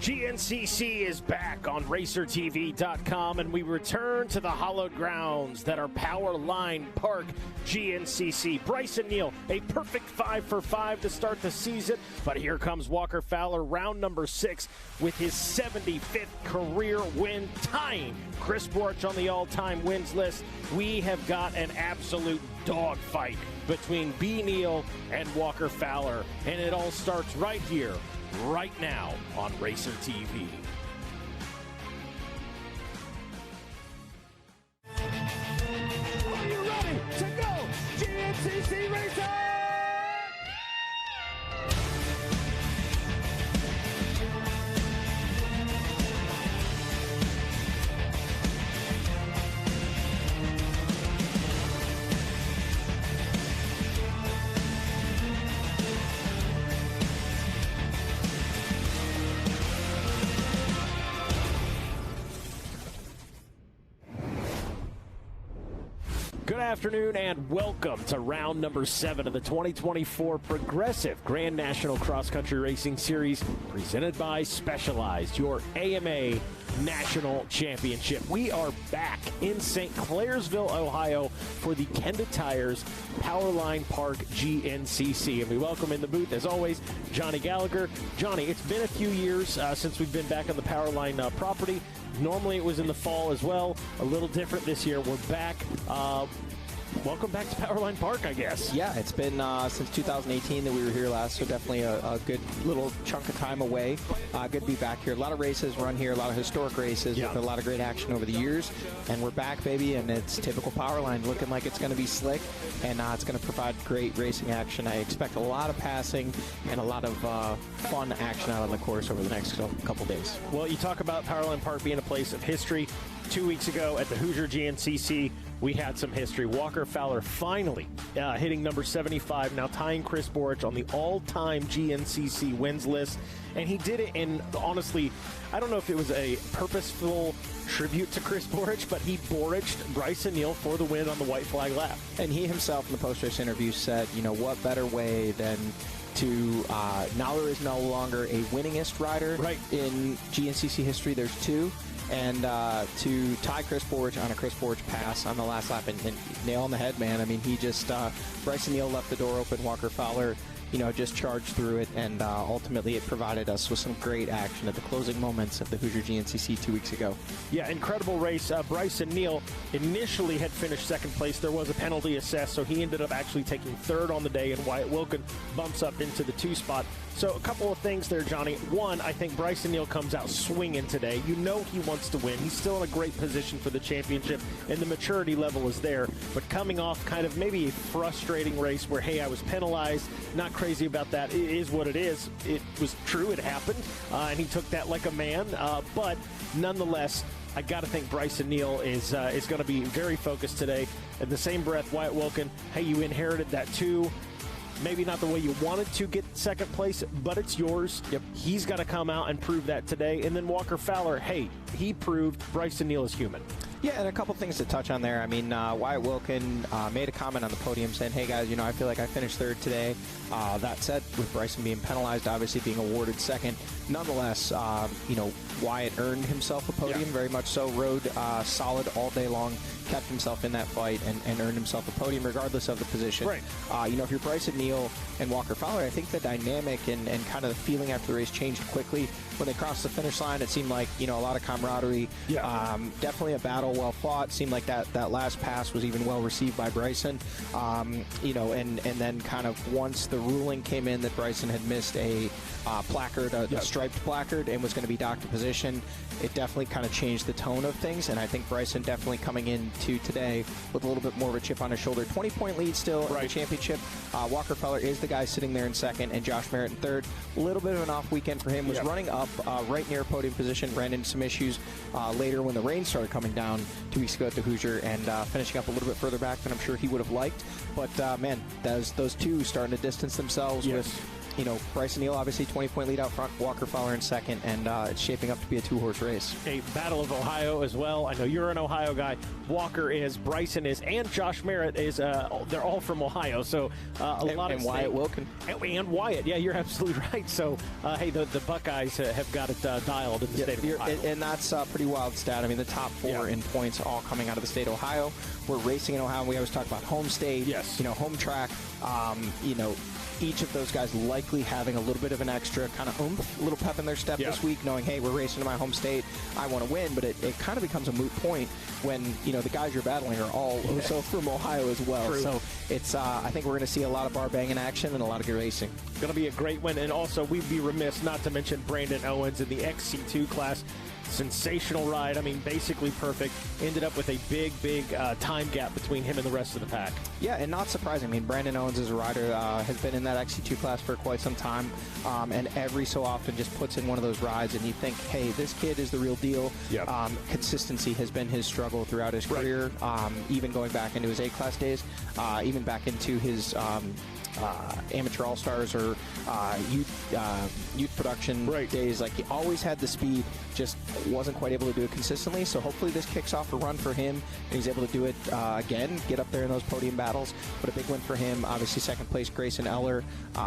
GNCC is back on RacerTV.com, and we return to the hallowed grounds that are Powerline Park GNCC. Bryson Neal, a perfect 5 for 5 to start the season, but here comes Walker Fowler, round number 6, with his 75th career win, tying Chris Borch on the all-time wins list. We have got an absolute dogfight between B. Neal and Walker Fowler, and it all starts right here, right now on Racer TV. Are you ready to go? GNCC Racer! Good afternoon and welcome to round number 7 of the 2024 Progressive Grand National Cross Country Racing Series, presented by Specialized, your AMA National Championship. We are back in St. Clairsville, Ohio for the Kenda Tires Powerline Park GNCC. And we welcome in the booth, as always, Johnny Gallagher. Johnny, it's been a few years since we've been back on the Powerline property. Normally it was in the fall as well. A little different this year. We're back. Welcome back to Powerline Park, I guess. Yeah, it's been since 2018 that we were here last, so definitely a good little chunk of time away. Good to be back here. A lot of races run here, a lot of historic races with a lot of great action over the years. And we're back, baby, and it's typical Powerline, looking like it's going to be slick, and it's going to provide great racing action. I expect a lot of passing and a lot of fun action out on the course over the next couple days. Well, you talk about Powerline Park being a place of history. 2 weeks ago at the Hoosier GNCC, we had some history. Walker Fowler finally hitting number 75, now tying Chris Borch on the all-time GNCC wins list. And he did it in, honestly, I don't know if it was a purposeful tribute to Chris Borch, but he Borched Bryson Neal for the win on the white flag lap. And he himself in the post-race interview said, you know, what better way than to, now there is no longer a winningest rider in GNCC history. There's two. And to tie Chris Borch on a Chris Borch pass on the last lap and nail on the head, man. I mean, he just, Bryson Neal left the door open, Walker Fowler, just charged through it, and ultimately it provided us with some great action at the closing moments of the Hoosier GNCC 2 weeks ago. Yeah, incredible race. Bryson Neal initially had finished second place. There was a penalty assessed, so he ended up actually taking third on the day, and Wyatt Wilkin bumps up into the 2 spot. So a couple of things there, Johnny. One, I think Bryson Neal comes out swinging today. You know he wants to win. He's still in a great position for the championship, and the maturity level is there. But coming off kind of maybe a frustrating race where, hey, I was penalized, not crazy about that. It is what it is. It was true. It happened, and he took that like a man. But nonetheless, I got to think Bryson Neal is going to be very focused today. In the same breath, Wyatt Wilkin, hey, you inherited that too. Maybe not the way you wanted to get second place, but it's yours. Yep. He's got to come out and prove that today. And then Walker Fowler, hey, he proved Bryson Neal is human. Yeah, and a couple things to touch on there. I mean, Wyatt Wilkin made a comment on the podium saying, hey, guys, I feel like I finished third today. That said, with Bryson being penalized, obviously being awarded second, nonetheless, Wyatt earned himself a podium, very much so, rode solid all day long, kept himself in that fight, and earned himself a podium regardless of the position. Right. If you're Bryson Neal and Walker Fowler, I think the dynamic and kind of the feeling after the race changed quickly. When they crossed the finish line, it seemed like, a lot of camaraderie. Yeah. Definitely a battle well fought. Seemed like that last pass was even well received by Bryson. And then kind of once the ruling came in that Bryson had missed a placard, a striped placard, and was going to be docked to position, it definitely kind of changed the tone of things. And I think Bryson definitely coming into today with a little bit more of a chip on his shoulder. 20-point lead still in the championship. Walker Fowler is the guy sitting there in second, and Josh Merritt in third. A little bit of an off weekend for him. Was running up right near podium position. Ran into some issues later when the rain started coming down 2 weeks ago at the Hoosier, and finishing up a little bit further back than I'm sure he would have liked. But, man, those two starting to distance themselves with Bryson Neal, obviously 20-point lead out front, Walker Fowler in second, and it's shaping up to be a two-horse race. A battle of Ohio as well. I know you're an Ohio guy. Walker is, Bryson is, and Josh Merritt is. They're all from Ohio, so a lot of. And Wyatt Wilkin. And Wyatt, yeah, you're absolutely right. So, hey, the Buckeyes have got it dialed in the state of Ohio. And that's a pretty wild stat. I mean, the top four in points all coming out of the state of Ohio. We're racing in Ohio. We always talk about home state, home track. Each of those guys likely having a little bit of an extra kind of oomph, a little pep in their step this week, knowing, hey, we're racing to my home state, I want to win. But it kind of becomes a moot point when, the guys you're battling are all also from Ohio as well. True. So it's, I think we're going to see a lot of bar banging action and a lot of good racing. Going to be a great win. And also, we'd be remiss not to mention Brandon Owens in the XC2 class. Sensational ride. I mean, basically perfect. Ended up with a big time gap between him and the rest of the pack. Yeah, and not surprising. I mean, Brandon Owens is a rider, has been in that XC2 class for quite some time, and every so often just puts in one of those rides, and you think, hey, this kid is the real deal. Yep. Consistency has been his struggle throughout his career, even going back into his A-class days, even back into his amateur all-stars or youth production days. Like, he always had the speed, just wasn't quite able to do it consistently. So hopefully this kicks off a run for him and he's able to do it again, get up there in those podium battles. But a big win for him. Obviously second place Grayson Eller,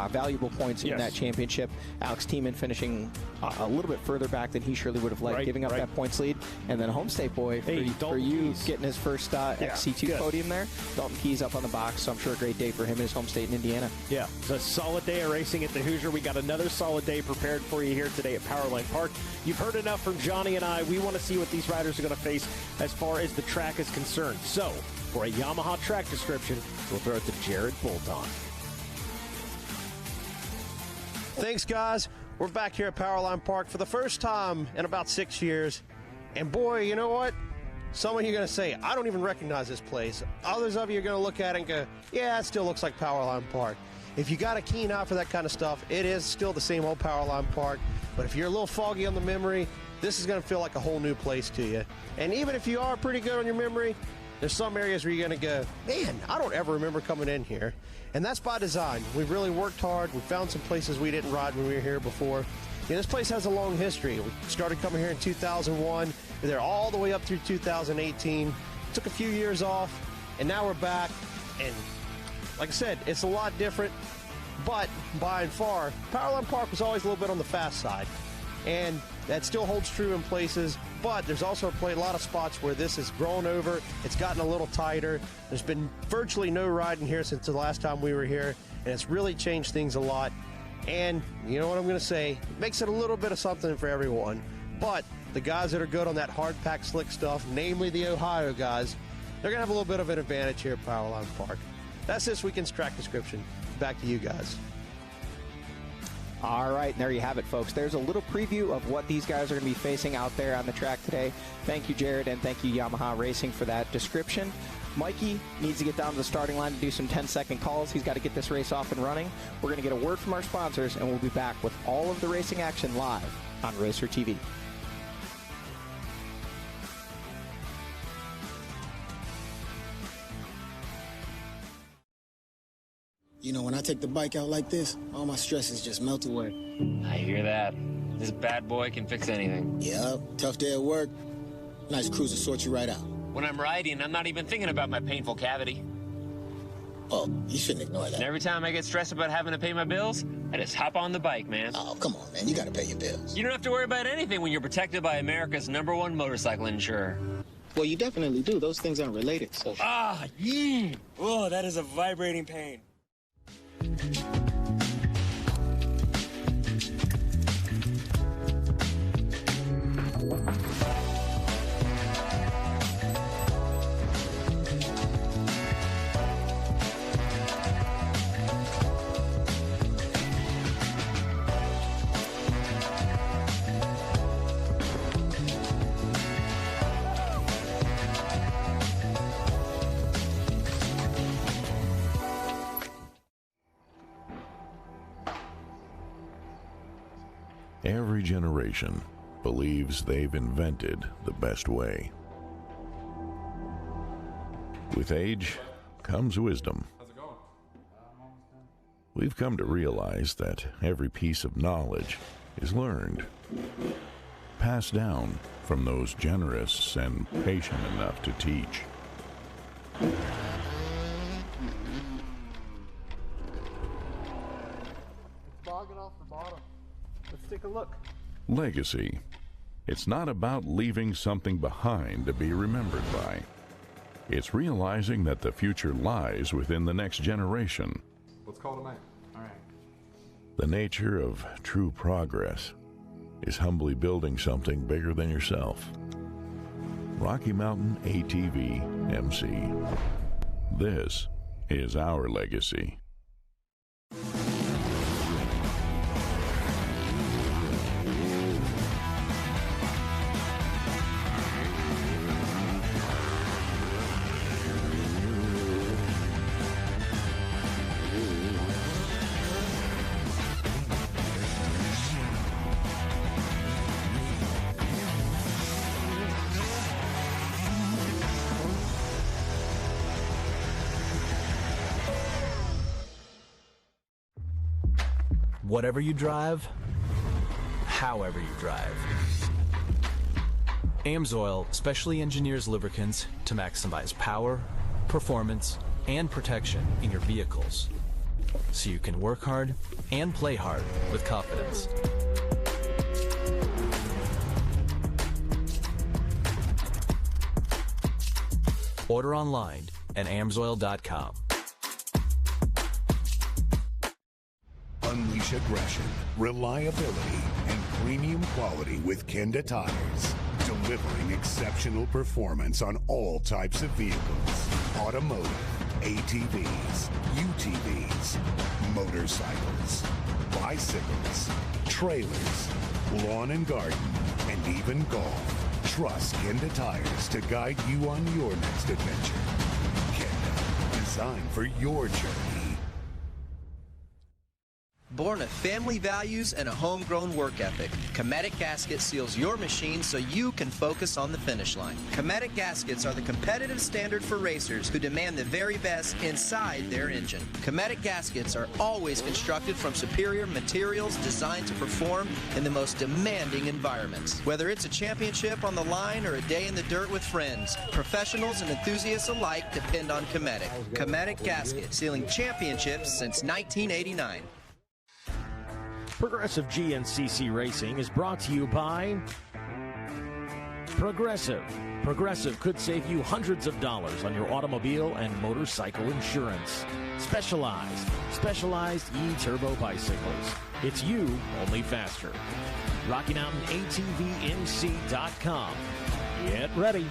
valuable points in that championship. Alex Tiemann finishing a little bit further back than he surely would have liked, giving up that points lead. And then a home state boy for you getting his first XC2 podium there. Dalton Keyes up on the box, so I'm sure a great day for him in his home state in Indiana. Yeah, it's a solid day of racing at the Hoosier. We got another solid day prepared for you here today at Powerline Park. You've heard enough from Johnny and I. We want to see what these riders are going to face as far as the track is concerned. So, for a Yamaha track description, we'll throw it to Jared Bolton. Thanks, guys. We're back here at Powerline Park for the first time in about 6 years. And boy, you know what? Some of you are going to say, I don't even recognize this place. Others of you are going to look at it and go, yeah, it still looks like Powerline Park. If you got a keen eye for that kind of stuff, it is still the same old Powerline Park. But if you're a little foggy on the memory, this is going to feel like a whole new place to you. And even if you are pretty good on your memory, there's some areas where you're going to go, man, I don't ever remember coming in here. And that's by design. We've really worked hard. We found some places we didn't ride when we were here before. This place has a long history. We started coming here in 2001. We're there all the way up through 2018. Took a few years off, and now we're back. And like I said, it's a lot different, but by and far, Powerline Park was always a little bit on the fast side. And that still holds true in places, but there's also a lot of spots where this has grown over. It's gotten a little tighter. There's been virtually no riding here since the last time we were here, and it's really changed things a lot. And you know what I'm going to say? It makes it a little bit of something for everyone. But the guys that are good on that hard pack slick stuff, namely the Ohio guys, they're going to have a little bit of an advantage here at Powerline Park. That's this weekend's track description. Back to you guys. All right, and there you have it, folks. There's a little preview of what these guys are going to be facing out there on the track today. Thank you, Jared, and thank you, Yamaha Racing, for that description. Mikey needs to get down to the starting line to do some 10-second calls. He's got to get this race off and running. We're going to get a word from our sponsors, and we'll be back with all of the racing action live on Racer TV. You know, when I take the bike out like this, all my stresses just melt away. I hear that. This bad boy can fix anything. Yep, tough day at work. Nice cruiser sorts you right out. When I'm riding, I'm not even thinking about my painful cavity. Oh, you shouldn't ignore that. And every time I get stressed about having to pay my bills, I just hop on the bike, man. Oh, come on, man. You got to pay your bills. You don't have to worry about anything when you're protected by America's #1 motorcycle insurer. Well, you definitely do. Those things aren't related, so... Ah, yee! Oh, that is a vibrating pain. Every generation believes they've invented the best way. With age comes wisdom. We've come to realize that every piece of knowledge is learned, passed down from those generous and patient enough to teach. It's bogging off the bottom. Let's take a look. Legacy. It's not about leaving something behind to be remembered by. It's realizing that the future lies within the next generation. Let's call it a night. All right. The nature of true progress is humbly building something bigger than yourself. Rocky Mountain ATV MC. This is our legacy. Whatever you drive, however you drive. AMSOIL specially engineers lubricants to maximize power, performance, and protection in your vehicles, so you can work hard and play hard with confidence. Order online at amsoil.com. Unleash aggression, reliability, and premium quality with Kenda tires. Delivering exceptional performance on all types of vehicles. Automotive, ATVs, UTVs, motorcycles, bicycles, trailers, lawn and garden, and even golf. Trust Kenda tires to guide you on your next adventure. Kenda, designed for your journey. Born of family values and a homegrown work ethic, Cometic Gasket seals your machine so you can focus on the finish line. Cometic Gaskets are the competitive standard for racers who demand the very best inside their engine. Cometic Gaskets are always constructed from superior materials designed to perform in the most demanding environments. Whether it's a championship on the line or a day in the dirt with friends, professionals and enthusiasts alike depend on Cometic. Cometic Gasket, sealing championships since 1989. Progressive GNCC Racing is brought to you by Progressive. Progressive could save you hundreds of dollars on your automobile and motorcycle insurance. Specialized E-Turbo bicycles. It's you, only faster. RockyMountainATVMC.com. Get ready.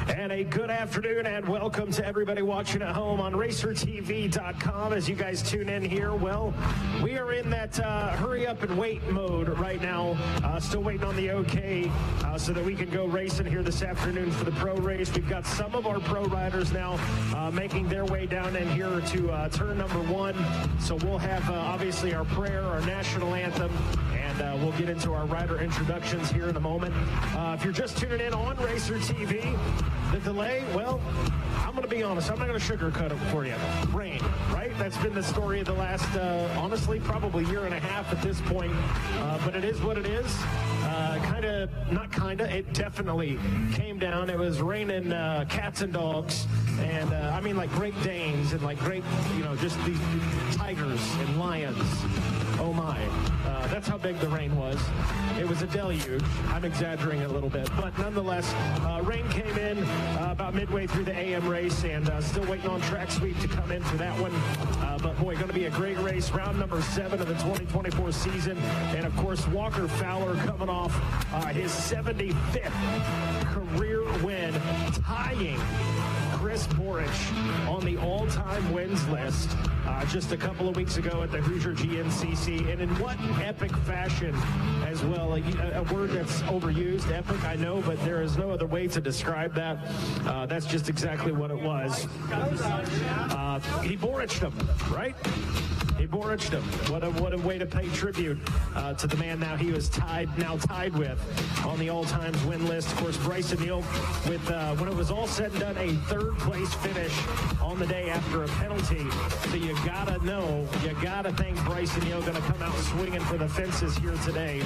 And a good afternoon and welcome to everybody watching at home on RacerTV.com. As you guys tune in here, well, we are in that hurry up and wait mode right now. Still waiting on the okay so that we can go racing here this afternoon for the pro race. We've got some of our pro riders now making their way down in here to turn number one. So we'll have obviously our prayer, our national anthem, and we'll get into our rider introductions here in a moment. If you're just tuning in on Racer TV, the delay, well, I'm going to be honest. I'm not going to sugarcoat it for you. Rain, right? That's been the story of the last, honestly, probably year and a half at this point. But it is what it is. It definitely came down. It was raining cats and dogs. And, I mean, like Great Danes and like great, just these tigers and lions. Oh, my. That's how big the rain was. It was a deluge. I'm exaggerating a little bit. But nonetheless, rain came in about midway through the AM race, and still waiting on track sweep to come in for that one. But, boy, going to be a great race. Round number 7 of the 2024 season. And, of course, Walker Fowler coming off his 75th career win, tying Chris Borich on the all-time wins list just a couple of weeks ago at the Hoosier GNCC, and in what epic fashion as well. A word that's overused, epic, I know, but there is no other way to describe that. That's just exactly what it was. He Boriched him, right? He boriched him. What a way to pay tribute to the man now he was tied with on the all-time win list. Of course, Bryson Neal with, when it was all said and done, a third-place finish on the day after a penalty. So you gotta think Bryson Neal going to come out swinging for the fences here today.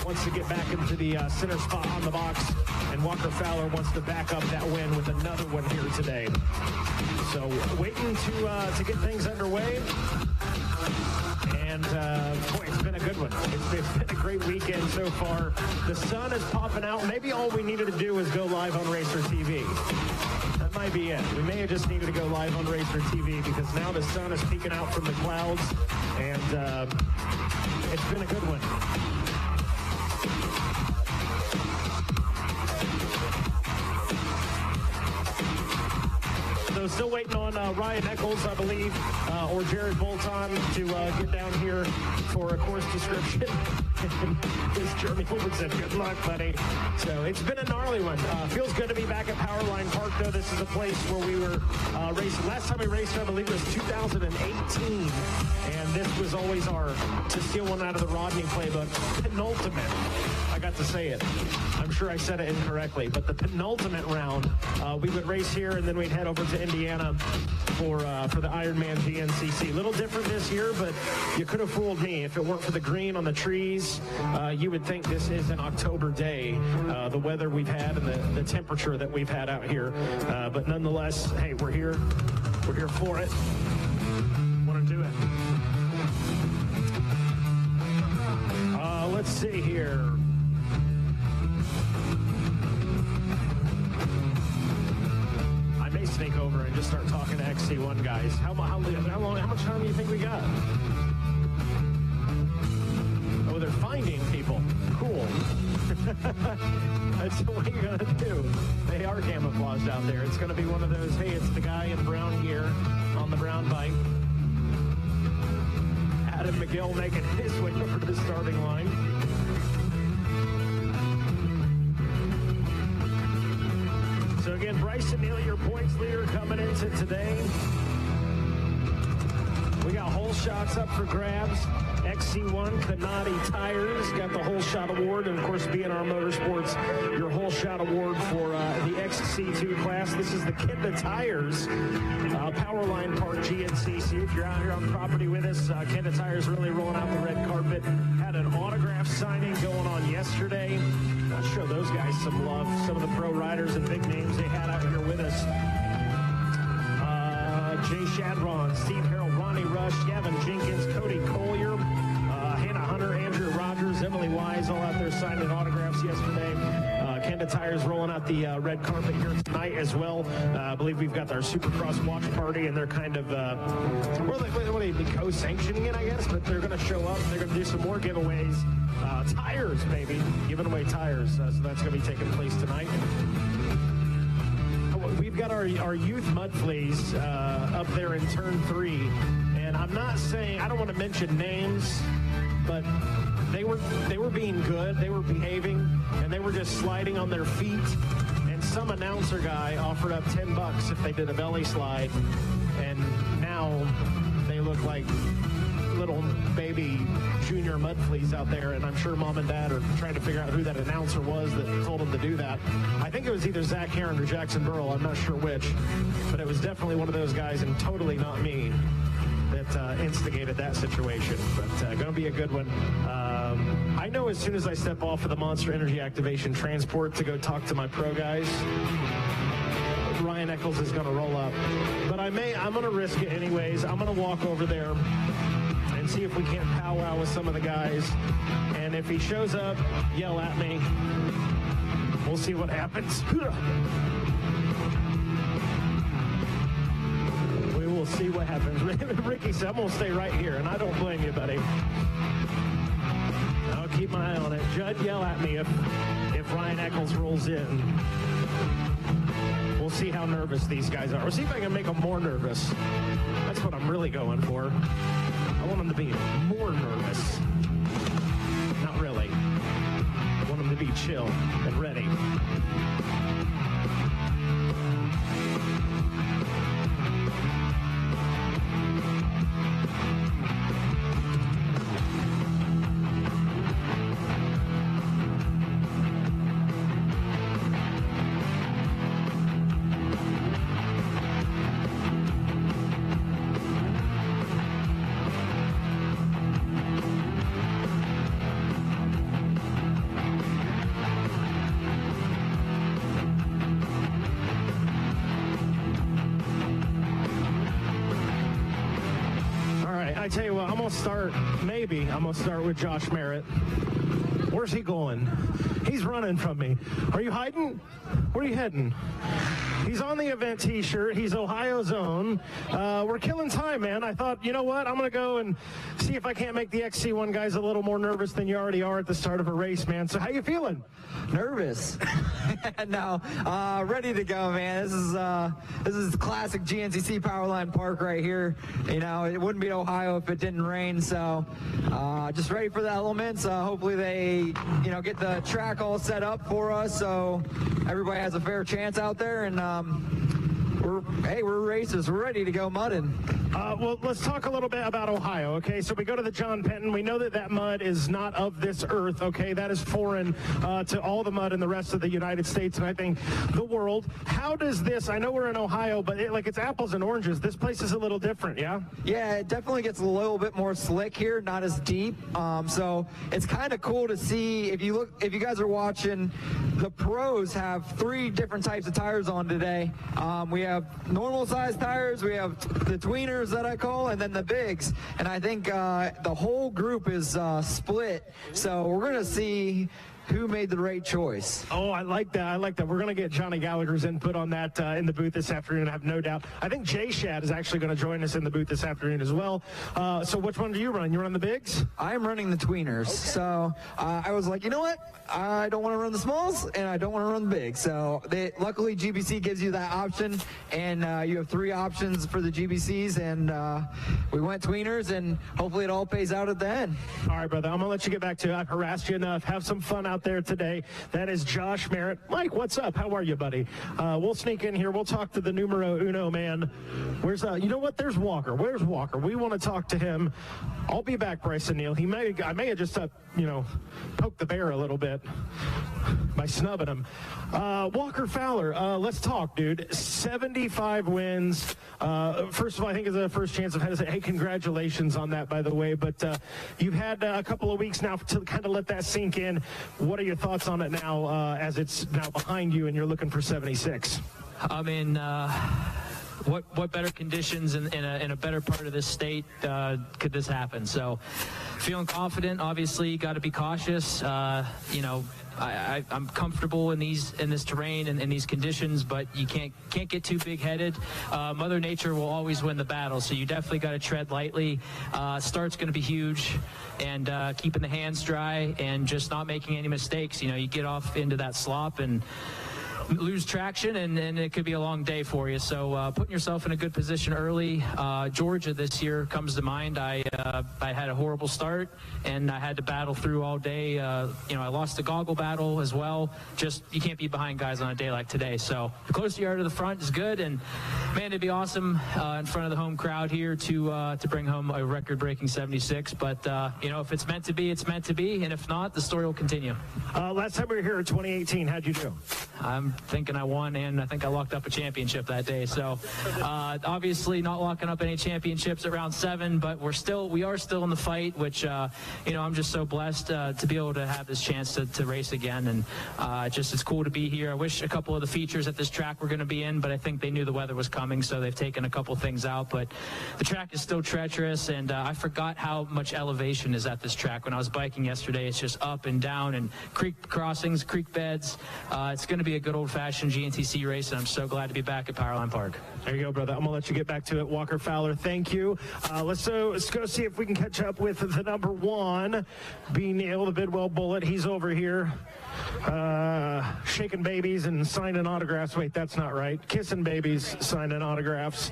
Wants to get back into the center spot on the box, and Walker Fowler wants to back up that win with another one here today. So waiting to get things underway. And, boy, it's been a good one. It's been a great weekend so far. The sun is popping out. Maybe all we needed to do was go live on Racer TV. That might be it. We may have just needed to go live on Racer TV because now the sun is peeking out from the clouds, and it's been a good one. So still waiting on Ryan Eccles, I believe, or Jared Bolton to get down here for a course description. This Jeremy Holbert said, good luck, buddy. So it's been a gnarly one. Feels good to be back at Powerline Park, though. This is a place where we were racing. Last time we raced, I believe, was 2018. And this was always our, to steal one out of the Rodney playbook, penultimate. I got to say it. I'm sure I said it incorrectly, but the penultimate round, we would race here, and then we'd head over to Indiana for the Ironman GNCC. A little different this year, but you could have fooled me. If it weren't for the green on the trees, you would think this is an October day, the weather we've had and the temperature that we've had out here. But nonetheless, hey, we're here. We're here for it. Want to do it. Let's see here. Sneak over and just start talking to XC1 guys. How much time do you think we got? Oh, they're finding people. Cool. That's what you're going to do. They are camouflaged out there. It's going to be one of those, hey, it's the guy in brown gear on the brown bike. Adam McGill making his way over to the starting line. So again, Bryson Neal, your points leader coming into today. We got whole shots up for grabs. XC1 Canati Tires got the whole shot award, and of course BNR Motorsports, your whole shot award for the XC2 class. This is the Kenda Tires Powerline Park GNCC. If you're out here on property with us, Kenda Tires really rolling out the red carpet. Had an autograph signing going on yesterday. I'll show those guys some love. Some of the pro riders and big names they had out here with us. Jay Shadron, Steve Harrell, Ronnie Rush, Gavin Jenkins, Cody Collier, Hannah Hunter, Andrew Rogers, Emily Wise, all out there signing autographs yesterday. Kenda Tires rolling out the red carpet here tonight as well. I believe we've got our Supercross watch party, and they're kind of, what are they co-sanctioning it, I guess, but they're going to show up. They're going to do some more giveaways. Tires, baby. Giving away tires. So that's going to be taking place tonight. We've got our youth mud fleas up there in turn 3, and I'm not saying, I don't want to mention names, but they were being good, they were behaving, and they were just sliding on their feet, and some announcer guy offered up $10 if they did a belly slide, and now they look like little baby junior mud fleas out there, and I'm sure mom and dad are trying to figure out who that announcer was that told them to do that. I think it was either Zach Heron or Jackson Burrow, I'm not sure which, but it was definitely one of those guys, and totally not me, that instigated that situation. But going to be a good one. I know as soon as I step off of the Monster Energy Activation Transport to go talk to my pro guys, Ryan Eccles is going to roll up. But I'm going to risk it anyways. I'm going to walk over there and see if we can't powwow with some of the guys. And if he shows up, yell at me. We'll see what happens. We will see what happens. Ricky said, I'm going to stay right here, and I don't blame you, buddy. I'll keep my eye on it. Judd, yell at me if Ryan Eccles rolls in. We'll see how nervous these guys are. We'll see if I can make them more nervous. That's what I'm really going for. I want them to be more nervous. Not really. I want them to be chill and ready. I tell you what, I'm going to start with Josh Merritt. Where's he going? He's running from me. Are you hiding? Where are you heading? He's on the event t-shirt. He's Ohio's own. We're killing time, man. I thought, you know what? I'm going to go and see if I can't make the XC1 guys a little more nervous than you already are at the start of a race, man. So how you feeling? Nervous. No, ready to go, man. This is classic GNCC Powerline Park right here. You know, it wouldn't be Ohio if it didn't rain. So just ready for the elements. Hopefully they, get the track all set up for us so everybody has a fair chance out there. And we're racers. We're ready to go mudding. Well, let's talk a little bit about Ohio, okay? So we go to the John Penton. We know that mud is not of this earth, okay? That is foreign to all the mud in the rest of the United States and I think the world. How does this, I know we're in Ohio, but it's apples and oranges. This place is a little different, yeah? Yeah, it definitely gets a little bit more slick here, not as deep. So it's kind of cool to see, if you guys are watching, the pros have 3 different types of tires on today. We have normal size tires, we have the tweeners that I call, and then the bigs. And I think the whole group is split. So we're going to see who made the right choice. Oh, I like that. We're going to get Johnny Gallagher's input on that in the booth this afternoon, I have no doubt. I think Jay Shad is actually going to join us in the booth this afternoon as well. So which one do you run? You run the bigs? I'm running the tweeners. Okay. So I was like, you know what? I don't want to run the smalls, and I don't want to run the bigs. So luckily, GBC gives you that option, and you have 3 options for the GBCs, and we went tweeners, and hopefully it all pays out at the end. All right, brother. I'm going to let you get back to it. I've harassed you enough. Have some fun out there today. That is Josh Merritt. Mike, what's up? How are you, buddy? We'll sneak in here. We'll talk to the numero uno man. Where's you know what? There's Walker. Where's Walker? We want to talk to him. I'll be back, Bryce and Neil. I may have just poked the bear a little bit by snubbing him. Walker Fowler, let's talk, dude. 75 wins. First of all, I think it's the first chance I've had to say, hey, congratulations on that, by the way. But you've had a couple of weeks now to kind of let that sink in. What are your thoughts on it now as it's now behind you and you're looking for 76? I mean, what better conditions in a better part of this state could this happen? So feeling confident. Obviously, got to be cautious. I'm comfortable in this terrain and in these conditions, but you can't get too big-headed. Mother Nature will always win the battle, so you definitely got to tread lightly. Start's going to be huge, and keeping the hands dry and just not making any mistakes. You get off into that slop and lose traction, and it could be a long day for you. So putting yourself in a good position early. Georgia this year comes to mind. I had a horrible start, and I had to battle through all day. I lost the goggle battle as well. Just, you can't be behind guys on a day like today. So the closer you are to the front is good, and man, it'd be awesome in front of the home crowd here to bring home a record-breaking 76. But if it's meant to be, it's meant to be, and if not, the story will continue. Last time we were here in 2018, how'd you do? I'm thinking I won, and I think I locked up a championship that day. So obviously not locking up any championships at round 7, but we are still in the fight, which I'm just so blessed to be able to have this chance to race again, and it's cool to be here. I wish a couple of the features at this track were going to be in, but I think they knew the weather was coming, so they've taken a couple things out. But the track is still treacherous, and I forgot how much elevation is at this track. When I was biking yesterday, it's just up and down, and creek crossings, creek beds. It's going to be a good old-fashioned GNCC race, and I'm so glad to be back at Powerline Park. There you go, brother. I'm going to let you get back to it. Walker Fowler, thank you. Let's go see if we can catch up with the number 1, B. Neal, the Bidwell Bullet. He's over here shaking babies and signing autographs. Wait, that's not right. Kissing babies, signing autographs.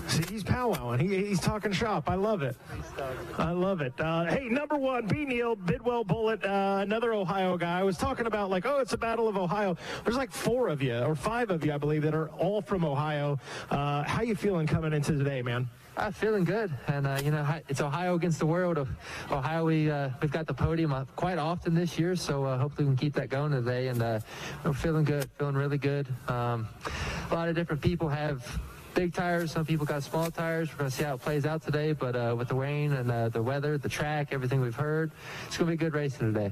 See, he's powwowing. He's talking shop. I love it. Hey, number 1, B. Neal, Bidwell Bullet, another Ohio guy. I was talking about it's a battle of Ohio. There's 4 of you, or 5 of you, I believe, that are all from Ohio. How you feeling coming into today, man? I'm feeling good, and it's Ohio against the world. Ohio, we've got the podium quite often this year, so hopefully we can keep that going today. And we're feeling good, feeling really good. A lot of different people have big tires. Some people got small tires. We're going to see how it plays out today, but with the rain and the weather, the track, everything we've heard, it's going to be a good racing today.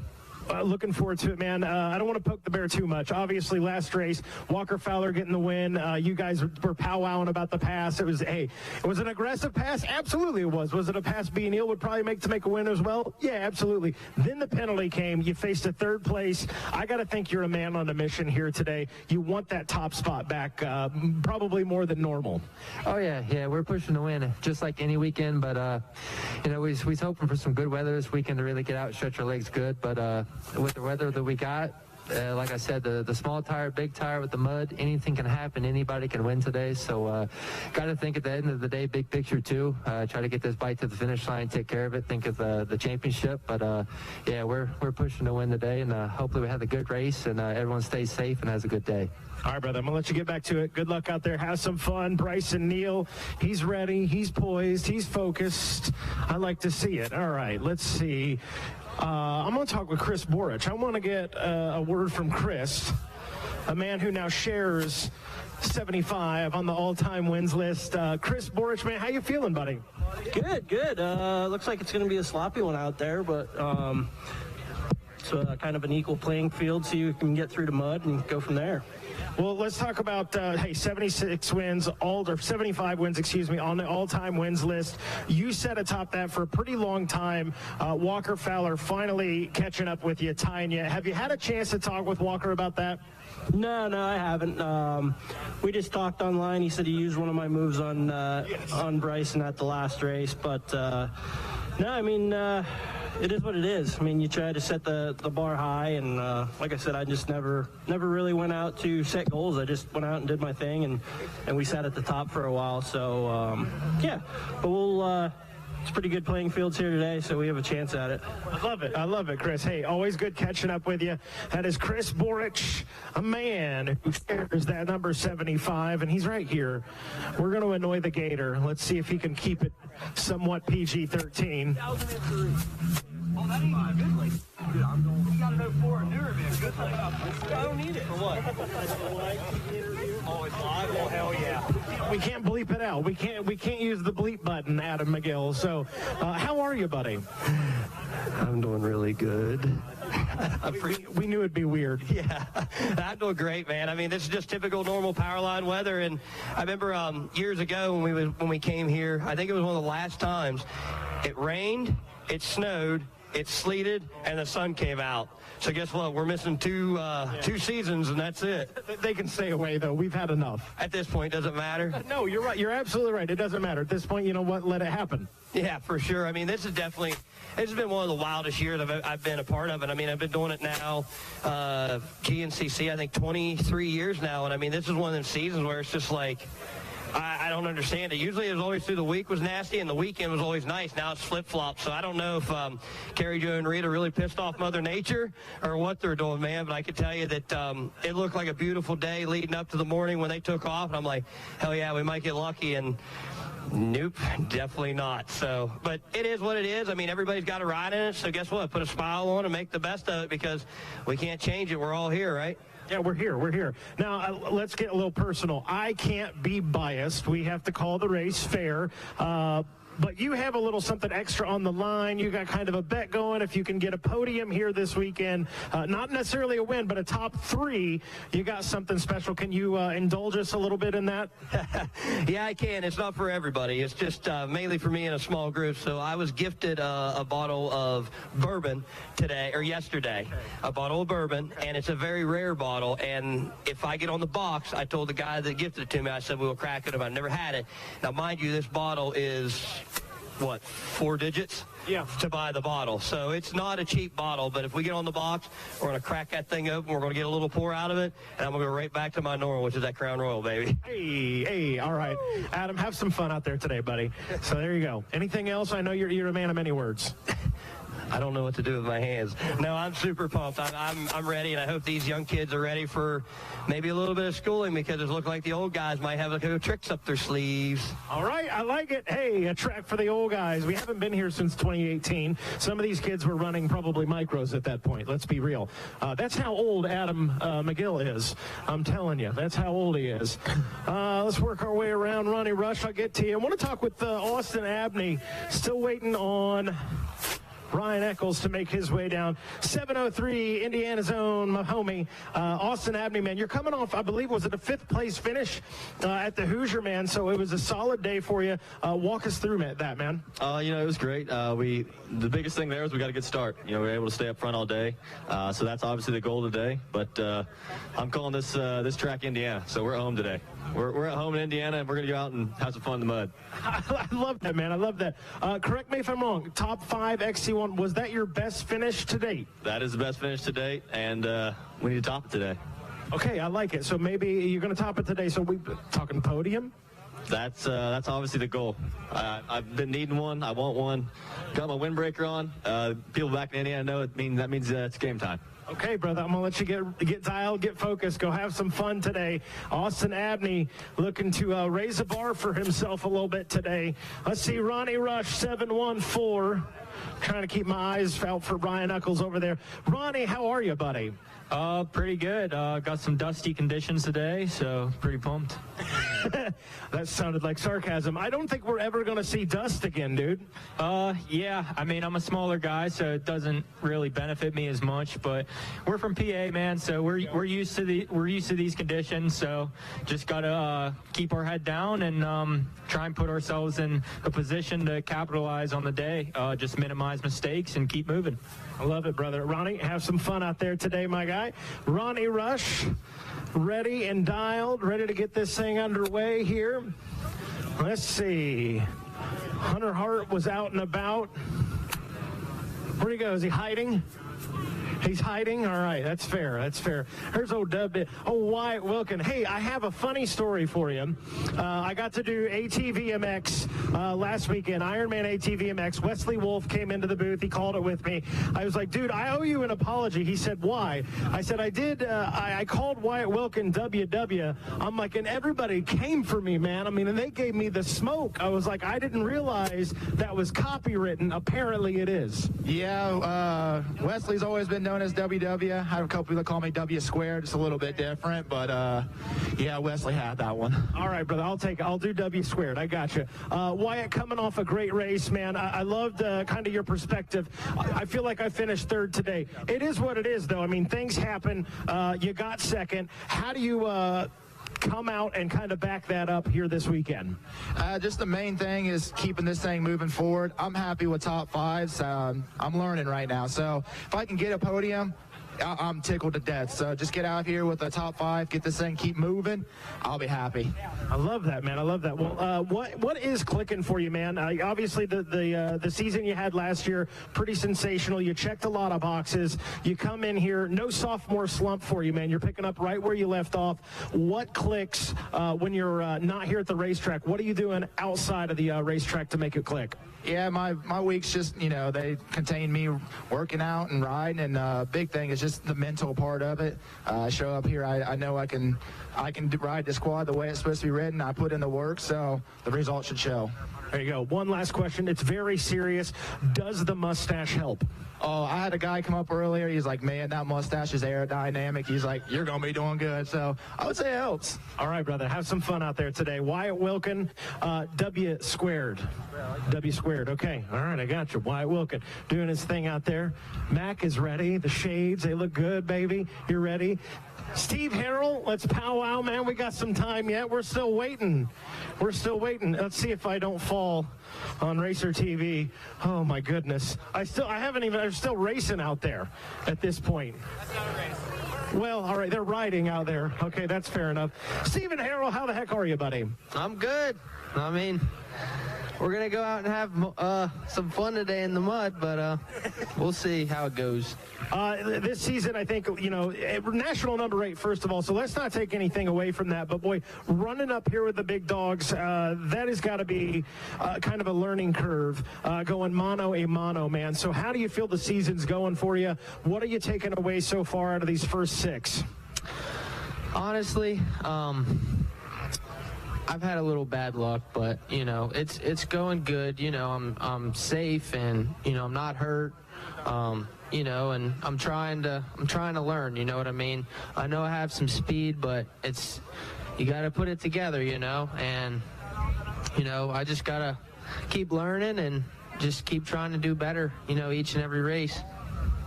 Looking forward to it, man. I don't want to poke the bear too much. Obviously, last race, Walker Fowler getting the win. You guys were powwowing about the pass. It was an aggressive pass? Absolutely it was. Was it a pass B. Neal would probably make to make a win as well? Yeah, absolutely. Then the penalty came. You faced a third place. I got to think you're a man on a mission here today. You want that top spot back, probably more than normal. Oh, yeah, we're pushing to win, just like any weekend, but, we was hoping for some good weather this weekend to really get out and stretch our legs good, but with the weather that we got, like I said, the small tire, big tire with the mud, anything can happen. Anybody can win today. So got to think at the end of the day, big picture too. Try to get this bike to the finish line, take care of it, think of the championship. But yeah, we're pushing to win today, and hopefully we have a good race and everyone stays safe and has a good day. All right, brother, I'm going to let you get back to it. Good luck out there. Have some fun. Bryson Neal, he's ready. He's poised. He's focused. I like to see it. All right, let's see. I'm going to talk with Chris Borich. I want to get a word from Chris, a man who now shares 75 on the all-time wins list. Chris Borich, man, how you feeling, buddy? Good. Looks like it's going to be a sloppy one out there, but it's kind of an equal playing field, so you can get through the mud and go from there. Well, let's talk about, 76 wins, or 75 wins, on the all-time wins list. You sat atop that for a pretty long time. Walker Fowler finally catching up with you, tying you. Have you had a chance to talk with Walker about that? No, I haven't. We just talked online. He said he used one of my moves on Bryson at the last race, but no, I mean, it is what it is. I mean, you try to set the bar high, and like I said, I just never really went out to set goals. I just went out and did my thing, and we sat at the top for a while. So yeah, but we'll. It's pretty good playing fields here today, so we have a chance at it. I love it, Chris. Hey, always good catching up with you. That is Chris Borich, a man who shares that number 75, and he's right here. We're going to annoy the Gator. Let's see if he can keep it somewhat PG-13. Oh, that ain't a good lane. Dude, you got to 04 and newer, man. Good lane. I don't need it for what? Oh, it's live? Oh, hell yeah. We can't bleep it out. We can't use the bleep button, Adam McGill. So, how are you, buddy? I'm doing really good. We knew it'd be weird. Yeah, I'm doing great, man. I mean, this is just typical normal Powerline weather, and I remember years ago when we came here, I think it was one of the last times, it rained, it snowed, it sleeted, and the sun came out. So guess what? We're missing two seasons, and that's it. They can stay away, though. We've had enough. At this point, does it matter? No, you're right. You're absolutely right. It doesn't matter. At this point, you know what? Let it happen. Yeah, for sure. I mean, this has been one of the wildest years I've been a part of it. I mean, I've been doing it now, GNCC, I think 23 years now. And I mean, this is one of those seasons where it's just like, I don't understand it. Usually it was always through the week was nasty and the weekend was always nice. Now it's flip-flop. So I don't know if Carrie Jo and Rita really pissed off Mother Nature or what they're doing, man. But I can tell you that it looked like a beautiful day leading up to the morning when they took off. And I'm like, hell yeah, we might get lucky. And nope, definitely not. So, but it is what it is. I mean, everybody's got a ride in it. So guess what? Put a smile on and make the best of it because we can't change it. We're all here, right? Yeah, we're here. Now, let's get a little personal. I can't be biased. We have to call the race fair. But you have a little something extra on the line. You got kind of a bet going. If you can get a podium here this weekend, not necessarily a win, but a top 3, you got something special. Can you indulge us a little bit in that? Yeah, I can. It's not for everybody. It's just mainly for me in a small group. So I was gifted a bottle of bourbon yesterday, a bottle of bourbon, and it's a very rare bottle. And if I get on the box, I told the guy that gifted it to me, I said, we'll crack it. I've never had it. Now, mind you, this bottle is 4 digits to buy the bottle. So it's not a cheap bottle, but if we get on the box, we're going to crack that thing open, we're going to get a little pour out of it, and I'm going to go right back to my normal, which is that Crown Royal, baby. Hey, all right. Adam, have some fun out there today, buddy. So there you go. Anything else? I know you're a man of many words. I don't know what to do with my hands. No, I'm super pumped. I'm ready, and I hope these young kids are ready for maybe a little bit of schooling because it looks like the old guys might have a few tricks up their sleeves. All right, I like it. Hey, a track for the old guys. We haven't been here since 2018. Some of these kids were running probably micros at that point. Let's be real. That's how old Adam McGill is. I'm telling you, that's how old he is. Let's work our way around. Ronnie Rush, I'll get to you. I want to talk with Austin Abney. Still waiting on Ryan Eccles to make his way down. 7:03, Indiana's own, my homie, Austin Abney, man. You're coming off, I believe, was it a 5th place finish at the Hoosier, man? So it was a solid day for you. Walk us through that, man. It was great. The biggest thing there was we got a good start. We were able to stay up front all day. So that's obviously the goal today. But I'm calling this track Indiana. So we're at home today. We're at home in Indiana, and we're going to go out and have some fun in the mud. I love that, man. I love that. Correct me if I'm wrong. Top 5 XC1, was that your best finish to date? That is the best finish to date, and we need to top it today. Okay, I like it. So maybe you're going to top it today. So we talking podium? That's obviously the goal. I've been needing one. I want one. Got my windbreaker on. People back in Indiana know that means it's game time. Okay, brother, I'm going to let you get dialed, get focused, go have some fun today. Austin Abney looking to raise the bar for himself a little bit today. Let's see, Ronnie Rush, 714. Trying to keep my eyes out for Ryan Eccles over there. Ronnie, how are you, buddy? Pretty good. Got some dusty conditions today, so pretty pumped. That sounded like sarcasm. I don't think we're ever going to see dust again, dude. Yeah. I mean, I'm a smaller guy, so it doesn't really benefit me as much. But we're from PA, man, so we're used to these conditions. So just gotta keep our head down and try and put ourselves in a position to capitalize on the day. Just minimize mistakes and keep moving. I love it, brother. Ronnie, have some fun out there today, my guy. Ronnie Rush, ready and dialed, ready to get this thing underway here. Let's see. Hunter Hart was out and about. Where'd he go? Is he hiding? He's hiding? All right, that's fair. That's fair. Here's old Dub. Oh, Wyatt Wilkin. Hey, I have a funny story for you. I got to do ATVMX last weekend, Ironman ATVMX. Wesley Wolf came into the booth. He called it with me. I was like, dude, I owe you an apology. He said, why? I said, I did. I called Wyatt Wilkin WW. I'm like, and everybody came for me, man. I mean, and they gave me the smoke. I was like, I didn't realize that was copywritten. Apparently it is. Yeah, Wesley's always been known as WW. I have a couple people that call me W squared. It's a little bit different, but yeah, Wesley had that one. All right, brother, I'll do W squared. I got you. Wyatt, coming off a great race, man. I loved kind of your perspective. I feel like I finished 3rd today. It is what it is, though. I mean, things happen. You got 2nd. How do you come out and kind of back that up here this weekend? Just the main thing is keeping this thing moving forward. I'm happy with top 5s. I'm learning right now. So if I can get a podium, I'm tickled to death. So just get out here with the top 5, get this thing, keep moving. I'll be happy. I love that, man. I love that. Well, what is clicking for you, man? Obviously, the season you had last year, pretty sensational. You checked a lot of boxes. You come in here, no sophomore slump for you, man. You're picking up right where you left off. What clicks when you're not here at the racetrack? What are you doing outside of the racetrack to make it click? Yeah, my weeks just, they contain me working out and riding, and big thing is just the mental part of it. I show up here, I know I can ride this quad the way it's supposed to be ridden. I put in the work, so the results should show. There you go. One last question. It's very serious. Does the mustache help? Oh, I had a guy come up earlier. He's like, man, that mustache is aerodynamic. He's like, you're going to be doing good. So I would say it helps. All right, brother. Have some fun out there today. Wyatt Wilkin, W squared. W squared. Okay. All right, I got you. Wyatt Wilkin doing his thing out there. Mac is ready. The shades, they look good, baby. You're ready. Steve Harrell, let's powwow, man. We got some time yet. We're still waiting. We're still waiting. Let's see if I don't fall on Racer TV. Oh my goodness. I'm still racing out there at this point. That's not a race. Well, all right, they're riding out there. Okay, that's fair enough. Stephen Harrell, how the heck are you, buddy? I'm good. I mean, we're going to go out and have some fun today in the mud, but we'll see how it goes. This season, I think, national number 8, first of all, so let's not take anything away from that. But, boy, running up here with the big dogs, that has got to be kind of a learning curve, going mano a mano, man. So how do you feel the season's going for you? What are you taking away so far out of these first 6? Honestly, I've had a little bad luck, but it's going good. I'm safe, and I'm not hurt. And I'm trying to learn. You know what I mean? I know I have some speed, but you got to put it together. And I just gotta keep learning and just keep trying to do better, each and every race.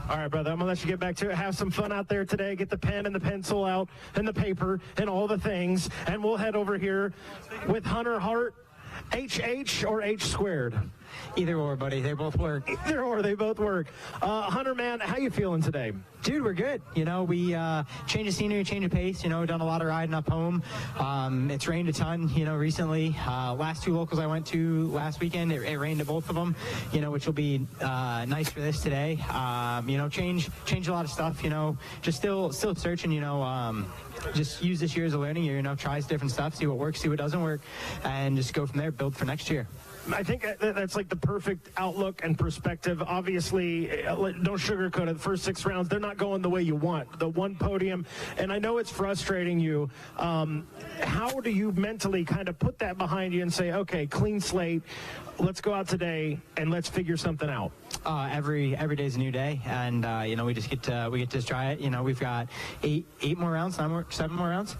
All right, brother, I'm going to let you get back to it. Have some fun out there today. Get the pen and the pencil out and the paper and all the things. And we'll head over here with Hunter Hart, HH or H squared? Either or, buddy. They both work. Either or, they both work. Hunter, man, how you feeling today? Dude, we're good. We changed the scenery, changed the pace, done a lot of riding up home. It's rained a ton, recently. Last two locals I went to last weekend, it rained at both of them, which will be nice for this today. Change a lot of stuff, just still searching, just use this year as a learning year, try different stuff, see what works, see what doesn't work, and just go from there, build for next year. I think that's like the perfect outlook and perspective. Obviously, don't sugarcoat it. The first 6 rounds, they're not going the way you want. The one podium, and I know it's frustrating you. How do you mentally kind of put that behind you and say, okay, clean slate, let's go out today and let's figure something out? Every day's a new day, and we get to try it. We've got 8 more rounds, 7 more rounds.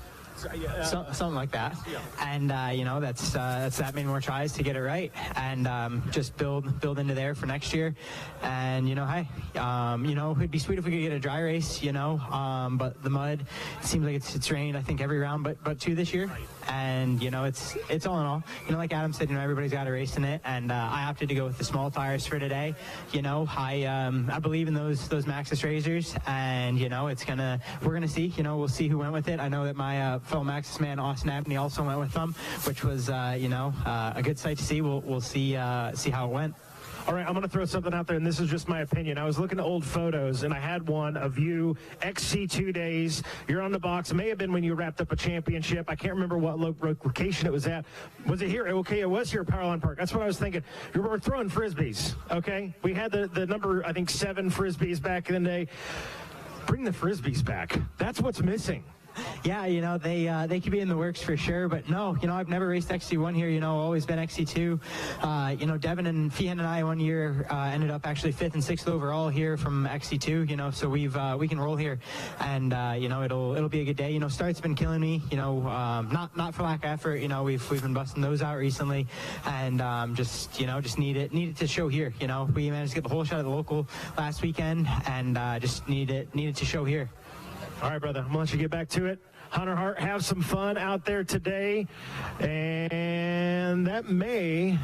Something like that, and that's that many more tries to get it right, and just build into there for next year. And it'd be sweet if we could get a dry race, but the mud, it seems like it's rained I think every round but 2 this year, and it's all in all, like Adam said, everybody's got a race in it, and I opted to go with the small tires for today. I believe in those Maxxis razors, and we're gonna see, we'll see who went with it. I know that my fellow Maxxis man Austin Abney also went with them, which was a good sight to see. We'll see how it went. All right, I'm going to throw something out there, and this is just my opinion. I was looking at old photos, and I had one of you, XC2 days. You're on the box. It may have been when you wrapped up a championship. I can't remember what location it was at. Was it here? Okay, it was here at Powerline Park. That's what I was thinking. You were throwing Frisbees, okay? We had the number, I think, 7 Frisbees back in the day. Bring the Frisbees back. That's what's missing. Yeah, they could be in the works for sure, but no, I've never raced XC1 here, always been XC2. Devin and Feehan and I one year ended up actually 5th and 6th overall here from XC2, so we can roll here, and it'll be a good day. Start's been killing me, not for lack of effort, we've been busting those out recently, and just need it to show here. We managed to get the whole shot of the local last weekend, and just needed to show here. All right, brother, I'm going to let you get back to it. Hunter Hart, have some fun out there today. And that may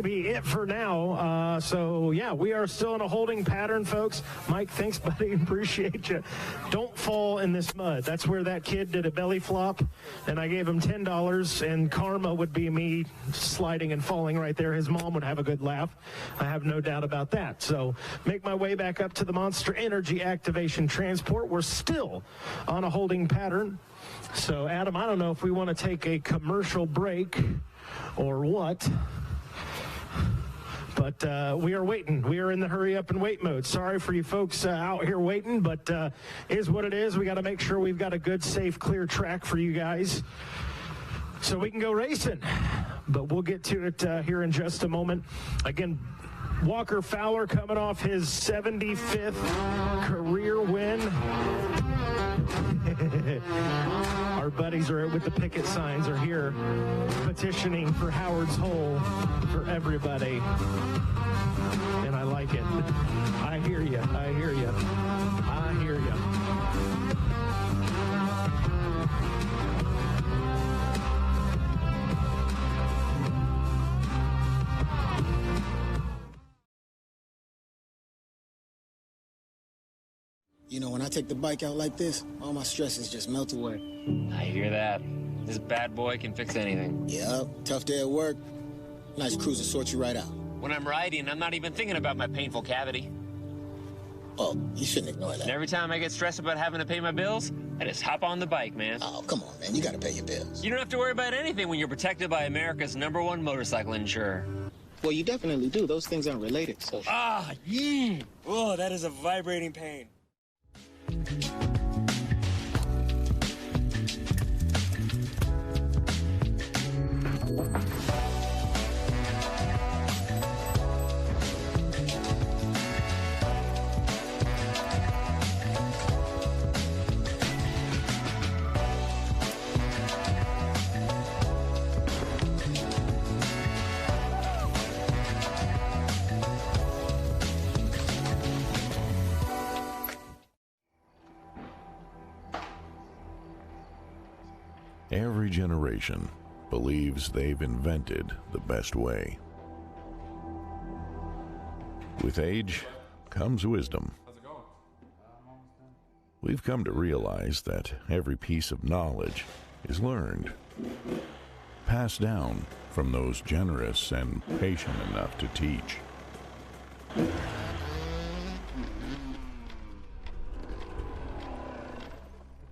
be it for now. So, yeah, we are still in a holding pattern, folks. Mike, thanks, buddy. Appreciate you. Don't fall in this mud. That's where that kid did a belly flop, and I gave him $10, and karma would be me sliding and falling right there. His mom would have a good laugh. I have no doubt about that. So make my way back up to the Monster Energy Activation Transport. We're still on a holding pattern. So, Adam, I don't know if we want to take a commercial break or what. But we are waiting. We are in the hurry up and wait mode. Sorry for you folks out here waiting, but is what it is. We got to make sure we've got a good, safe, clear track for you guys so we can go racing. But we'll get to it here in just a moment. Again, Walker Fowler coming off his 75th career win. Our buddies are with the picket signs are here petitioning for Howard's Hole for everybody. And I like it. I hear you. I hear you. I hear you. When I take the bike out like this, all my stresses just melt away. I hear that. This bad boy can fix anything. Yep, tough day at work. Nice cruiser sorts you right out. When I'm riding, I'm not even thinking about my painful cavity. Oh, you shouldn't ignore that. And every time I get stressed about having to pay my bills, I just hop on the bike, man. Oh, come on, man. You gotta pay your bills. You don't have to worry about anything when you're protected by America's #1 motorcycle insurer. Well, you definitely do. Those things aren't related, so... Ah, yeah. Oh, that is a vibrating pain. Every generation believes they've invented the best way. With age comes wisdom. We've come to realize that every piece of knowledge is learned, passed down from those generous and patient enough to teach.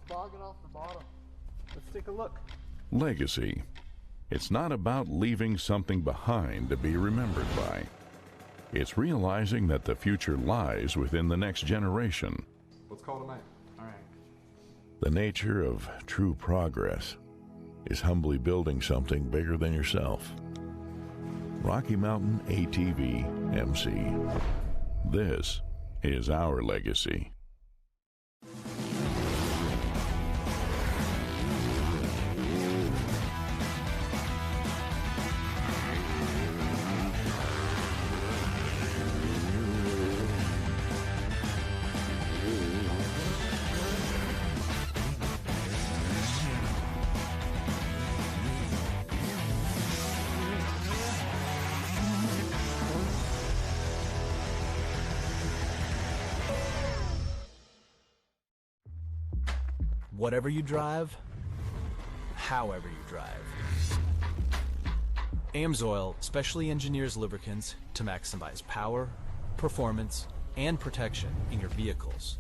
Bogging off the bottom. Let's take a look. Legacy. It's not about leaving something behind to be remembered by. It's realizing that the future lies within the next generation. Let's call it a night. All right. The nature of true progress is humbly building something bigger than yourself. Rocky Mountain ATV MC. This is our legacy. Whatever you drive, however you drive. AMSOIL specially engineers lubricants to maximize power, performance, and protection in your vehicles,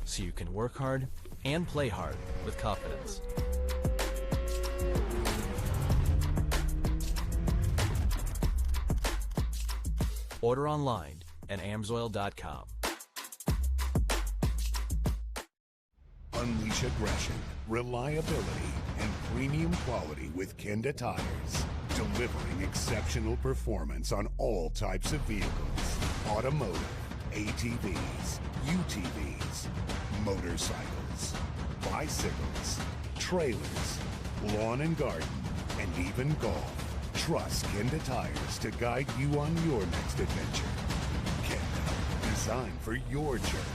so you can work hard and play hard with confidence. Order online at amsoil.com. Unleash aggression, reliability, and premium quality with Kenda tires. Delivering exceptional performance on all types of vehicles. Automotive, ATVs, UTVs, motorcycles, bicycles, trailers, lawn and garden, and even golf. Trust Kenda tires to guide you on your next adventure. Kenda, designed for your journey.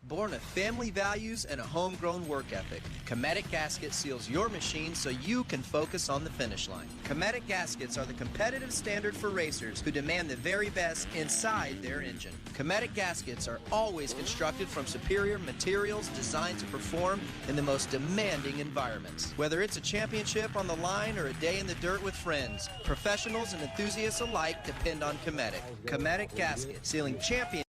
Born of family values and a homegrown work ethic, Cometic Gasket seals your machine so you can focus on the finish line. Cometic Gaskets are the competitive standard for racers who demand the very best inside their engine. Cometic Gaskets are always constructed from superior materials designed to perform in the most demanding environments. Whether it's a championship on the line or a day in the dirt with friends, professionals and enthusiasts alike depend on Cometic. Cometic Gasket, sealing champions.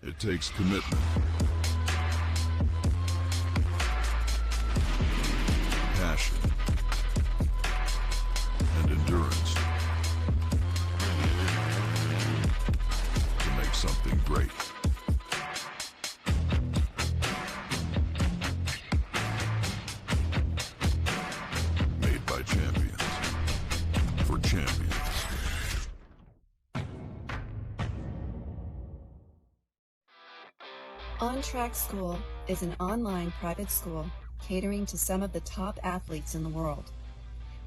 It takes commitment, passion, and endurance to make something great. Made by champions, for champions. On Track School is an online private school catering to some of the top athletes in the world.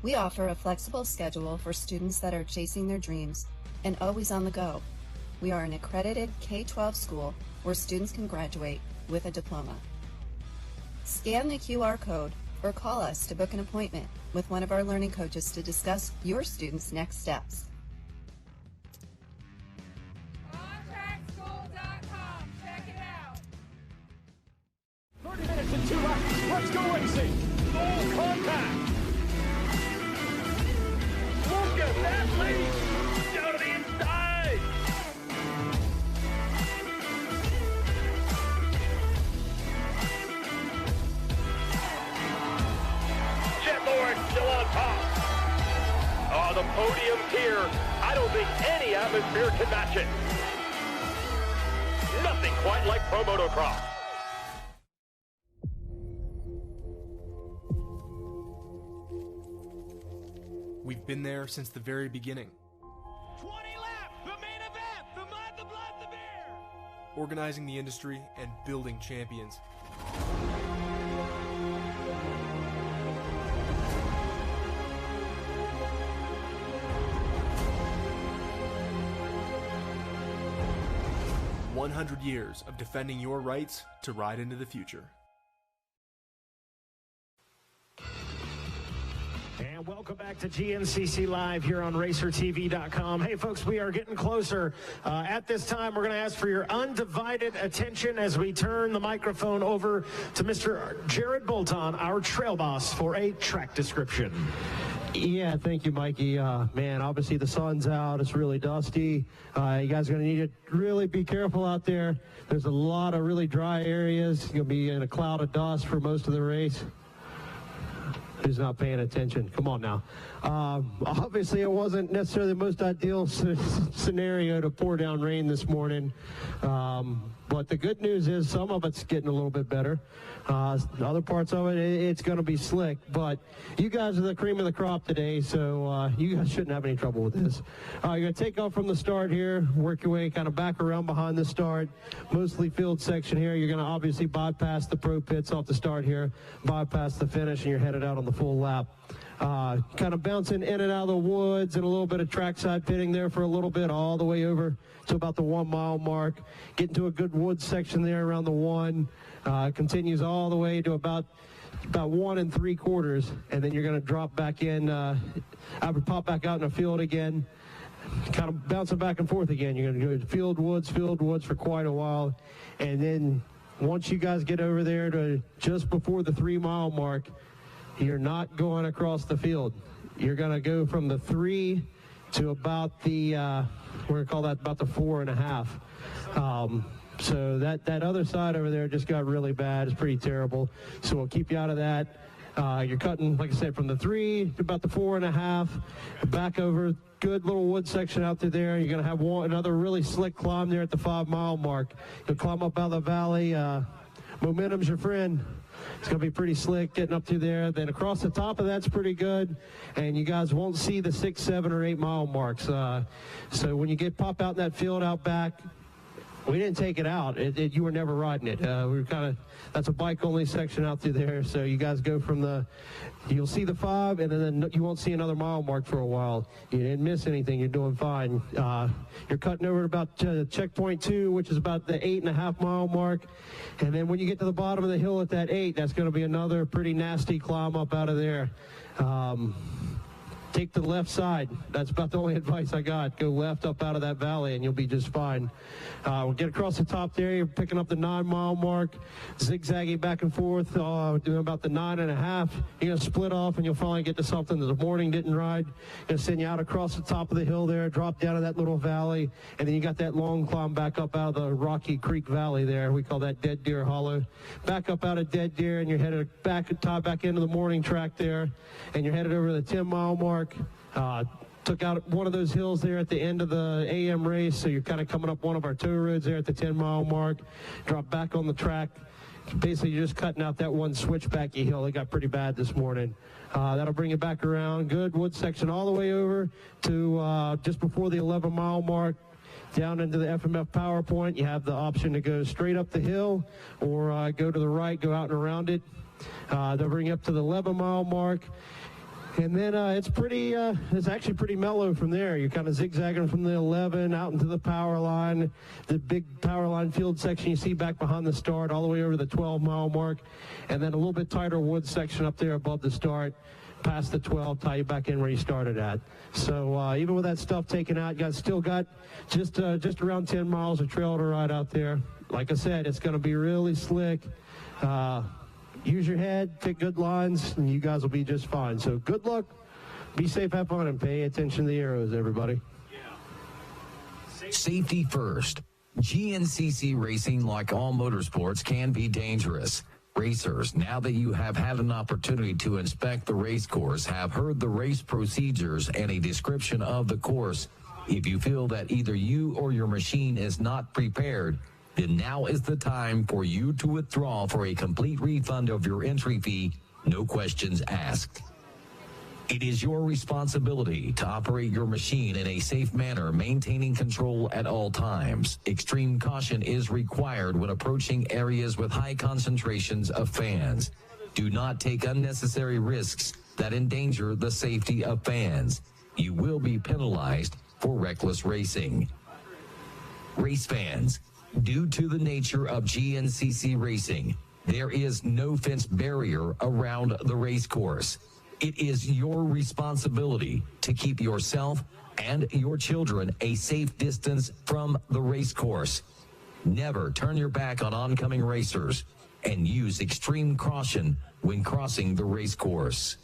We offer a flexible schedule for students that are chasing their dreams and always on the go. We are an accredited K-12 school where students can graduate with a diploma. Scan the QR code or call us to book an appointment with one of our learning coaches to discuss your students' next steps. 30 minutes and 2 hours. Let's go racing. Full contact. Look at that lead. Down to the inside. Jet Lord still on top. Oh, the podium's here. I don't think any atmosphere can match it. Nothing quite like pro motocross. We've been there since the very beginning. 20 laps, the main event, the mud, the blood, the beer. Organizing the industry and building champions. "100 years of defending your rights to ride into the future." And welcome back to GNCC Live here on RacerTV.com. Hey, folks, we are getting closer. At this time, we're going to ask for your undivided attention as we turn the microphone over to Mr. Jared Bolton, our trail boss, for a track description. Yeah, thank you, Mikey. Man, obviously the sun's out. It's really dusty. You guys are going to need to really be careful out there. There's a lot of really dry areas. You'll be in a cloud of dust for most of the race. Who's not paying attention? Come on now. Obviously, it wasn't necessarily the most ideal scenario to pour down rain this morning. But the good news is some of it's getting a little bit better. Other parts of it, it's going to be slick. But you guys are the cream of the crop today, so you guys shouldn't have any trouble with this. You're going to take off from the start here, work your way kind of back around behind the start, mostly field section here. You're going to obviously bypass the pro pits off the start here, bypass the finish, and you're headed out on the full lap. Kind of bouncing in and out of the woods and a little bit of trackside pitting there for a little bit, all the way over to about the 1 mile mark. Getting to a good woods section there around the 1. Continues all the way to about 1 3/4, and then you're going to drop back in, pop back out in the field again, kind of bouncing back and forth again. You're going to go field woods for quite a while, and then once you guys get over there to just before the 3 mile mark, you're not going across the field. You're going to go from the 3 to about the, we're going to call that about the 4.5. So that other side over there just got really bad. It's pretty terrible. So we'll keep you out of that. You're cutting, like I said, from the 3 to about the 4.5, back over. Good little wood section out through there. You're going to have another really slick climb there at the 5 mile mark. You'll climb up out of the valley. Momentum's your friend. It's going to be pretty slick getting up through there. Then across the top of that's pretty good. And you guys won't see the 6, 7, or 8 mile marks. So when you pop out in that field out back, we didn't take it out. You were never riding it. We were that's a bike-only section out through there. So you guys go from you'll see the 5, and then you won't see another mile mark for a while. You didn't miss anything. You're doing fine. You're cutting over to about checkpoint 2, which is about the 8.5 mile mark. And then when you get to the bottom of the hill at that 8, that's going to be another pretty nasty climb up out of there. Take the left side. That's about the only advice I got. Go left up out of that valley and you'll be just fine. We'll get across the top there. You're picking up the 9 mile mark, zigzagging back and forth, doing about the 9.5. You're going to split off and you'll finally get to something that the morning didn't ride. Going to send you out across the top of the hill there, drop down to that little valley, and then you got that long climb back up out of the Rocky Creek Valley there. We call that Dead Deer Hollow. Back up out of Dead Deer and you're headed back into the morning track there, and you're headed over to the 10 mile mark. Took out one of those hills there at the end of the AM race, so you're kind of coming up one of our tow roads there at the 10 mile mark. Drop back on the track. Basically, you're just cutting out that one switchbacky hill. It got pretty bad this morning. That'll bring you back around. Good wood section all the way over to just before the 11 mile mark. Down into the FMF power point. You have the option to go straight up the hill or go to the right, go out and around it. They'll bring you up to the 11 mile mark. And then it's actually pretty mellow from there. You're kind of zigzagging from the 11 out into the power line, the big power line field section you see back behind the start, all the way over the 12 mile mark, and then a little bit tighter wood section up there above the start, past the 12, tie you back in where you started at. So even with that stuff taken out, you guys still got just around 10 miles of trail to ride out there. Like I said, it's going to be really slick. use your head, pick good lines, and you guys will be just fine. So good luck, be safe, have fun, and pay attention to the arrows, everybody. Safety first. GNCC racing, like all motorsports, can be dangerous. Racers, now that you have had an opportunity to inspect the race course, have heard the race procedures and a description of the course, if you feel that either you or your machine is not prepared, then now is the time for you to withdraw for a complete refund of your entry fee, no questions asked. It is your responsibility to operate your machine in a safe manner, maintaining control at all times. Extreme caution is required when approaching areas with high concentrations of fans. Do not take unnecessary risks that endanger the safety of fans. You will be penalized for reckless racing. Race fans, due to the nature of GNCC racing, there is no fence barrier around the race course. It is your responsibility to keep yourself and your children a safe distance from the race course. Never turn your back on oncoming racers and use extreme caution when crossing the race course.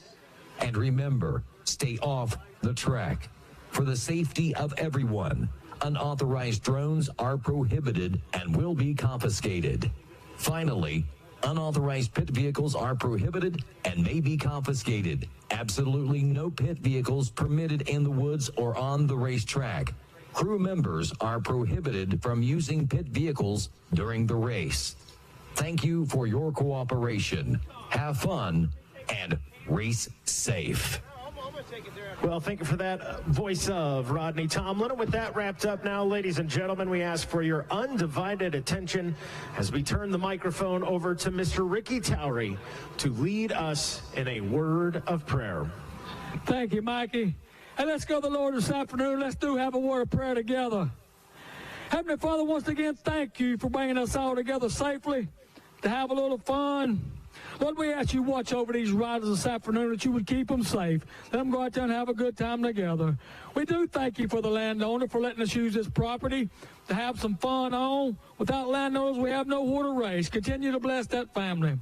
And remember, stay off the track. For the safety of everyone, unauthorized drones are prohibited and will be confiscated. Finally, unauthorized pit vehicles are prohibited and may be confiscated. Absolutely no pit vehicles permitted in the woods or on the racetrack. Crew members are prohibited from using pit vehicles during the race. Thank you for your cooperation. Have fun and race safe. Well, thank you for that voice of Rodney Tomlin. And with that wrapped up now, ladies and gentlemen, we ask for your undivided attention as we turn the microphone over to Mr. Ricky Towery to lead us in a word of prayer. Thank you, Mikey. Hey, let's go to the Lord this afternoon. Let's have a word of prayer together. Heavenly Father, once again, thank you for bringing us all together safely to have a little fun. Lord, we ask you watch over these riders this afternoon, that you would keep them safe. Let them go out there and have a good time together. We do thank you for the landowner for letting us use this property to have some fun on. Without landowners, we have nowhere to race. Continue to bless that family.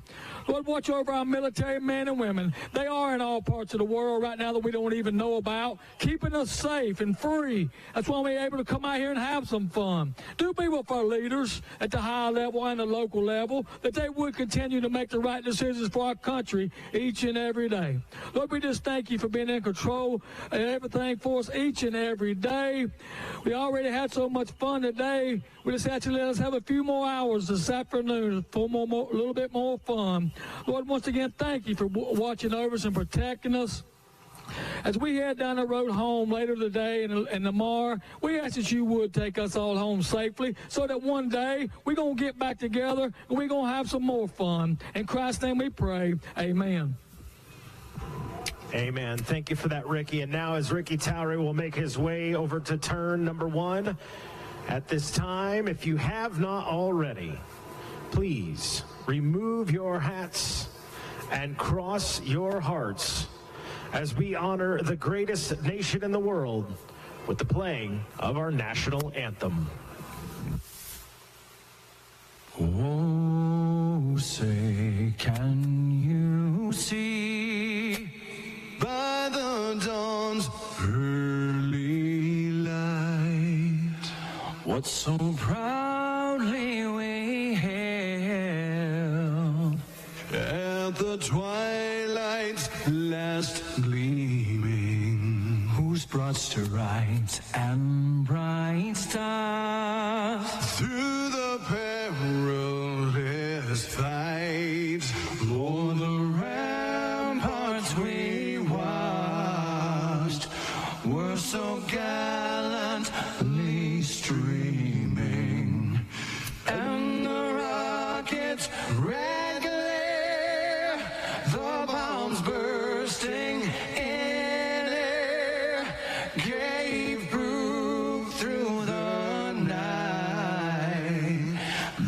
Lord, watch over our military men and women. They are in all parts of the world right now that we don't even know about, keeping us safe and free. That's why we're able to come out here and have some fun. Do be with our leaders at the high level and the local level, that they would continue to make the right decisions for our country each and every day. Lord, we just thank you for being in control of everything for us each and every day. We already had so much fun today. We just had to let us have a few more hours this afternoon for a little bit more fun. Lord, once again, thank you for watching over us and protecting us. As we head down the road home later today and tomorrow, we ask that you would take us all home safely, so that one day we're going to get back together and we're going to have some more fun. In Christ's name we pray. Amen. Amen. Thank you for that, Ricky. And now as Ricky Towery will make his way over to turn number 1, at this time, if you have not already, please remove your hats and cross your hearts as we honor the greatest nation in the world with the playing of our national anthem. Oh, say, can you see by the dawn's early light what so proudly we hailed at the twilight's last gleaming, whose broad strides and bright stars through the perilous fight o'er the ramparts we watched were so gallantly streaming, and the rockets red glare, the bombs bursting in air, gave proof through the night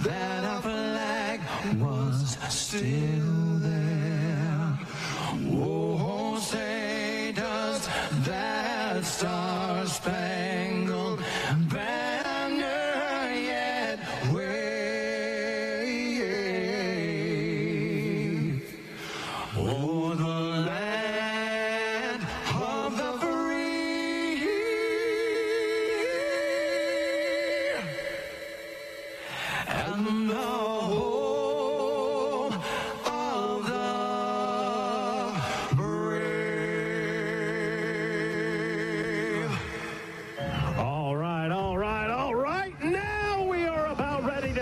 that our flag was still there. Oh, say does that star-spangled banner yet wave?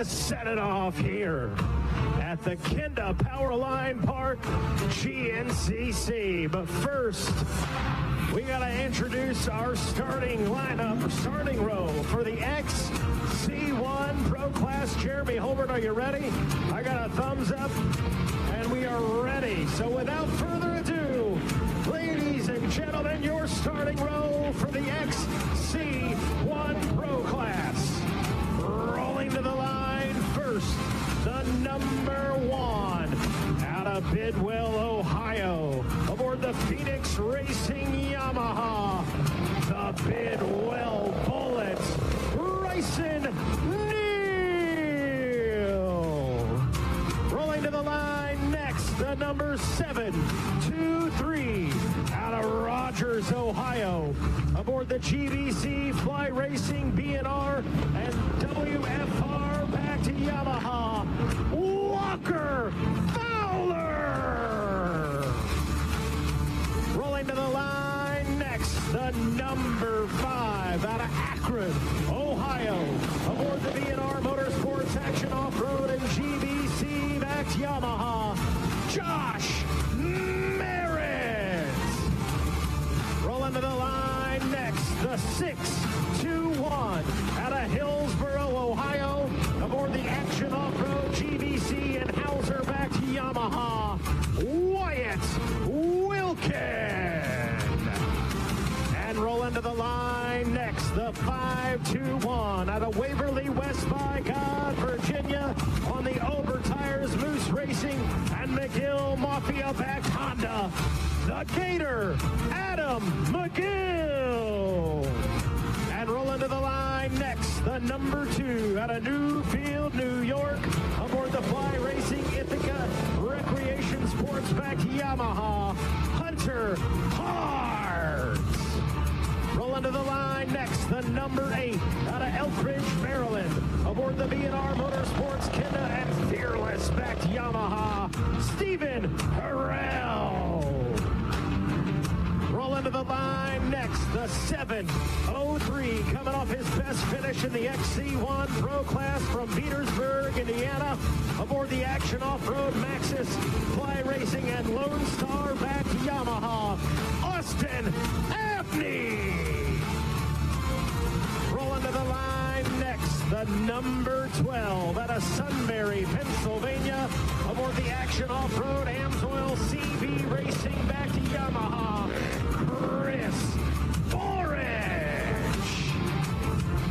set it off here at the Kinda Powerline Park, GNCC. But first, we got to introduce our starting lineup, starting row for the XC1 Pro Class. Jeremy Holbert, are you ready? I got a thumbs up, and we are ready. So without further ado, ladies and gentlemen, your starting row for the XC1 Pro Class. Rolling to the line first, the number 1 out of Bidwell, Ohio, aboard the Phoenix Racing Yamaha, the Bidwell Bullets, Bryson Neal. Rolling to the line next, the number 723 out of Rogers, Ohio, aboard the GBC Fly Racing B&R and WFR back to Yamaha, Walker Fowler. Rolling to the line next, the number 5 out of Akron, Ohio, aboard the B&R Motorsports Action Off-Road and GBC back to Yamaha, Josh Merritt. Rolling to the line next, the 621 out of Hillsboro, Ohio, aboard the Action Off-Road GBC and Hauser back to Yamaha, Wyatt Wilkin. And rolling to the line next, the 521 out of Waverly West by God, Virginia, on the Ober Tires Moose Racing and McGill Mafia backed Honda, the Gator, Adam McGill. And rolling to the line next, the number 2 out of Newfield, New York, aboard the Fly Racing Ithaca Recreation Sports back to Yamaha, Hunter Hart. Rolling to the line next, the number 8 out of Elkridge, Maryland, aboard the B&R Motorsports Kinda and Fearless back to Yamaha, Stephen Harrell. Rolling to the line next, the 703 coming off his best finish in the XC1 Pro Class from Petersburg, Indiana, aboard the Action Off-Road Maxxis Fly Racing and Lone Star back to Yamaha, Austin Abney. Rolling to the line next, the number 12 out of Sunbury, Pennsylvania, aboard the Action Off-Road Amsoil CV Racing back to Yamaha, Chris Forage.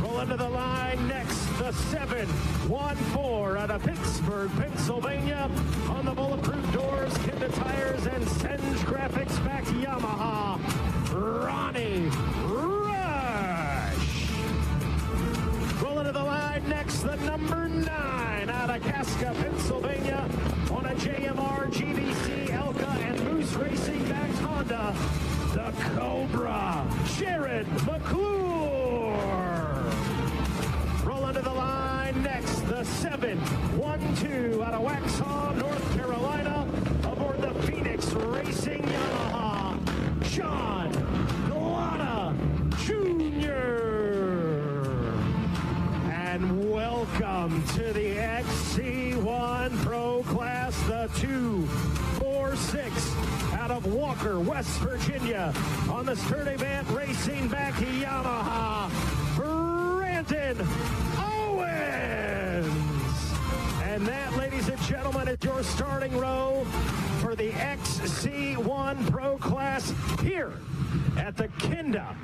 Rolling to the line next, the 714 out of Pittsburgh, Pennsylvania, on the Bulletproof Doors, Kinda Tires, and Senge Graphics back to Yamaha, Ronnie Rush. Rolling to the line next, the number 9 out of Casca, Pennsylvania, on a JMR, GBC, Elka, and Moose Racing back to Honda, the Cobra, Jared McClure. Rolling to the line next, the 712 out of Waxhaw, North Carolina, aboard the Phoenix Racing Yamaha, John Glada Jr. And welcome to the XC1 Pro Class, the 246 out of Walker, West Virginia, on the Sturdivant Racing back to Yamaha, Brandon Owens. And that, ladies and gentlemen, is your starting row for the XC1 Pro Class here at the Kinda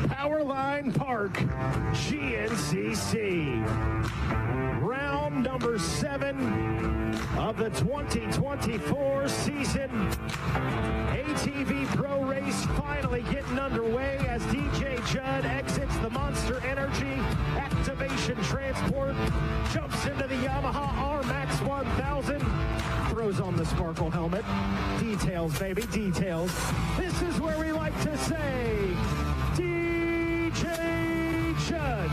Powerline Park, GNCC. Round number 7 of the 2024 season. ATV Pro Race finally getting underway as DJ Judd exits the Monster Energy Activation Transport, jumps into the Yamaha R-Max 1000, throws on the Sparkle helmet. Details, baby, details. This is where we like to say, DJ Judd,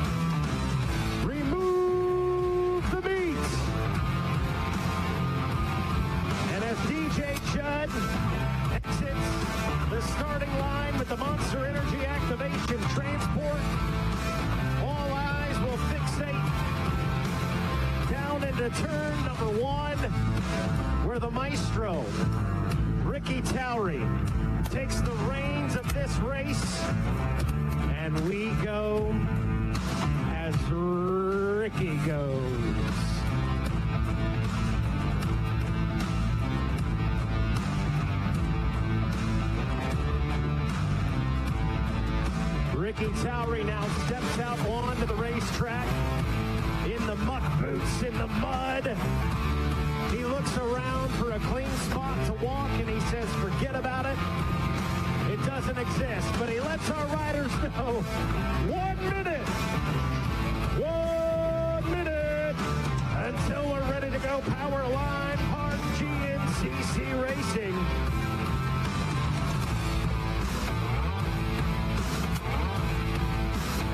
remove the meat. And as DJ Judd exits the starting line with the Monster Energy Activation Transport, all eyes will fixate down into turn number 1, where the maestro, Ricky Towery, takes the reins of this race, and we go as Ricky goes. Ricky Towery now steps out onto the racetrack in the muck boots, in the mud. He looks around for a clean spot to walk, and he says, forget about it. It doesn't exist, but he lets our riders know 1 minute. 1 minute until we're ready to go. Powerline Park GNCC Racing.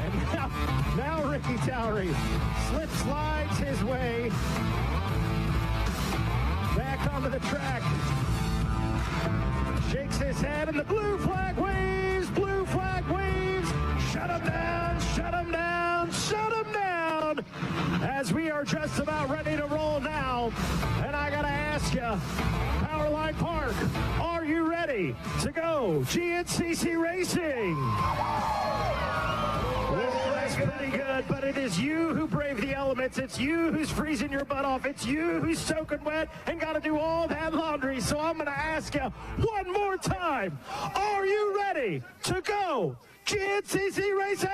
And now Ricky Towery slides his way back onto the track. Shakes his head, and the blue flag waves, blue flag waves. Shut him down, shut him down, shut him down. As we are just about ready to roll now. And I gotta ask you, Powerline Park, are you ready to go GNCC Racing? That's pretty good, but it is you who brave the elements. It's you who's freezing your butt off. It's you who's soaking wet and got to do all that laundry. So I'm going to ask you one more time. Are you ready to go GNCC Racing?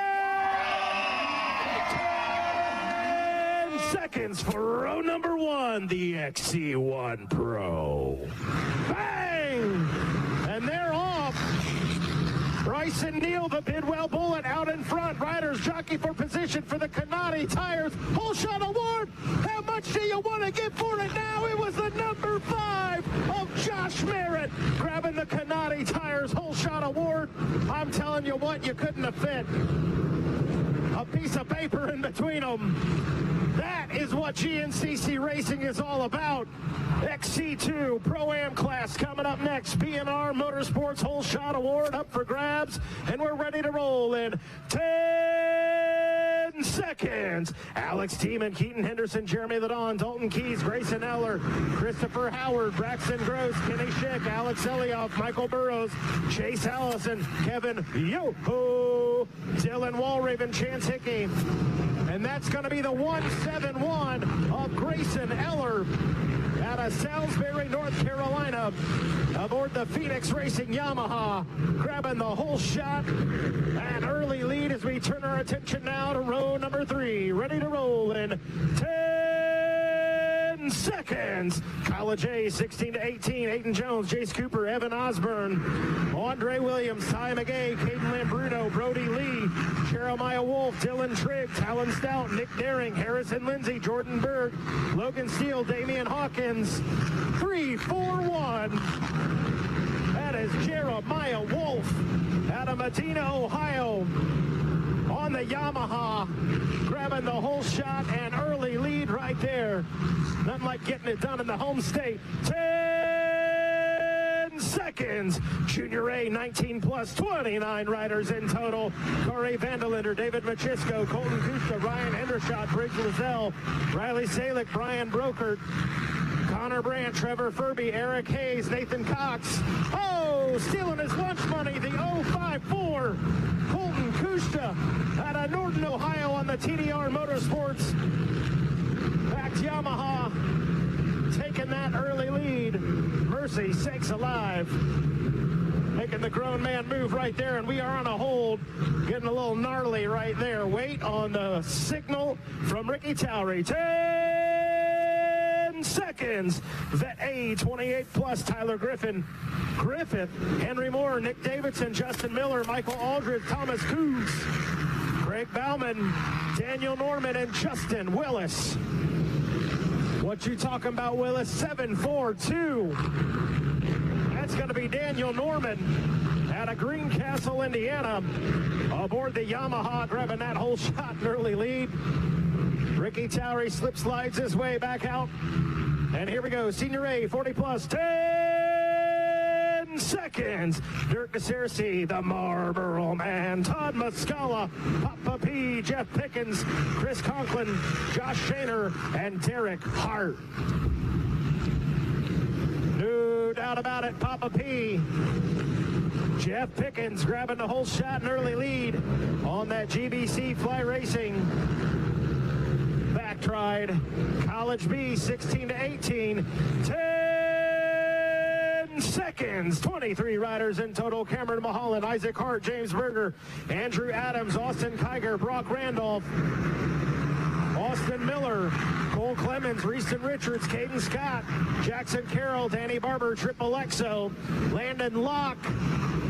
10 seconds for row number 1, the XC1 Pro. Bang! And they're off. Bryson Neal, the Bidwell Bullet, out in front. Riders jockey for position for the Canati Tires Whole Shot Award. How much do you want to get for it now? It was the number 5 of Josh Merritt grabbing the Canati Tires Whole Shot Award. I'm telling you what, you couldn't have fit a piece of paper in between them. That is what GNCC Racing is all about. XC2 Pro-Am class coming up next. B&R Motorsports Whole Shot Award up for grabs, and we're ready to roll in 10 seconds. Alex Tiemann, Keaton Henderson, Jeremy Ledon, Dalton Keys, Grayson Eller, Christopher Howard, Braxton Gross, Kenny Schick, Alex Elioff, Michael Burrows, Chase Allison, Kevin Yoho, Dylan Walraven, Chance Hickey. And that's going to be the 171 of Grayson Eller out of Salisbury, North Carolina, aboard the Phoenix Racing Yamaha, grabbing the whole shot. An early lead as we turn our attention now to row number 3. Ready to roll in 10 seconds. College A, 16-18, Hayden Jones, Jace Cooper, Evan Osborne, Andre Williams, Ty McGay, Caden Lambruno, Brody Lee, Jeremiah Wolf, Dylan Trigg, Talon Stout, Nick Daring, Harrison Lindsay, Jordan Berg, Logan Steele, Damian Hawkins. 3, 4, 1. That is Jeremiah Wolf out of Medina, Ohio, on the Yamaha, grabbing the whole shot and early lead right there. Nothing like getting it done in the home state. 10 seconds. Junior A, 19 plus, 29 riders in total. Corey Vandelinder, David Machisco, Colton Kusta, Ryan Hendershot, Briggs Lizelle, Riley Salick, Brian Brokert, Connor Brandt, Trevor Furby, Eric Hayes, Nathan Cox. Oh, stealing his lunch money, the 054. Colton Kusta out of Norton, Ohio on the TDR Motorsports. Backed Yamaha, taking that early lead. Mercy sakes alive. Making the grown man move right there, and we are on a hold. Getting a little gnarly right there. Wait on the signal from Ricky Towery. 10 seconds. Vet A, 28 plus, Tyler Griffith, Henry Moore, Nick Davidson, Justin Miller, Michael Aldridge, Thomas Coos, Greg Bauman, Daniel Norman, and Justin Willis. What you talking about, Willis? 742. That's going to be Daniel Norman out of Greencastle, Indiana, aboard the Yamaha, grabbing that whole shot and early lead. Ricky Towery slides his way back out. And here we go, Senior A, 40 plus, 10 seconds. Dirk Cacerci, the Marlboro Man, Todd Muscala, Papa P, Jeff Pickens, Chris Conklin, Josh Shaner, and Derek Hart. No doubt about it, Papa P. Jeff Pickens grabbing the whole shot and early lead on that GBC Fly Racing back-tried College B 16-18. 10 seconds. 23 riders in total. Cameron Mulholland, Isaac Hart, James Berger, Andrew Adams, Austin Kiger, Brock Randolph, Austin Miller, Cole Clemens, Reeston Richards, Caden Scott, Jackson Carroll, Danny Barber, Triple Exo, Landon Locke.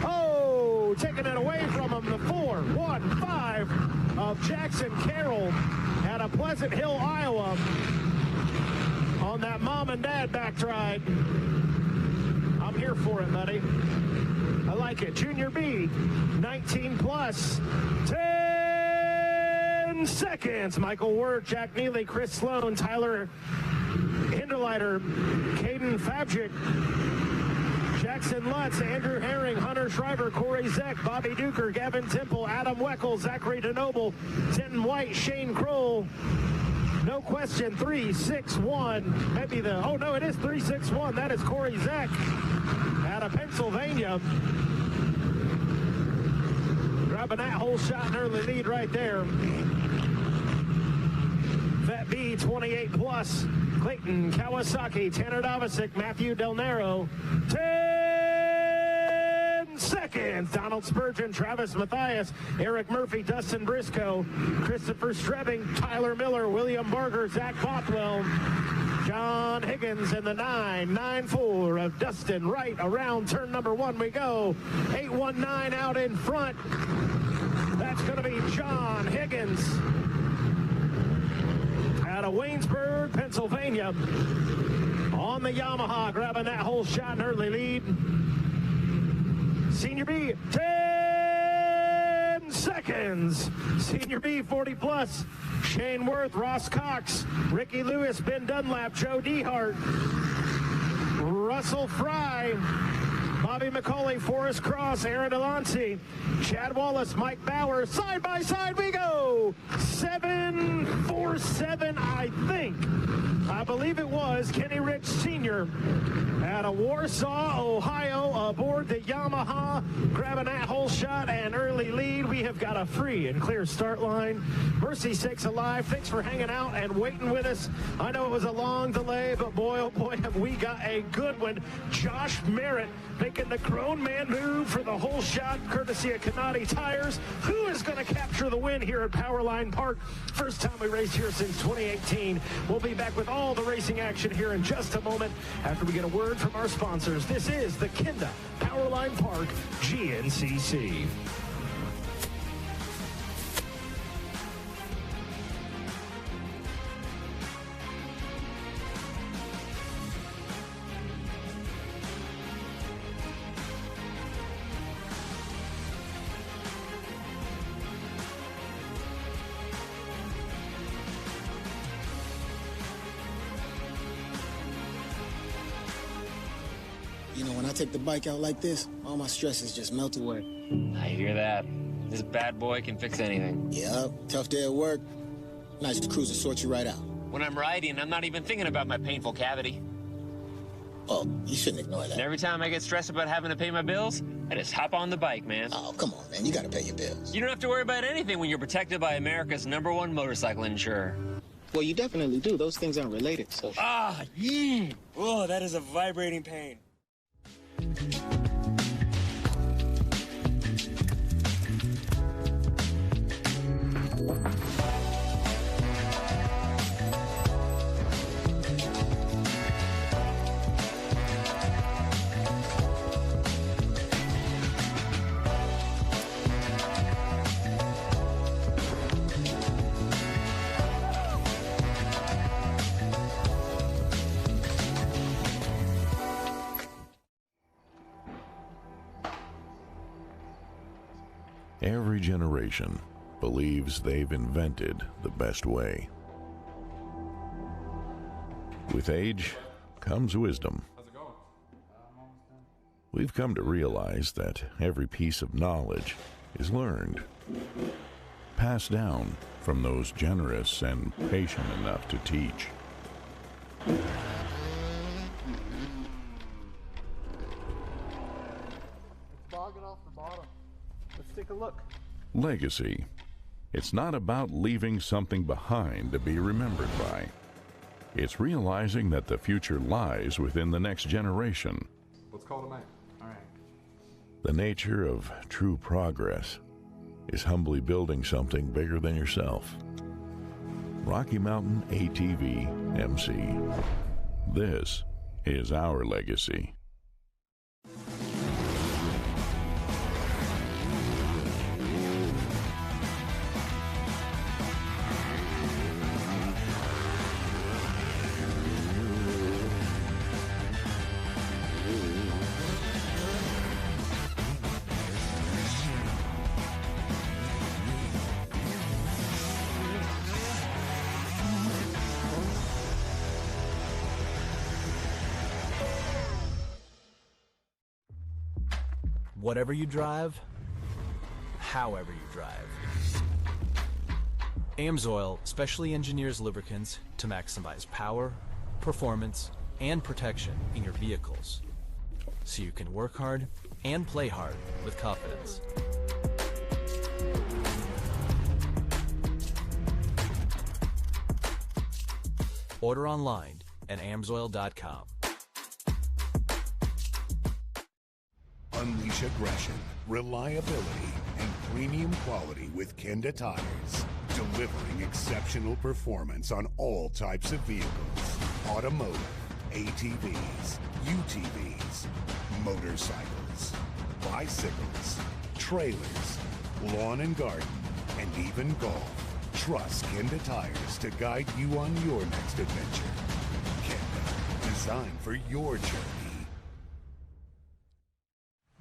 Oh, taking it away from him, the 4-1-5 of Jackson Carroll at a Pleasant Hill, Iowa on that mom and dad back-ride. I'm here for it, buddy. I like it. Junior B, 19 plus. 10 seconds. Michael Wirt, Jack Neely, Chris Sloan, Tyler Hinderleiter, Caden Fabjic, Jackson Lutz, Andrew Herring, Hunter Shriver, Corey Zeck, Bobby Duker, Gavin Temple, Adam Weckel, Zachary DeNoble, Denton White, Shane Kroll. No question, 3-6-1. Maybe the, oh no, it is 3-6-1. That is Corey Zeck out of Pennsylvania. Grabbing that whole shot and early lead right there. Vet B, 28 plus. Clayton Kawasaki, Tanner Davisic, Matthew Del Nero. 10 seconds. Donald Spurgeon, Travis Matthias, Eric Murphy, Dustin Briscoe, Christopher Strebbing, Tyler Miller, William Barger, Zach Bothwell, John Higgins, and the 9-9-4 of Dustin Wright. Around turn number 1 we go. 8-1-9 out in front. That's going to be John Higgins out of Waynesburg, Pennsylvania, on the Yamaha, grabbing that whole shot and early lead. Senior B, 10 seconds. Senior B, 40 plus. Shane Worth, Ross Cox, Ricky Lewis, Ben Dunlap, Joe Dehart, Russell Fry, Bobby McCauley, Forrest Cross, Aaron Delancey, Chad Wallace, Mike Bauer. Side by side we go. 7-4-7, I think. I believe it was Kenny Rich Sr. out of Warsaw, Ohio, aboard the Yamaha, grabbing that whole shot and early lead. We have got a free and clear start line. Mercy Sakes Alive, thanks for hanging out and waiting with us. I know it was a long delay, but boy, oh boy, have we got a good one. Josh Merritt making the grown man move for the whole shot, courtesy of Canati Tires. Who is going to capture the win here at Powerline Park? First time we raced here since 2018. We'll be back with all the racing action here in just a moment after we get a word from our sponsors. This is the Kinda Powerline Park GNCC. You know, when I take the bike out like this, all my stresses just melt away. I hear that. This bad boy can fix anything. Yep, tough day at work. Nice to cruise to sort you right out. When I'm riding, I'm not even thinking about my painful cavity. Oh, you shouldn't ignore that. And every time I get stressed about having to pay my bills, I just hop on the bike, man. Oh, come on, man. You gotta pay your bills. You don't have to worry about anything when you're protected by America's #1 motorcycle insurer. Well, you definitely do. Those things aren't related, so... Ah, yee! Oh, that is a vibrating pain. Every generation believes they've invented the best way. With age comes wisdom. We've come to realize that every piece of knowledge is learned, passed down from those generous and patient enough to teach. It's bogging off the bottom. Let's take a look. Legacy. It's not about leaving something behind to be remembered by. It's realizing that the future lies within the next generation. Let's call it a night. All right. The nature of true progress is humbly building something bigger than yourself. Rocky Mountain ATV MC. This is our legacy. Whatever you drive, however you drive. AMSOIL specially engineers lubricants to maximize power, performance, and protection in your vehicles, so you can work hard and play hard with confidence. Order online at amsoil.com. Unleash aggression, reliability, and premium quality with Kenda tires. Delivering exceptional performance on all types of vehicles. Automotive, ATVs, UTVs, motorcycles, bicycles, trailers, lawn and garden, and even golf. Trust Kenda tires to guide you on your next adventure. Kenda, designed for your journey.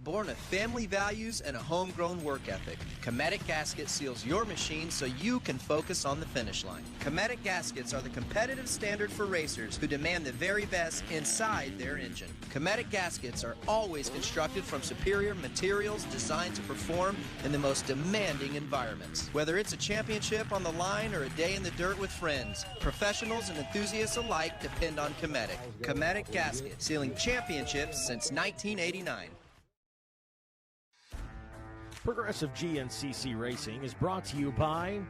Born of family values and a homegrown work ethic, Cometic Gasket seals your machine so you can focus on the finish line. Cometic Gaskets are the competitive standard for racers who demand the very best inside their engine. Cometic Gaskets are always constructed from superior materials designed to perform in the most demanding environments. Whether it's a championship on the line or a day in the dirt with friends, professionals and enthusiasts alike depend on Cometic. Cometic Gasket, sealing championships since 1989. Progressive GNCC Racing is brought to you by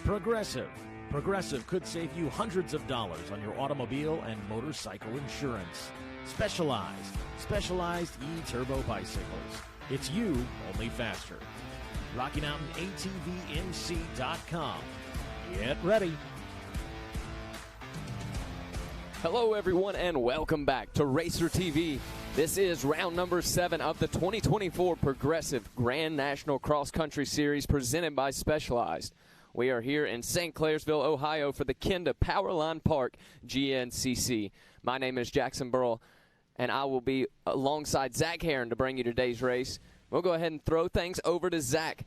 Progressive. Progressive could save you hundreds of dollars on your automobile and motorcycle insurance. Specialized E-Turbo bicycles. It's you, only faster. RockyMountainATVMC.com. Get ready. Hello, everyone, and welcome back to Racer TV. This is round number 7 of the 2024 Progressive Grand National Cross Country Series presented by Specialized. We are here in St. Clairsville, Ohio for the Kenda Powerline Park GNCC. My name is Jackson Burrell, and I will be alongside Zach Heron to bring you today's race. We'll go ahead and throw things over to Zach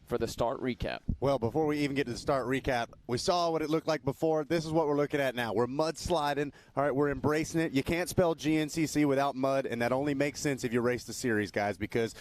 for the start recap. Well, before we even get to the start recap, we saw what it looked like before. This is what we're looking at now. We're mudsliding. All right, we're embracing it. You can't spell GNCC without mud, and that only makes sense if you race the series, guys, because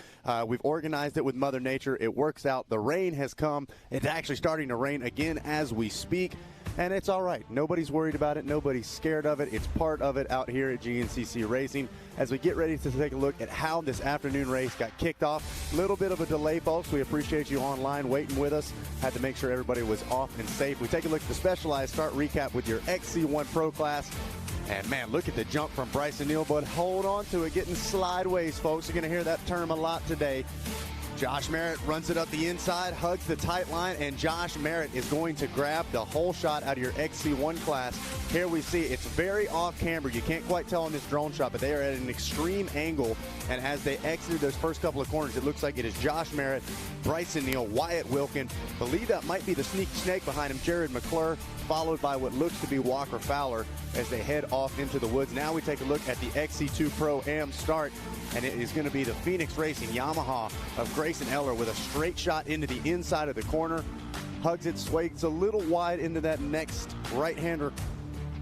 we've organized it with Mother Nature. It works out. The rain has come. It's actually starting to rain again as we speak. And it's all right. Nobody's worried about it. Nobody's scared of it. It's part of it out here at GNCC Racing. As we get ready to take a look at how this afternoon race got kicked off. A little bit of a delay, folks. We appreciate you online waiting with us. Had to make sure everybody was off and safe. We take a look at the Specialized start recap with your XC1 Pro class. And, man, look at the jump from Bryson Neal, but hold on to it. Getting slideways, folks. You're going to hear that term a lot today. Josh Merritt runs it up the inside, hugs the tight line, and Josh Merritt is going to grab the whole shot out of your XC1 class. Here we see it's very off-camber. You can't quite tell on this drone shot, but they are at an extreme angle. And as they exited those first couple of corners, it looks like it is Josh Merritt, Bryson Neal, Wyatt Wilkin. Believe that might be the sneaky snake behind him, Jared McClure, followed by what looks to be Walker Fowler as they head off into the woods. Now we take a look at the XC2 Pro-Am start, and it is going to be the Phoenix Racing Yamaha of Grayson Eller with a straight shot into the inside of the corner. Hugs it, sways a little wide into that next right-hander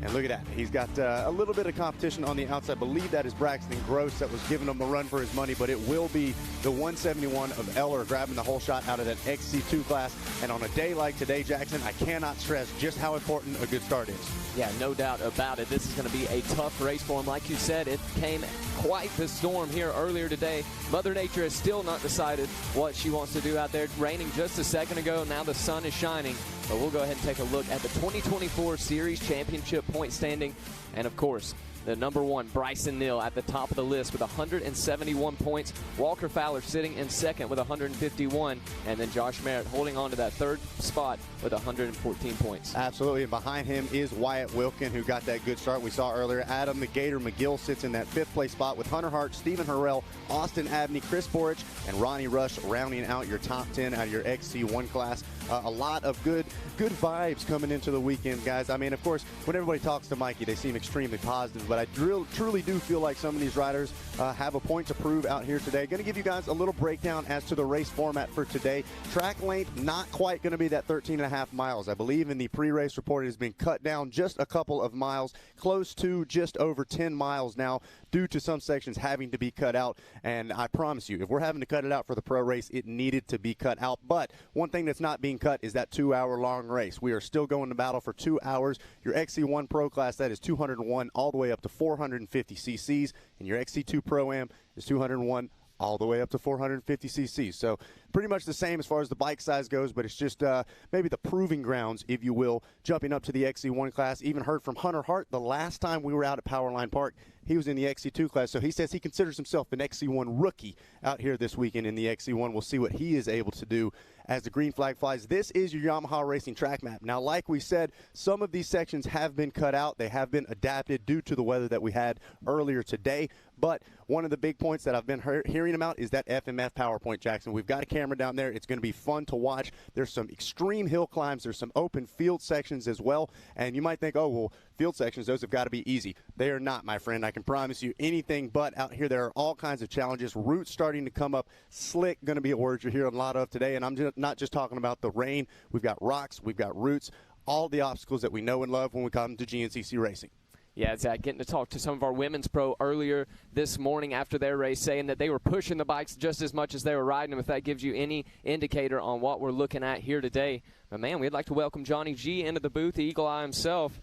And look at that. He's got a little bit of competition on the outside. I believe that is Braxton Gross that was giving him a run for his money, but it will be the 171 of Eller grabbing the whole shot out of that XC2 class. And on a day like today, Jackson, I cannot stress just how important a good start is. Yeah, no doubt about it. This is going to be a tough race for him. Like you said, it came quite the storm here earlier today. Mother Nature has still not decided what she wants to do out there. Raining just a second ago. Now the sun is shining. But we'll go ahead and take a look at the 2024 Series Championship point standing. And, of course, the number one, Bryson Neal, at the top of the list with 171 points. Walker Fowler sitting in second with 151. And then Josh Merritt holding on to that third spot with 114 points. Absolutely. And behind him is Wyatt Wilkin, who got that good start we saw earlier. Adam the Gator McGill sits in that fifth place spot with Hunter Hart, Stephen Harrell, Austin Abney, Chris Borich, and Ronnie Rush rounding out your top 10 out of your XC1 class. A lot of good vibes coming into the weekend, guys. I mean, of course, when everybody talks to Mikey, they seem extremely positive, but I truly do feel like some of these riders have a point to prove out here today. Going to give you guys a little breakdown as to the race format for today. Track length, not quite going to be that 13.5 miles. I believe in the pre-race report it has been cut down just a couple of miles, close to just over 10 miles now, due to some sections having to be cut out. And I promise you, if we're having to cut it out for the pro race, it needed to be cut out. But one thing that's not being cut is that 2-hour-long race. We are still going to battle for 2 hours. Your XC1 Pro class, that is 201 all the way up to 450 cc's, and your XC2 Pro-Am is 201 all the way up to 450 cc's. So pretty much the same as far as the bike size goes, but it's just maybe the proving grounds, if you will, jumping up to the XC1 class. Even heard from Hunter Hart the last time we were out at Powerline Park. He was in the XC2 class, so he says he considers himself an XC1 rookie out here this weekend in the XC1. We'll see what he is able to do as the green flag flies. This is your Yamaha Racing track map. Now, like we said, some of these sections have been cut out. They have been adapted due to the weather that we had earlier today. But one of the big points that I've been hearing about is that FMF PowerPoint, Jackson. We've got a camera down there. It's going to be fun to watch. There's some extreme hill climbs. There's some open field sections as well. And you might think, oh, well, field sections, those have got to be easy. They are not, my friend. I can promise you anything but out here. There are all kinds of challenges. Roots starting to come up. Slick, going to be a word you're hearing a lot of today. And I'm not just talking about the rain. We've got rocks. We've got roots. All the obstacles that we know and love when we come to GNCC Racing. Yeah, Zach, getting to talk to some of our women's pro earlier this morning after their race, saying that they were pushing the bikes just as much as they were riding them, if that gives you any indicator on what we're looking at here today. But, man, we'd like to welcome Johnny G into the booth, the Eagle Eye himself.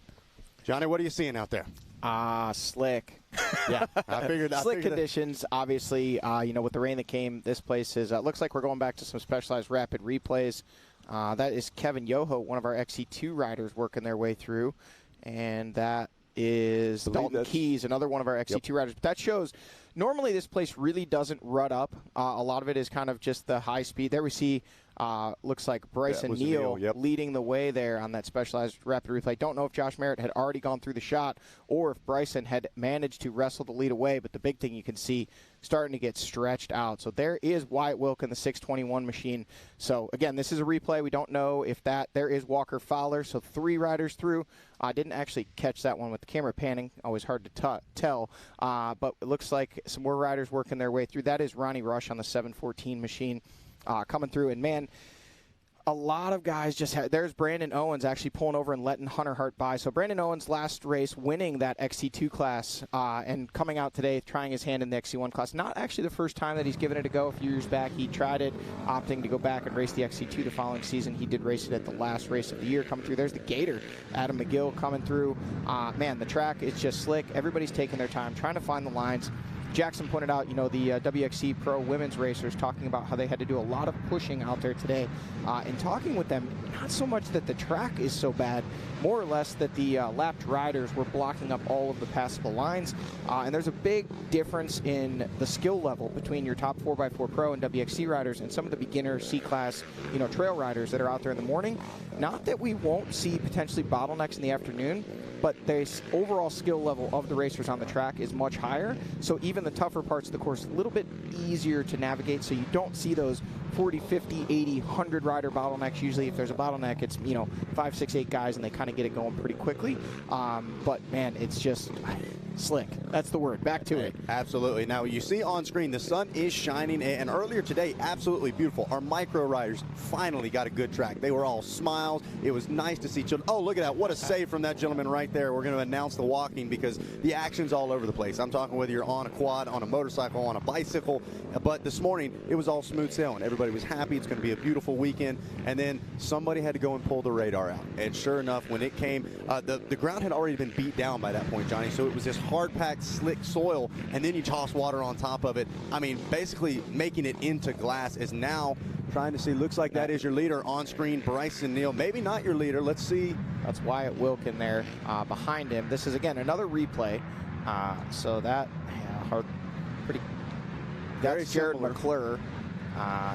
Johnny, what are you seeing out there? Slick. Yeah, I figured slick conditions. Obviously, with the rain that came, this place is looks like we're going back to some specialized rapid replays. That is Kevin Yoho, one of our XC2 riders, working their way through, and that is Dalton Keys, another one of our XC2 riders. But that shows normally this place really doesn't rut up. A lot of it is kind of just the high speed. There we see looks like Bryson Neal leading the way there on that specialized rapid replay. Don't know if Josh Merritt had already gone through the shot or if Bryson had managed to wrestle the lead away, but the big thing you can see starting to get stretched out. So there is Wyatt Wilkin, the 621 machine. So, again, this is a replay. We don't know if there is Walker Fowler, so 3 riders through. I didn't actually catch that one with the camera panning. Always hard to tell. But it looks like some more riders working their way through. That is Ronnie Rush on the 714 machine coming through. And, man, a lot of guys just there's Brandon Owens actually pulling over and letting Hunter Hart by. So Brandon Owens last race winning that XC2 class and coming out today trying his hand in the XC1 class. Not actually the first time that he's given it a go. A few years back he tried it, opting to go back and race the XC2 the following season. He did race it at the last race of the year coming through. There's the Gator, Adam McGill coming through. Man, the track is just slick. Everybody's taking their time trying to find the lines. Jackson pointed out, the WXC Pro women's racers talking about how they had to do a lot of pushing out there today. And talking with them, not so much that the track is so bad, more or less that the lapped riders were blocking up all of the passable lines. And there's a big difference in the skill level between your top 4x4 Pro and WXC riders and some of the beginner C-Class, trail riders that are out there in the morning. Not that we won't see potentially bottlenecks in the afternoon, but the overall skill level of the racers on the track is much higher. So even the tougher parts of the course, a little bit easier to navigate, so you don't see those 40, 50, 80, 100 rider bottlenecks. Usually if there's a bottleneck, it's, 5, 6, 8 guys, and they kind of get it going pretty quickly. But, man, it's just Slick. That's the word. Back to it. Absolutely. Now, you see on screen, the sun is shining, and earlier today, absolutely beautiful. Our micro riders finally got a good track. They were all smiles. It was nice to see children. Oh, look at that. What a save from that gentleman right there. We're going to announce the walking because the action's all over the place. I'm talking whether you're on a quad, on a motorcycle, on a bicycle, but this morning, it was all smooth sailing. Everybody was happy. It's going to be a beautiful weekend, and then somebody had to go and pull the radar out, and sure enough, when it came, the ground had already been beat down by that point, Johnny, so it was this hard-packed, slick soil, and then you toss water on top of it. I mean, basically making it into glass is now trying to see. Looks like that is your leader on screen, Bryson Neal. Maybe not your leader. Let's see. That's Wyatt Wilkin there behind him. This is, again, another replay. So that, pretty. That's Jared McClure.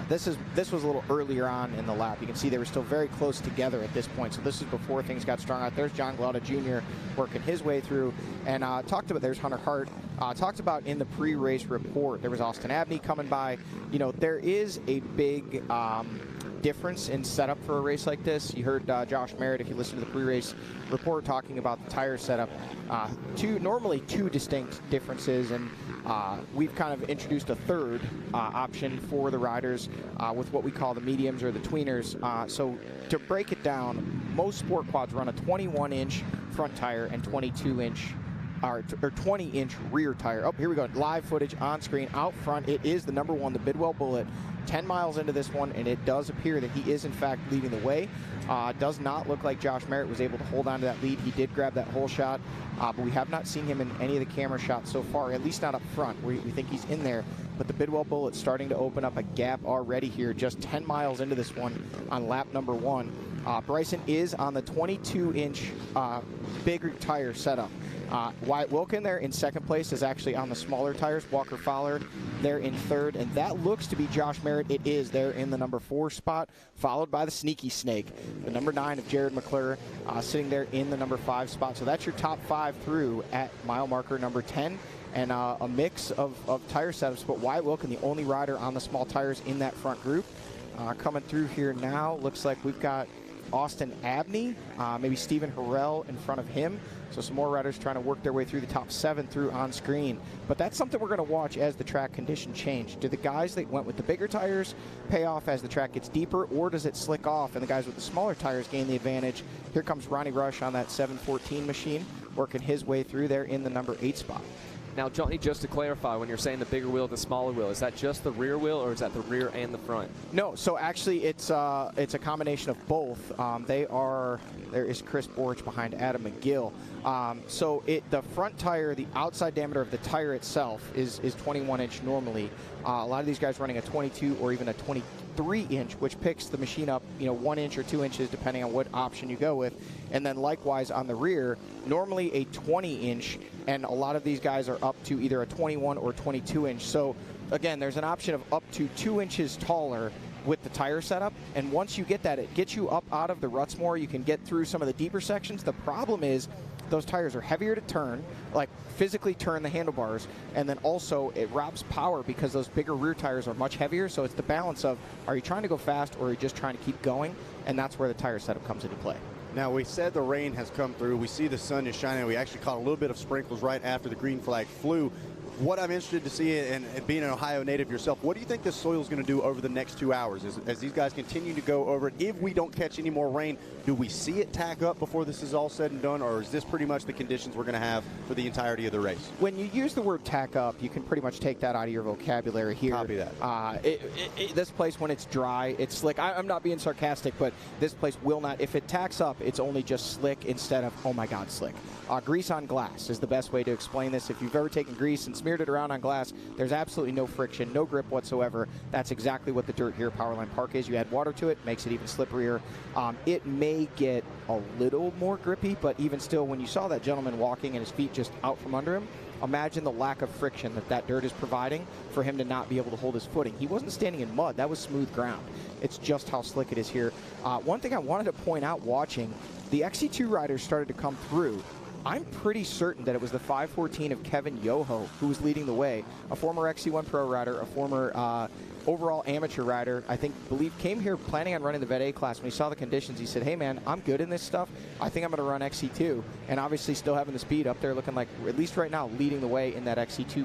This was a little earlier on in the lap. You can see they were still very close together at this point. So this is before things got strung out. There's John Glauda Jr. working his way through. And there's Hunter Hart. Talked about in the pre-race report, there was Austin Abney coming by. You know, there is a big difference in setup for a race like this. You heard Josh Merritt, if you listen to the pre-race report, talking about the tire setup. Normally two distinct differences, and we've kind of introduced a third option for the riders with what we call the mediums or the tweeners. So to break it down, most sport quads run a 21-inch front tire and 22-inch or 20-inch rear tire. Oh, here we go. Live footage on screen. Out front, it is the number one, the Bidwell Bullet. 10 miles into this one, and it does appear that he is, in fact, leading the way. Does not look like Josh Merritt was able to hold on to that lead. He did grab that whole shot, but we have not seen him in any of the camera shots so far, at least not up front. We think he's in there, but the Bidwell Bullet's starting to open up a gap already here, just 10 miles into this one on lap number 1. Bryson is on the 22-inch bigger tire setup. Wyatt Wilkin there in second place is actually on the smaller tires. Walker Fowler there in third, and that looks to be Josh Merritt. It is there in the number 4 spot, followed by the Sneaky Snake, the number 9 of Jared McClure, sitting there in the number 5 spot. So that's your top 5 through at mile marker number 10, and a mix of tire setups, but Wyatt Wilkin, the only rider on the small tires in that front group. Coming through here now, looks like we've got Austin Abney, maybe Stephen Harrell in front of him. So some more riders trying to work their way through the top 7 through on screen. But that's something we're going to watch as the track conditions change. Do the guys that went with the bigger tires pay off as the track gets deeper, or does it slick off and the guys with the smaller tires gain the advantage? Here comes Ronnie Rush on that 714 machine, working his way through there in the number 8 spot. Now, Johnny, just to clarify, when you're saying the bigger wheel, the smaller wheel, is that just the rear wheel, or is that the rear and the front? No, so actually it's a combination of both. There is Chris Borch behind Adam McGill. So the front tire, the outside diameter of the tire itself is 21-inch normally. A lot of these guys running a 22 or even a 23-inch, which picks the machine up, 1 inch or 2 inches, depending on what option you go with. And then likewise on the rear, normally a 20-inch, and a lot of these guys are up to either a 21 or 22-inch. So again, there's an option of up to 2 inches taller with the tire setup, and once you get that, it gets you up out of the ruts more. You can get through some of the deeper sections. The problem is those tires are heavier to turn, like physically turn the handlebars, and then also it robs power because those bigger rear tires are much heavier. So it's the balance of, are you trying to go fast or are you just trying to keep going? And that's where the tire setup comes into play. Now, we said the rain has come through. We see the sun is shining. We actually caught a little bit of sprinkles right after the green flag flew. What I'm interested to see, and being an Ohio native yourself, what do you think this soil is going to do over the next 2 hours as these guys continue to go over it? If we don't catch any more rain, do we see it tack up before this is all said and done, or is this pretty much the conditions we're going to have for the entirety of the race? When you use the word tack up, you can pretty much take that out of your vocabulary here. Copy that. This place, when it's dry, it's slick. I'm not being sarcastic, but this place will not. If it tacks up, it's only just slick instead of, oh my God, slick. Grease on glass is the best way to explain this. If you've ever taken grease and smeared it around on glass, there's absolutely no friction, no grip whatsoever. That's exactly what the dirt here at Powerline Park is. You add water to it, makes it even slipperier. It may get a little more grippy, but even still, when you saw that gentleman walking and his feet just out from under him, imagine the lack of friction that dirt is providing for him to not be able to hold his footing. He wasn't standing in mud. That was smooth ground. It's just how slick it is here. One thing I wanted to point out watching, the XC2 riders started to come through. I'm pretty certain that it was the 514 of Kevin Yoho who was leading the way, a former XC1 Pro rider, a former overall amateur rider. Believe came here planning on running the Vet A class. When he saw the conditions, he said, hey man, I'm good in this stuff. I think I'm going to run XC2. And obviously still having the speed up there, looking like, at least right now, leading the way in that XC2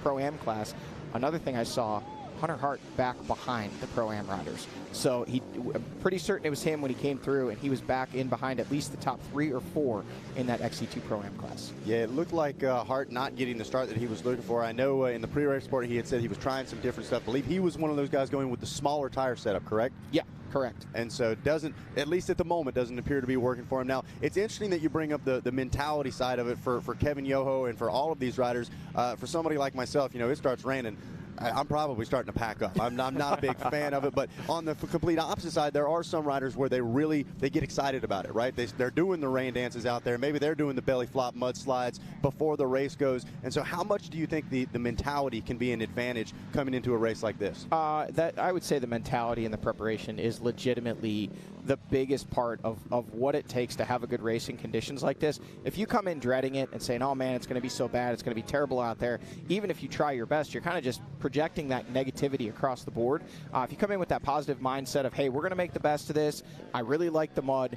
Pro-Am class. Another thing I saw, Hunter Hart back behind the Pro-Am riders. So I'm pretty certain it was him when he came through, and he was back in behind at least the top 3 or 4 in that XC2 Pro-Am class. Yeah, it looked like Hart not getting the start that he was looking for. I know in the pre-race report he had said he was trying some different stuff. I believe he was one of those guys going with the smaller tire setup, correct? Yeah. Correct. And so it doesn't, at least at the moment, doesn't appear to be working for him. Now, it's interesting that you bring up the mentality side of it for Kevin Yoho and for all of these riders. For somebody like myself, it starts raining. I'm probably starting to pack up. I'm not a big fan of it, but on the complete opposite side, there are some riders where they get excited about it, right? They're doing the rain dances out there. Maybe they're doing the belly flop mudslides before the race goes. And so how much do you think the mentality can be an advantage coming into a race like this? I would say the mentality and the preparation is legitimately the biggest part of what it takes to have a good race in conditions like this. If you come in dreading it and saying, oh man, it's going to be so bad, it's going to be terrible out there, even if you try your best, you're kind of just projecting that negativity across the board. If you come in with that positive mindset of, hey, we're going to make the best of this, I really like the mud.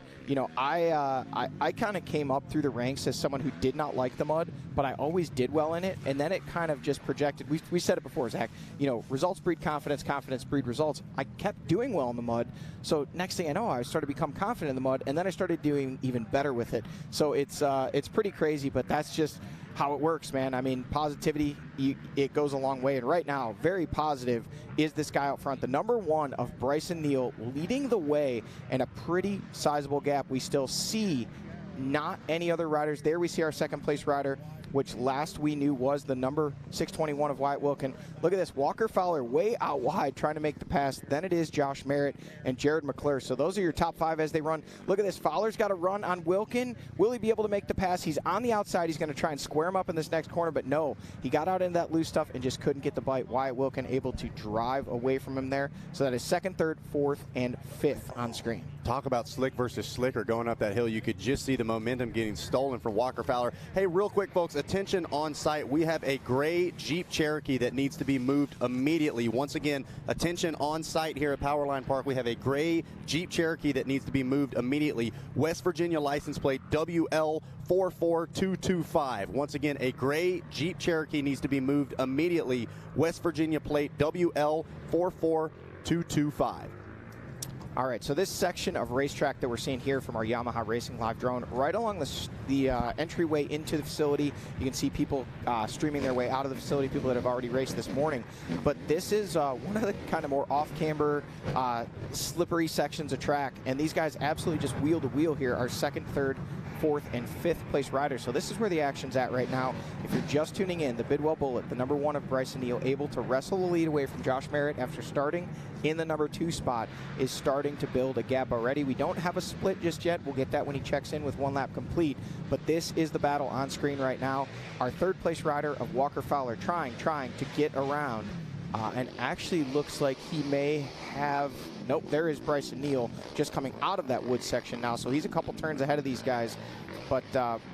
I kind of came up through the ranks as someone who did not like the mud, but I always did well in it, and then it kind of just projected. We said it before, Zach, results breed confidence, confidence breed results. I kept doing well in the mud, so next thing I know, I started to become confident in the mud, and then I started doing even better with it. So it's pretty crazy, but that's just how it works, man. I mean, positivity, it goes a long way. And right now, very positive is this guy out front, the number 1 of Bryson Neal, leading the way in a pretty sizable gap. We still see not any other riders. There we see our second place rider, which last we knew was the number 621 of Wyatt Wilkin. Look at this, Walker Fowler way out wide trying to make the pass. Then it is Josh Merritt and Jared McClure. So those are your top 5 as they run. Look at this, Fowler's got a run on Wilkin. Will he be able to make the pass? He's on the outside. He's going to try and square him up in this next corner, but no. He got out into that loose stuff and just couldn't get the bite. Wyatt Wilkin able to drive away from him there. So that is 2nd, 3rd, 4th, and 5th on screen. Talk about slick versus slicker going up that hill. You could just see the momentum getting stolen from Walker Fowler. Hey, real quick, folks, attention on site. We have a gray Jeep Cherokee that needs to be moved immediately. Once again, attention on site here at Powerline Park. We have a gray Jeep Cherokee that needs to be moved immediately. West Virginia license plate WL44225. Once again, a gray Jeep Cherokee needs to be moved immediately. West Virginia plate WL44225. All right, so this section of racetrack that we're seeing here from our Yamaha Racing Live drone, right along the entryway into the facility, you can see people streaming their way out of the facility, people that have already raced this morning. But this is one of the kind of more off-camber, slippery sections of track, and these guys absolutely just wheel to wheel here, our 2nd, 3rd, 4th, and 5th place riders. So this is where the action's at right now. If you're just tuning in, the Bidwell Bullet, the number 1 of Bryson Neal, able to wrestle the lead away from Josh Merritt after starting in the number 2 spot, is starting to build a gap already. We don't have a split just yet. We'll get that when he checks in with 1 lap complete. But this is the battle on screen right now. Our 3rd place rider of Walker Fowler trying to get around. And actually looks like he may have, nope, there is Bryson Neal just coming out of that wood section now. So he's a couple turns ahead of these guys. But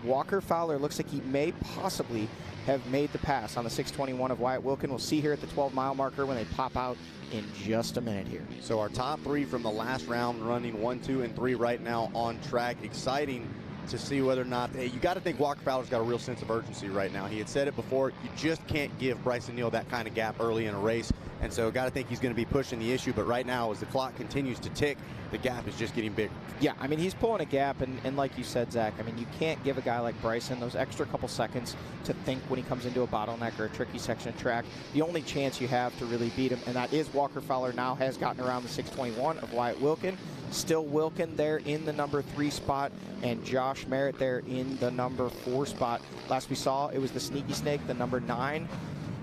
Walker Fowler looks like he may possibly have made the pass on the 621 of Wyatt Wilkin. We'll see here at the 12-mile marker when they pop out in just a minute here. So our top 3 from the last round running 1, 2, and 3 right now on track. Exciting to see whether or not, hey, you got to think Walker Fowler's got a real sense of urgency right now. He had said it before, you just can't give Bryson Neal that kind of gap early in a race. And so got to think he's going to be pushing the issue. But right now, as the clock continues to tick, the gap is just getting bigger. Yeah, I mean, he's pulling a gap. And like you said, Zach, I mean, you can't give a guy like Bryson those extra couple seconds to think when he comes into a bottleneck or a tricky section of track. The only chance you have to really beat him, and that is Walker Fowler now has gotten around the 621 of Wyatt Wilkin. Still Wilkin there in the number 3 spot, and Josh Merritt there in the number 4 spot. Last we saw, it was the Sneaky Snake, the number 9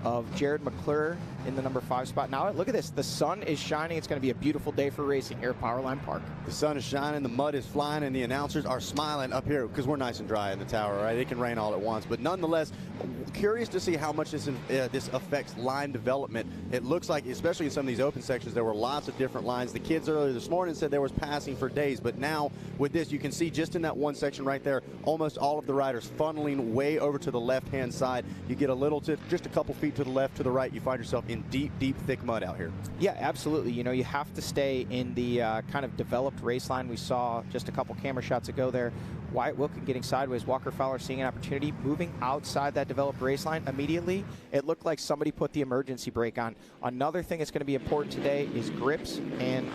of Jared McClure in the number 5 spot. Now look at this, the sun is shining. It's going to be a beautiful day for racing here at Powerline Park. The sun is shining, the mud is flying, and the announcers are smiling up here because we're nice and dry in the tower, right? It can rain all at once, but nonetheless, curious to see how much this affects line development it looks like, especially in some of these open sections, there were lots of different lines. The kids earlier this morning said there was passing for days, but now with this, you can see just in that one section right there, almost all of the riders funneling way over to the left-hand side. You get a little to just a couple feet to the left, to the right, you find yourself in deep, deep, thick mud out here. Yeah, absolutely. You know, you have to stay in the kind of developed race line. We saw just a couple camera shots ago there. Wyatt Wilkin getting sideways, Walker Fowler seeing an opportunity, moving outside that developed race line immediately. It looked like somebody put the emergency brake on. Another thing that's going to be important today is grips and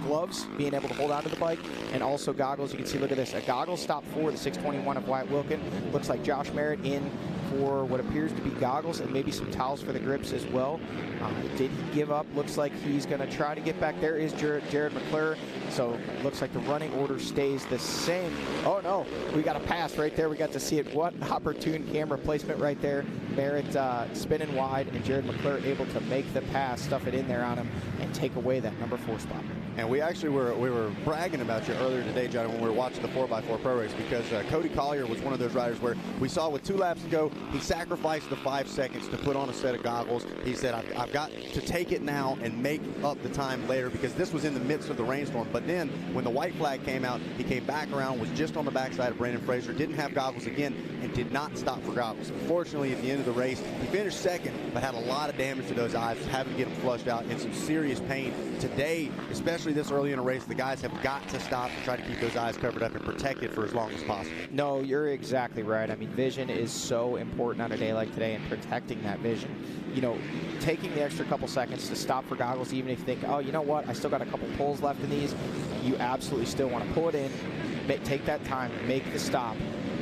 gloves, being able to hold onto the bike, and also goggles. You can see, look at this, a goggle stop for the 621 of Wyatt Wilkin. Looks like Josh Merritt in for what appears to be goggles and maybe some towels for the grips as well. Did he give up? Looks like he's going to try to get back. There is Jared McClure. So looks like the running order stays the same. Oh no, we got a pass right there. We got to see it. What opportune camera placement right there. Merritt spinning wide, and Jared McClure able to make the pass, stuff it in there on him, and take away that number 4 spot. And we actually were bragging about you earlier today, Johnny, when we were watching the 4x4 Pro Race, because Cody Collier was one of those riders where we saw with 2 laps to go, he sacrificed the 5 seconds to put on a set of goggles. He said, I've got to take it now and make up the time later, because this was in the midst of the rainstorm. But then when the white flag came out, he came back around, was just on the backside of Brandon Fraser, didn't have goggles again, and did not stop for goggles. Unfortunately, at the end of the race, he finished second, but had a lot of damage to those eyes, having to get them flushed out, in some serious pain. Today, especially this early in a race, the guys have got to stop and try to keep those eyes covered up and protected for as long as possible. No, you're exactly right. I mean, vision is so important on a day like today, and protecting that vision. You know, taking the extra couple seconds to stop for goggles, even if you think, oh, you know what, I still got a couple pulls left in these, you absolutely still want to pull it in, take that time, make the stop,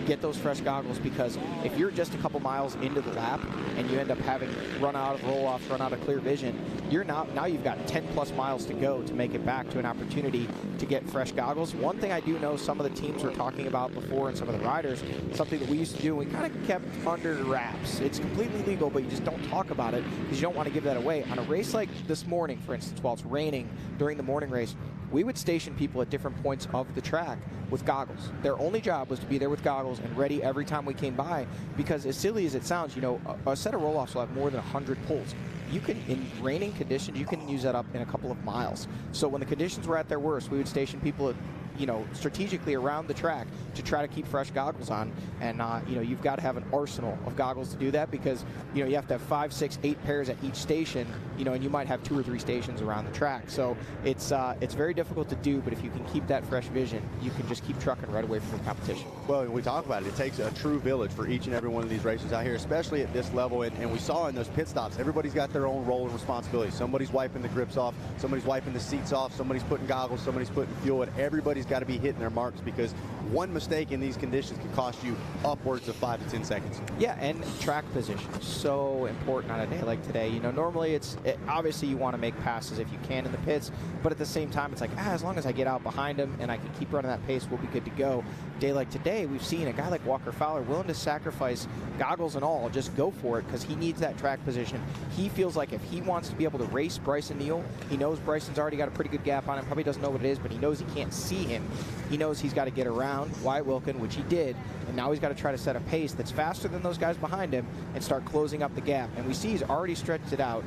get those fresh goggles, because if you're just a couple miles into the lap and you end up having run out of roll-offs, run out of clear vision, you're now you've got 10 plus miles to go to make it back to an opportunity to get fresh goggles. One thing I do know some of the teams were talking about before, and some of the riders, something that we used to do, we kind of kept under wraps. It's completely legal, but you just don't talk about it because you don't want to give that away. On a race like this morning, for instance, while it's raining during the morning race, we would station people at different points of the track with goggles. Their only job was to be there with goggles and ready every time we came by, because as silly as it sounds, you know, a set of roll-offs will have more than 100 pulls. You can, in raining conditions, you can use that up in a couple of miles. So when the conditions were at their worst, we would station people at, you know, strategically around the track to try to keep fresh goggles on. And, you know, you've got to have an arsenal of goggles to do that, because, you know, you have to have 5, 6, 8 pairs at each station, you know, and you might have 2 or 3 stations around the track. So it's very difficult to do, but if you can keep that fresh vision, you can just keep trucking right away from the competition. Well, we talk about it. It takes a true village for each and every one of these races out here, especially at this level. And we saw in those pit stops, everybody's got their own role and responsibility. Somebody's wiping the grips off, somebody's wiping the seats off, somebody's putting goggles, somebody's putting fuel, and everybody's got to be hitting their marks, because one mistake in these conditions can cost you upwards of 5 to 10 seconds. Yeah, and track position is so important on a day like today. You know, normally obviously you want to make passes if you can in the pits, but at the same time it's like, as long as I get out behind him and I can keep running that pace, we'll be good to go. Day like today, we've seen a guy like Walker Fowler willing to sacrifice goggles and all, just go for it, because he needs that track position. He feels like if he wants to be able to race Bryson Neal, he knows Bryson's already got a pretty good gap on him, probably doesn't know what it is, but he knows he can't see him. He knows he's got to get around Wyatt Wilkin, which he did, and now he's got to try to set a pace that's faster than those guys behind him and start closing up the gap. And we see he's already stretched it out.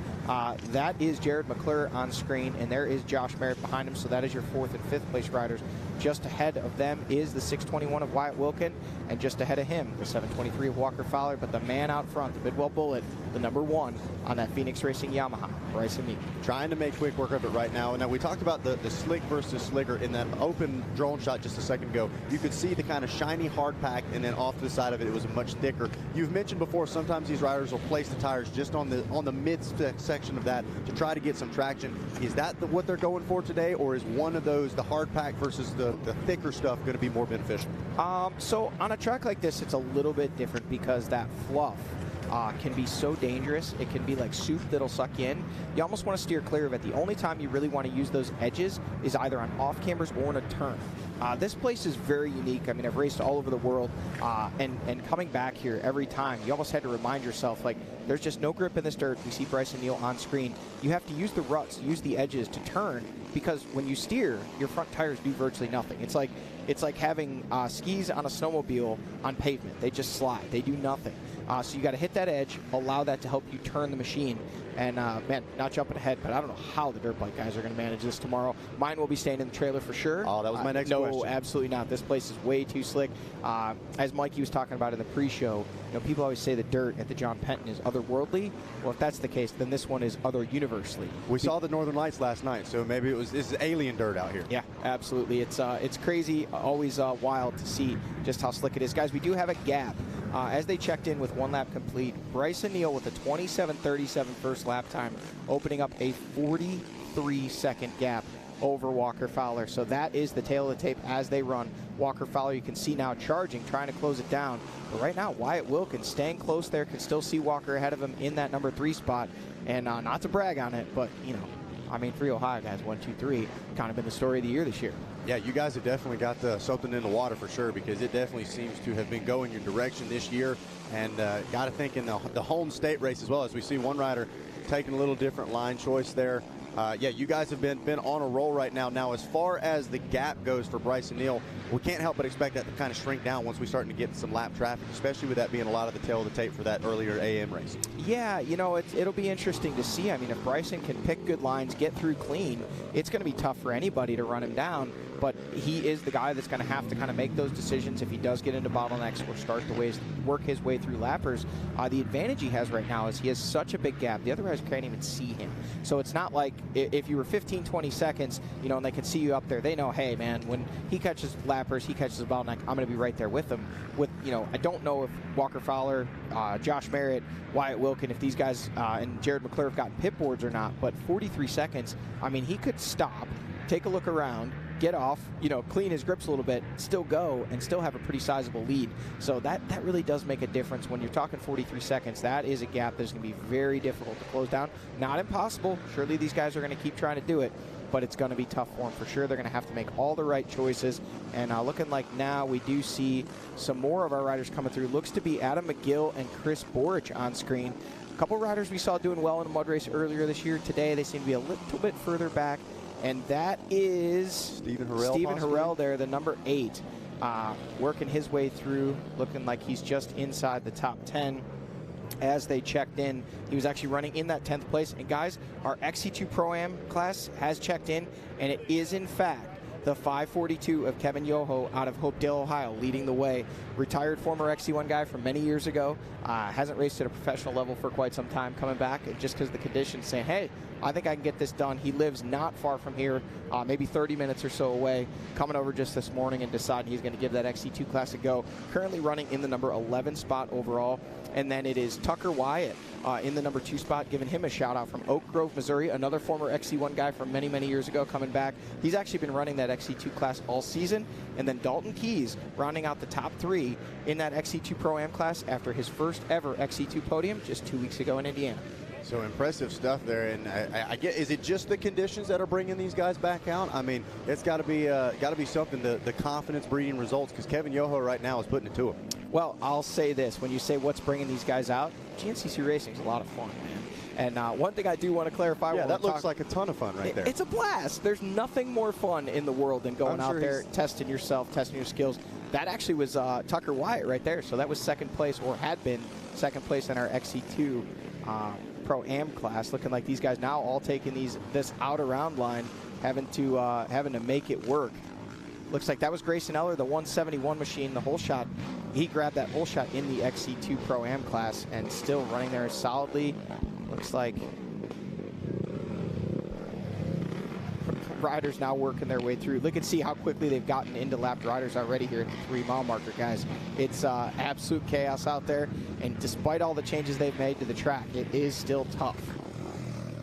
That is Jared McClure on screen, and there is Josh Merritt behind him, so that is your 4th and 5th place riders. Just ahead of them is the 621 of Wyatt Wilkin, and just ahead of him, the 723 of Walker Fowler. But the man out front, the Bidwell Bullet, the number 1 on that Phoenix Racing Yamaha, Bryson Neal. Trying to make quick work of it right now. Now, we talked about the slick versus slicker in that open drone shot just a second ago. You could see the kind of shiny hard pack, and then off to the side of it was much thicker. You've mentioned before, sometimes these riders will place the tires just on the mid section of that to try to get some traction. Is that what they're going for today, or is one of those, the hard pack versus the thicker stuff, going to be more beneficial? So on a track like this, it's a little bit different, because that fluff can be so dangerous. It can be like soup that'll suck in. You almost want to steer clear of it. The only time you really want to use those edges is either on off cameras or in a turn. This place is very unique. I mean, I've raced all over the world, and coming back here every time, you almost had to remind yourself, like, there's just no grip in this dirt. We see Bryson Neal on screen. You have to use the ruts, use the edges to turn, because when you steer, your front tires do virtually nothing. It's like having skis on a snowmobile on pavement. They just slide. They do nothing. So you got to hit that edge, allow that to help you turn the machine. And, man, not jumping ahead, but I don't know how the dirt bike guys are going to manage this tomorrow. Mine will be staying in the trailer for sure. Oh, that was my next question. No, absolutely not. This place is way too slick. As Mikey was talking about in the pre-show, people always say the dirt at the John Penton is otherworldly. Well, if that's the case, then this one is other-universally. We saw the Northern Lights last night, so maybe this is alien dirt out here. Yeah, absolutely. It's crazy, always wild to see just how slick it is. Guys, we do have a gap. As they checked in with 1 lap complete, Bryson Neal with a 27:37 first lap time, opening up a 43-second gap over Walker Fowler. So that is the tail of the tape as they run. Walker Fowler, you can see now charging, trying to close it down. But right now, Wyatt Wilkins staying close there, can still see Walker ahead of him in that number 3 spot. And not to brag on it, but, I mean, 3 Ohio guys, 1, 2, 3, kind of been the story of the year this year. Yeah, you guys have definitely got something in the water for sure, because it definitely seems to have been going your direction this year. And got to think in the home state race as well, as we see one rider taking a little different line choice there. Yeah, you guys have been on a roll right now. Now, as far as the gap goes for Bryson Neal, we can't help but expect that to kind of shrink down once we start to get some lap traffic, especially with that being a lot of the tail of the tape for that earlier AM race. Yeah, it'll be interesting to see. I mean, if Bryson can pick good lines, get through clean, it's going to be tough for anybody to run him down. But he is the guy that's going to have to kind of make those decisions if he does get into bottlenecks or start to work his way through lappers. The advantage he has right now is he has such a big gap. The other guys can't even see him. So it's not like if you were 15, 20 seconds, and they can see you up there, they know, hey, man, when he catches lappers, he catches a bottleneck, I'm going to be right there with him. I don't know if Walker Fowler, Josh Merritt, Wyatt Wilkin, if these guys and Jared McClure have gotten pit boards or not, but 43 seconds, I mean, he could stop, take a look around, get off, clean his grips a little bit, still go, and still have a pretty sizable lead. So that really does make a difference. When you're talking 43 seconds, that is a gap that's going to be very difficult to close down. Not impossible. Surely these guys are going to keep trying to do it, but it's going to be tough for them for sure. They're going to have to make all the right choices. And looking like now we do see some more of our riders coming through. Looks to be Adam McGill and Chris Borich on screen. A couple riders we saw doing well in a mud race earlier this year. Today they seem to be a little bit further back. And that is Stephen Harrell there, the number 8, working his way through, looking like he's just inside the top 10. As they checked in, he was actually running in that 10th place. And guys, our XC2 Pro-Am class has checked in, and it is in fact the 542 of Kevin Yoho out of Hopedale, Ohio, leading the way. Retired former XC1 guy from many years ago, hasn't raced at a professional level for quite some time, coming back just because the conditions saying, hey, I think I can get this done. He lives not far from here, maybe 30 minutes or so away, coming over just this morning and deciding he's going to give that XC2 class a go. Currently running in the number 11 spot overall. And then it is Tucker Wyatt in the number 2 spot, giving him a shout out from Oak Grove, Missouri, another former XC1 guy from many, many years ago coming back. He's actually been running that XC2 class all season. And then Dalton Keys rounding out the top 3 in that XC2 Pro-Am class after his first ever XC2 podium just 2 weeks ago in Indiana. So impressive stuff there, and I get. Is it just the conditions that are bringing these guys back out? I mean, it's got to be something. The confidence breeding results, because Kevin Yoho right now is putting it to him. Well, I'll say this: when you say what's bringing these guys out, GNCC racing is a lot of fun, man. And one thing I do want to clarify. Yeah, that looks like a ton of fun right there. It's a blast. There's nothing more fun in the world than going out there, testing yourself, testing your skills. That actually was Tucker Wyatt right there. So that was second place, or had been second place in our XC2 Pro-Am class. Looking like these guys now all taking this out around line, having to make it work. Looks like that was Grayson Eller, the 171 machine, the whole shot. He grabbed that whole shot in the XC2 Pro-Am class and still running there solidly. Looks like riders now working their way through. Look and see how quickly they've gotten into lapped riders already here at the 3-mile marker, guys. It's absolute chaos out there, and despite all the changes they've made to the track, it is still tough.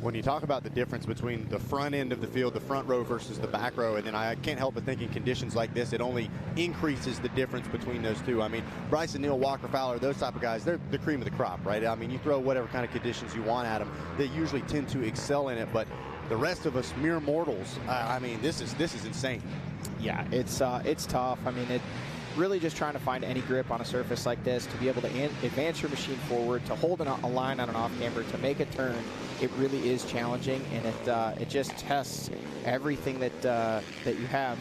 When you talk about the difference between the front end of the field, the front row versus the back row, and then I can't help but think in conditions like this, it only increases the difference between those two. I mean, Bryson Neal, Walker Fowler, those type of guys, they're the cream of the crop, right? I mean, you throw whatever kind of conditions you want at them, they usually tend to excel in it, but the rest of us, mere mortals, I mean, this is insane. Yeah, it's tough. I mean, really just trying to find any grip on a surface like this, to be able to advance your machine forward, to hold a line on an off-camber, to make a turn. It really is challenging, and it just tests everything that you have.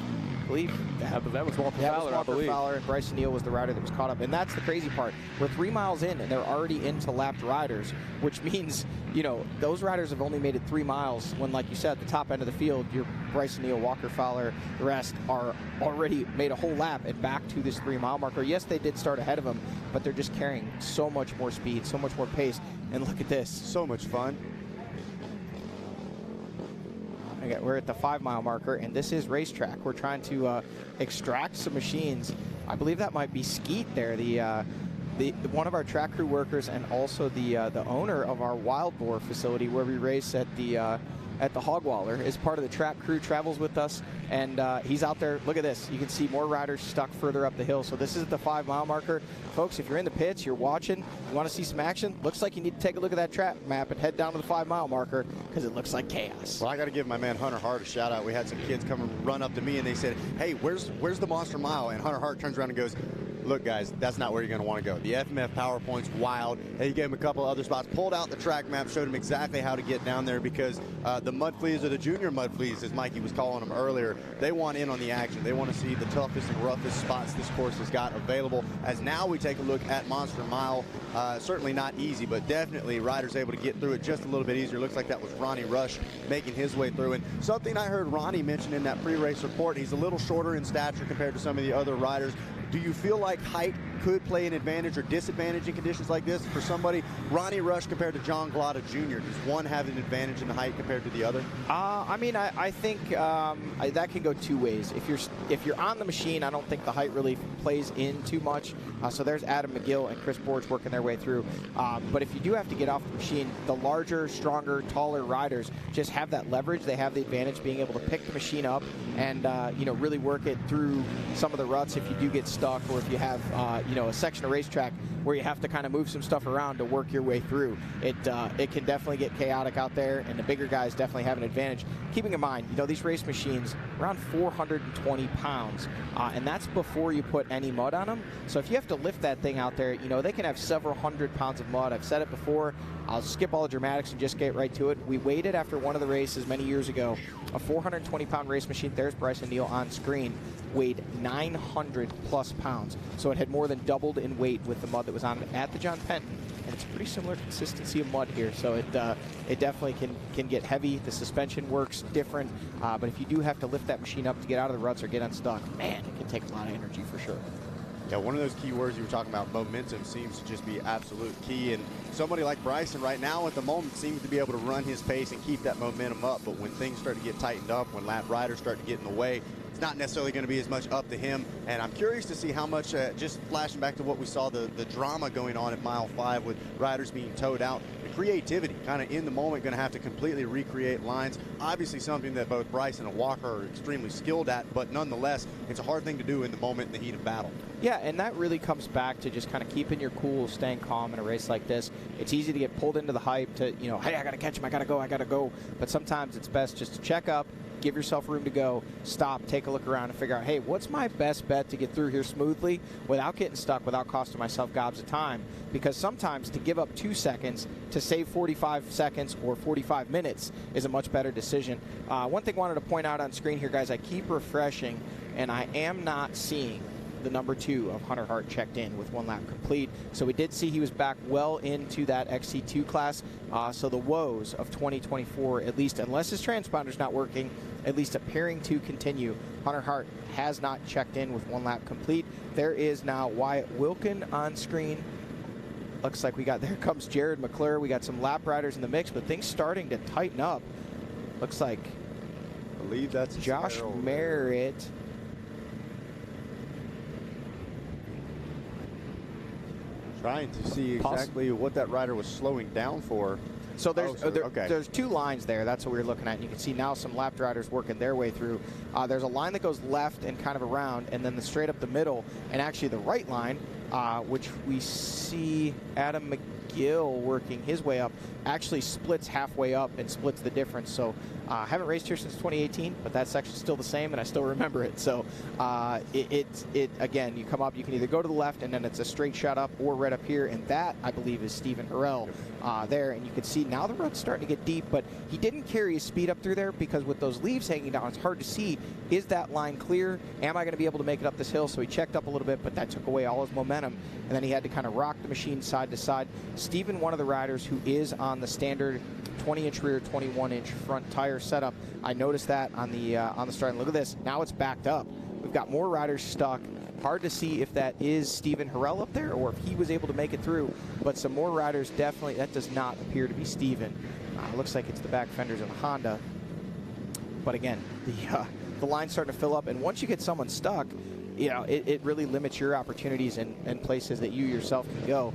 believe that was Walker that Fowler, was Walker I believe. Fowler, and Bryson Neal was the rider that was caught up. And that's the crazy part. We're 3 miles in, and they're already into lapped riders, which means, you know, those riders have only made it 3 miles when, like you said, at the top end of the field, your Bryson Neal, Walker Fowler, the rest are already made a whole lap and back to this 3 mile marker. Yes, they did start ahead of them, but they're just carrying so much more speed, so much more pace. And look at this. So much fun. Okay, we're at the 5 mile marker, and this is racetrack. We're trying to extract some machines. I believe that might be Skeet there, the one of our track crew workers, and also the owner of our wild boar facility where we race at the Hogwaller, is part of the track crew, travels with us, and he's out there. Look at this. You can see more riders stuck further up the hill. So this is the 5 mile marker. Folks, if you're in the pits, you're watching, you want to see some action, looks like you need to take a look at that track map and head down to the 5 mile marker because it looks like chaos. Well, I got to give my man Hunter Hart a shout out. We had some kids come and run up to me and they said, hey, where's the Monster Mile? And Hunter Hart turns around and goes, look, guys, that's not where you're going to want to go. The FMF PowerPoint's wild. He gave him a couple other spots, pulled out the track map, showed him exactly how to get down there because the mud fleas, or the junior mud fleas, as Mikey was calling them earlier, they want in on the action. They want to see the toughest and roughest spots this course has got available. As now we take a look at Monster Mile, certainly not easy, but definitely riders able to get through it just a little bit easier. Looks like that was Ronnie Rush making his way through. And something I heard Ronnie mention in that pre-race report, he's a little shorter in stature compared to some of the other riders. Do you feel like height could play an advantage or disadvantage in conditions like this for somebody? Ronnie Rush compared to John Glotta Jr., does one have an advantage in the height compared to the other? I mean, I think that can go two ways. If you're on the machine, I don't think the height really plays in too much. So there's Adam McGill and Chris Borge working their way through. But if you do have to get off the machine, the larger, stronger, taller riders just have that leverage. They have the advantage being able to pick the machine up and really work it through some of the ruts if you do get stuck, or if you have a section of racetrack where you have to kind of move some stuff around to work your way through. It can definitely get chaotic out there, and the bigger guys definitely have an advantage. Keeping in mind, these race machines around 420 pounds, and that's before you put any mud on them. So if you have to lift that thing out there, they can have several hundred pounds of mud. I've said it before. I'll skip all the dramatics and just get right to it. We waited after one of the races many years ago. A 420-pound race machine, there's Bryson Neal on screen, weighed 900-plus pounds. So it had more than doubled in weight with the mud that was on it at the John Penton. And it's a pretty similar consistency of mud here. So it definitely can get heavy. The suspension works different. But if you do have to lift that machine up to get out of the ruts or get unstuck, man, it can take a lot of energy for sure. Yeah, one of those key words you were talking about, momentum, seems to just be absolute key. And somebody like Bryson right now at the moment seems to be able to run his pace and keep that momentum up. But when things start to get tightened up, when lap riders start to get in the way, it's not necessarily going to be as much up to him. And I'm curious to see how much, just flashing back to what we saw, the drama going on at mile 5 with riders being towed out. The creativity kind of in the moment, going to have to completely recreate lines. Obviously something that both Bryson and Walker are extremely skilled at, but nonetheless, it's a hard thing to do in the moment, in the heat of battle. Yeah, and that really comes back to just kind of keeping your cool, staying calm in a race like this. It's easy to get pulled into the hype to, hey, I got to catch him, I got to go. But sometimes it's best just to check up, give yourself room to go, stop, take a look around and figure out, hey, what's my best bet to get through here smoothly without getting stuck, without costing myself gobs of time? Because sometimes to give up 2 seconds to save 45 seconds or 45 minutes is a much better decision. One thing I wanted to point out on screen here, guys, I keep refreshing, and I am not seeing the number 2 of Hunter Hart checked in with 1 lap complete. So we did see he was back well into that XC2 class. So the woes of 2024, at least unless his transponder's not working, at least appearing to continue. Hunter Hart has not checked in with 1 lap complete. There is now Wyatt Wilkin on screen. Looks like there comes Jared McClure. We got some lap riders in the mix, but things starting to tighten up. Looks like, I believe that's Josh Merritt. Trying to see exactly what that rider was slowing down for. So there's 2 lines there. That's what we were looking at. And you can see now some lap riders working their way through. There's a line that goes left and kind of around, and then the straight up the middle, and actually the right line, which we see Adam McGill Gill working his way up, actually splits halfway up and splits the difference. So I haven't raced here since 2018, but that section's still the same, and I still remember it. So again, you come up, you can either go to the left, and then it's a straight shot up, or right up here, and that, I believe, is Stephen Harrell there. And you can see now the road's starting to get deep, but he didn't carry his speed up through there because with those leaves hanging down, it's hard to see, is that line clear? Am I going to be able to make it up this hill? So he checked up a little bit, but that took away all his momentum, and then he had to kind of rock the machine side to side. Stephen, one of the riders who is on the standard 20-inch rear, 21-inch front tire setup. I noticed that on the start. Look at this. Now it's backed up. We've got more riders stuck. Hard to see if that is Stephen Harrell up there or if he was able to make it through. But some more riders definitely. That does not appear to be Stephen. Looks like it's the back fenders of the Honda. But again, the line's starting to fill up, and once you get someone stuck, you know, it really limits your opportunities and places that you yourself can go.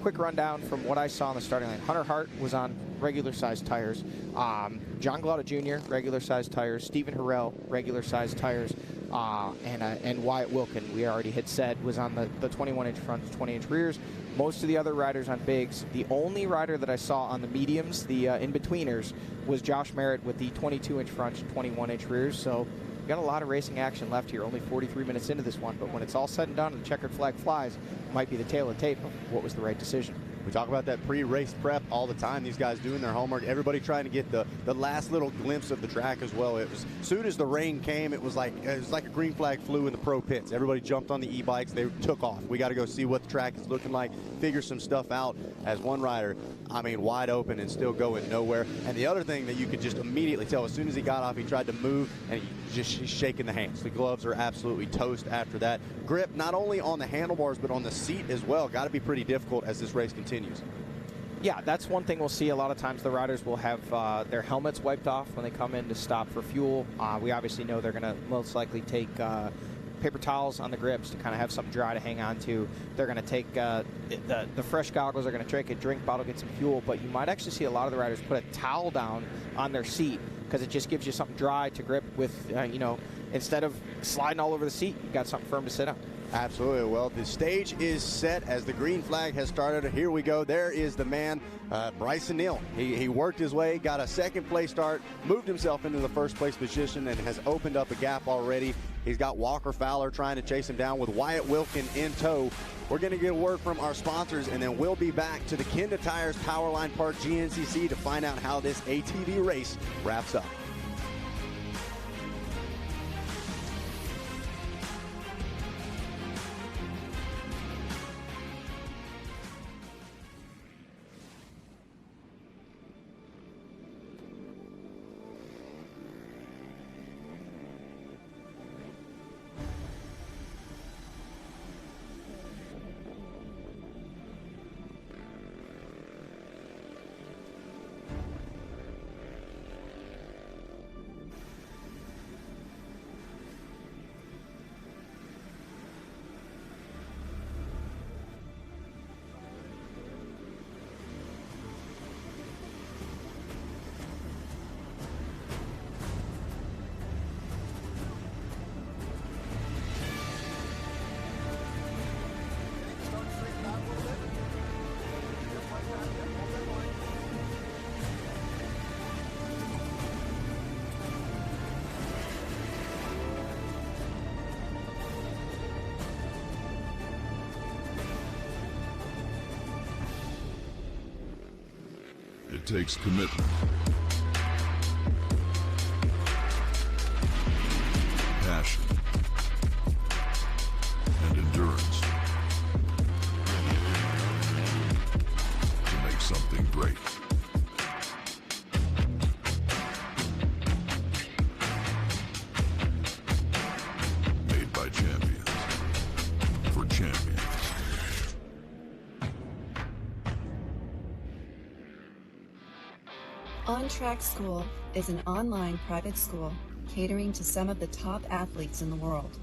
Quick rundown from what I saw on the starting line. Hunter Hart was on regular-sized tires. John Glauda Jr., regular-sized tires. Stephen Harrell, regular-sized tires. And Wyatt Wilkin, we already had said, was on the 21-inch fronts, 20-inch rears. Most of the other riders on bigs. The only rider that I saw on the mediums, the in-betweeners, was Josh Merritt with the 22-inch fronts, 21-inch rears. So we've got a lot of racing action left here. Only 43 minutes into this one, but when it's all said and done and the checkered flag flies, it might be the tail of the tape of what was the right decision. We talk about that pre-race prep all the time. These guys doing their homework. Everybody trying to get the last little glimpse of the track as well. It was as soon as the rain came, it was like a green flag flew in the pro pits. Everybody jumped on the e-bikes. They took off. We got to go see what the track is looking like, figure some stuff out. As one rider, I mean, wide open and still going nowhere. And the other thing that you could just immediately tell, as soon as he got off, he tried to move, and he's shaking the hands. The gloves are absolutely toast after that. Grip not only on the handlebars, but on the seat as well. Got to be pretty difficult as this race continues. Yeah, that's one thing we'll see. A lot of times the riders will have their helmets wiped off when they come in to stop for fuel. We obviously know they're going to most likely take paper towels on the grips to kind of have something dry to hang on to. They're going to take the fresh goggles. They're going to take a drink bottle, get some fuel. But you might actually see a lot of the riders put a towel down on their seat because it just gives you something dry to grip with, instead of sliding all over the seat, you've got something firm to sit on. Absolutely. Well, the stage is set as the green flag has started. Here we go. There is the man, Bryson Neal. He worked his way, got a second place start, moved himself into the first place position, and has opened up a gap already. He's got Walker Fowler trying to chase him down with Wyatt Wilkin in tow. We're going to get a word from our sponsors, and then we'll be back to the Kenda Tires Powerline Park GNCC to find out how this ATV race wraps up. It takes commitment, passion, and endurance to make something great. Made by champions, for champions. On Track School is an online private school catering to some of the top athletes in the world.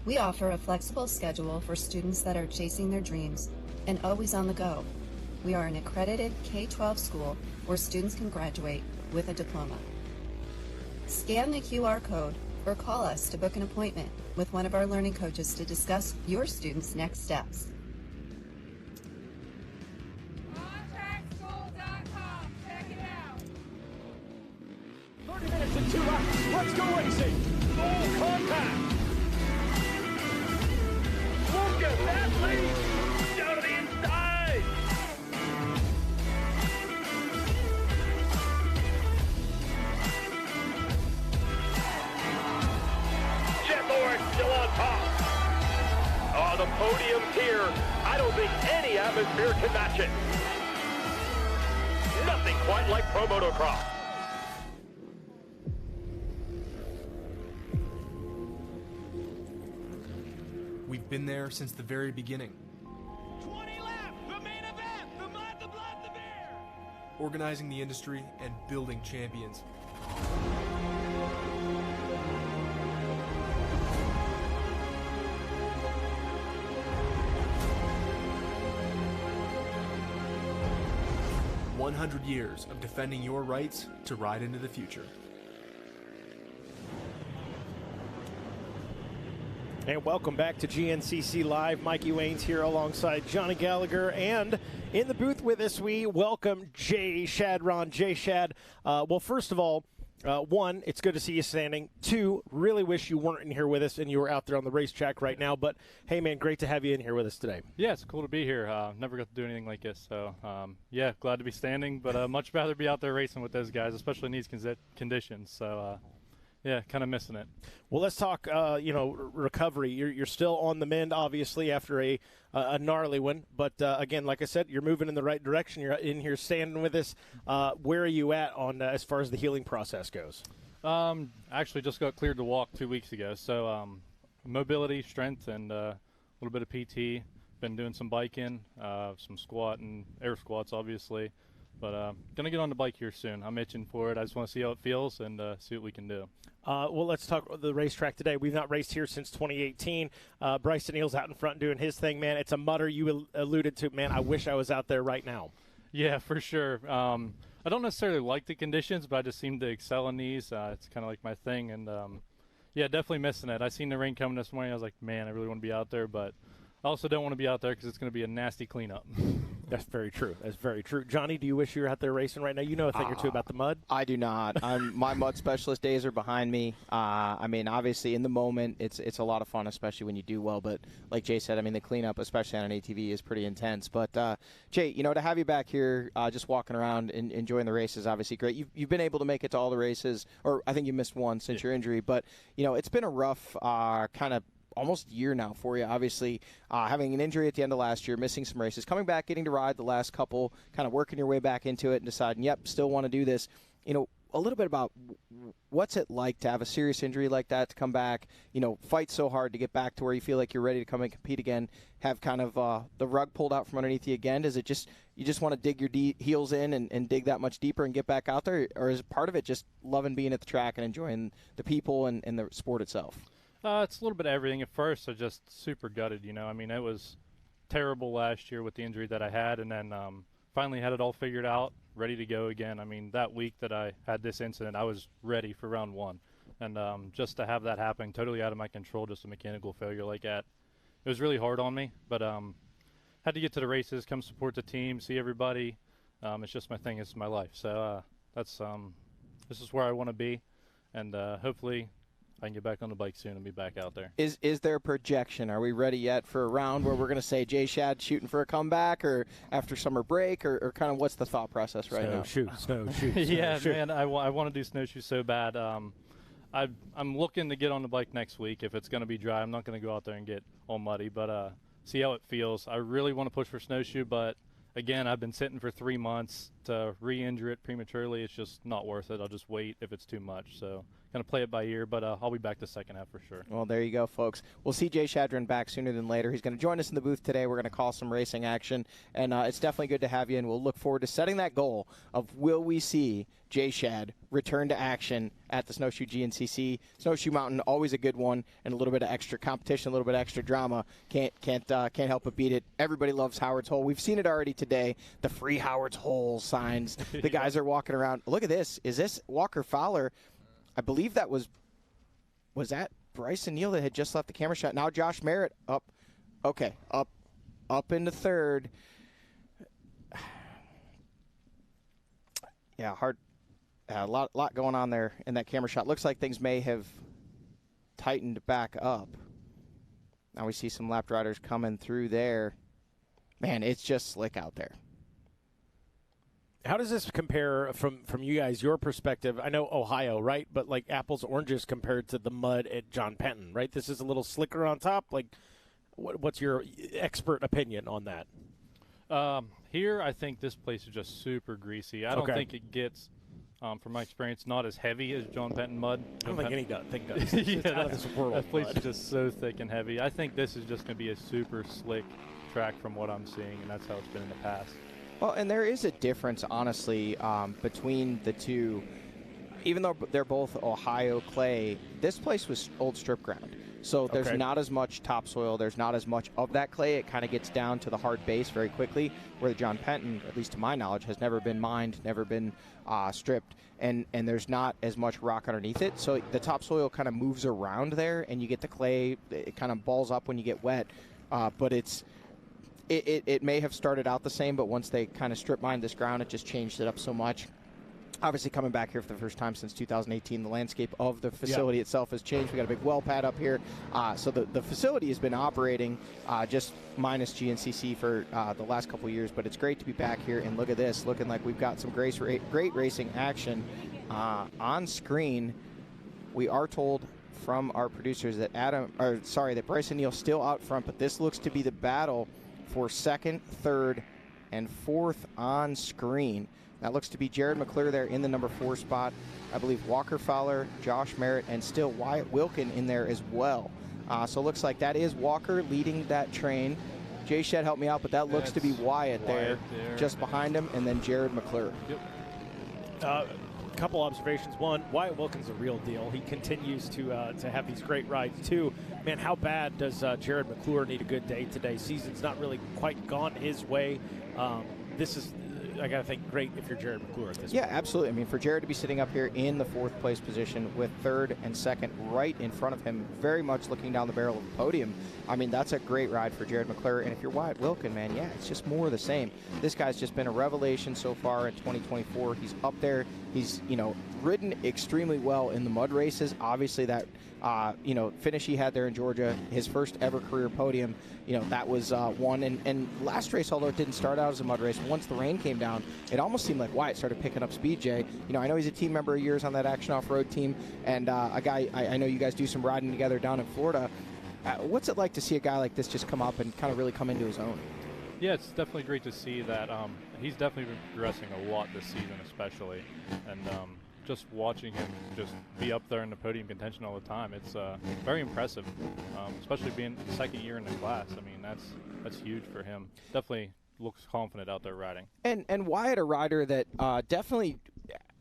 We offer a flexible schedule for students that are chasing their dreams and always on the go. We are an accredited K-12 school where students can graduate with a diploma. Scan the QR code or call us to book an appointment with one of our learning coaches to discuss your students' next steps. 2 left. Let's go racing. Full contact. Look at that lead. Down to the inside. Jetmore still on top. Oh, the podium's here. I don't think any atmosphere can match it. Nothing quite like pro motocross. We've been there since the very beginning. 20 left, the main event, the mud, the blood, the beer. Organizing the industry and building champions. "100 years of defending your rights to ride into the future." And welcome back to GNCC Live. Mikey Wayne's here alongside Johnny Gallagher. And in the booth with us, we welcome Jay Shadron. Jay Shad, well, first of all, one, it's good to see you standing. Two, really wish you weren't in here with us and you were out there on the racetrack right now. But, hey, man, great to have you in here with us today. Yeah, it's cool to be here. Never got to do anything like this. So, yeah, glad to be standing. But much rather be out there racing with those guys, especially in these conditions. So, yeah, kind of missing it. Well, let's talk, recovery. You're still on the mend, obviously, after a gnarly one. But, again, like I said, you're moving in the right direction. You're in here standing with us. Where are you at on as far as the healing process goes? Actually just got cleared to walk 2 weeks ago. So mobility, strength, and a little bit of PT. Been doing some biking, some squat and air squats, obviously. But going to get on the bike here soon. I'm itching for it. I just want to see how it feels and see what we can do. Well, let's talk the racetrack today. We've not raced here since 2018. Bryson Neal's out in front doing his thing, man. It's a mutter you alluded to. Man, I wish I was out there right now. Yeah, for sure. I don't necessarily like the conditions, but I just seem to excel in these. It's kind of like my thing. And, yeah, definitely missing it. I seen the rain coming this morning. I was like, man, I really want to be out there. But I also don't want to be out there because it's going to be a nasty cleanup. That's very true. That's very true. Johnny, do you wish you were out there racing right now? You know a thing or two about the mud. I do not. My mud specialist days are behind me. I mean, obviously, in the moment, it's a lot of fun, especially when you do well. But like Jay said, I mean, the cleanup, especially on an ATV, is pretty intense. But, Jay, to have you back here just walking around and enjoying the races, obviously great. You've been able to make it to all the races, or I think you missed one since your injury. But, it's been a rough kind of almost year now for you, obviously, having an injury at the end of last year, missing some races, coming back, getting to ride the last couple, kind of working your way back into it and deciding, yep, still want to do this. A little bit about what's it like to have a serious injury like that, to come back, fight so hard to get back to where you feel like you're ready to come and compete again, have kind of the rug pulled out from underneath you again? Is it just you just want to dig your heels in and dig that much deeper and get back out there? Or is part of it just loving being at the track and enjoying the people and the sport itself? It's a little bit of everything. At first, I was just super gutted, I mean, it was terrible last year with the injury that I had, and then finally had it all figured out, ready to go again. I mean, that week that I had this incident, I was ready for round one. And just to have that happen totally out of my control, just a mechanical failure like that, it was really hard on me. But had to get to the races, come support the team, see everybody. It's just my thing. It's my life. So this is where I want to be. And hopefully I can get back on the bike soon and be back out there. Is there a projection? Are we ready yet for a round where we're going to say Jay Shad shooting for a comeback, or after summer break, or kind of what's the thought process right now? Snowshoe. Yeah, man, I want to do snowshoe so bad. I'm looking to get on the bike next week. If it's going to be dry, I'm not going to go out there and get all muddy, but see how it feels. I really want to push for snowshoe, but again, I've been sitting for 3 months. To re-injure it prematurely, it's just not worth it. I'll just wait if it's too much. So going to play it by ear, but I'll be back the second half for sure. Well, there you go, folks. We'll see Jay Shadron back sooner than later. He's going to join us in the booth today. We're going to call some racing action, and it's definitely good to have you, and we'll look forward to setting that goal of will we see Jay Shad return to action at the Snowshoe GNCC. Snowshoe Mountain, always a good one, and a little bit of extra competition, a little bit of extra drama. Can't help but beat it. Everybody loves Howard's Hole. We've seen it already today. The free Howard's Hole signs. The guys are walking around. Look at this. Is this Walker Fowler? I believe that was that Bryson Neal that had just left the camera shot. Now Josh Merritt up into third. Yeah, hard A lot going on there in that camera shot. Looks like things may have tightened back up. Now we see some lap riders coming through there. Man, it's just slick out there. How does this compare from you guys, your perspective? I know Ohio, right? But like apples, oranges compared to the mud at John Penton, right? This is a little slicker on top. Like, what's your expert opinion on that? Here, I think this place is just super greasy. I don't think it gets, from my experience, not as heavy as John Penton mud. I don't think anything does. Yeah, It's out of this world. That place is just so thick and heavy. I think this is just going to be a super slick track from what I'm seeing, and that's how it's been in the past. Well, and there is a difference, honestly, between the two. Even though they're both Ohio clay, this place was old strip ground. So there's not as much topsoil. There's not as much of that clay. It kind of gets down to the hard base very quickly, where the John Penton, at least to my knowledge, has never been mined, never been stripped, and there's not as much rock underneath it. So the topsoil kind of moves around there, and you get the clay. It kind of balls up when you get wet, but it may have started out the same, but once they kind of strip mined this ground, it just changed it up so much. Obviously, coming back here for the first time since 2018, the landscape of the facility itself has changed. We got a big well pad up here. So the facility has been operating just minus GNCC for the last couple of years, but it's great to be back here. And look at this, looking like we've got some great racing action on screen. We are told from our producers that that Bryson Neal's still out front, but this looks to be the battle for second, third, and fourth on screen. That looks to be Jared McClure there in the number 4 spot. I believe Walker Fowler, Josh Merritt, and still Wyatt Wilkin in there as well. So it looks like that is Walker leading that train. Jay Shed helped me out, but that looks to be Wyatt there, just behind him, and then Jared McClure. Yep. Couple observations. One, Wyatt Wilkins a real deal. He continues to have these great rides. Two, man, how bad does Jared McClure need a good day today? Season's not really quite gone his way. This is, I got to think, great if you're Jared McClure at this point. Yeah, absolutely. I mean, for Jared to be sitting up here in the 4th place position with 3rd and 2nd right in front of him, very much looking down the barrel of the podium, I mean, that's a great ride for Jared McClure. And if you're Wyatt Wilkin, man, yeah, it's just more of the same. This guy's just been a revelation so far in 2024. He's up there. He's, ridden extremely well in the mud races. Obviously, that finish he had there in Georgia, his first ever career podium, that was one. And last race, although it didn't start out as a mud race, once the rain came down, it almost seemed like Wyatt started picking up speed, Jay. I know he's a team member of yours on that Action Off-Road team, and a guy, I know you guys do some riding together down in Florida. What's it like to see a guy like this just come up and kind of really come into his own? Yeah, it's definitely great to see that. He's definitely been progressing a lot this season, especially. And just watching him just be up there in the podium contention all the time, it's very impressive, especially being the 2nd year in the class. I mean, that's huge for him. Definitely looks confident out there riding. And Wyatt, a rider that definitely,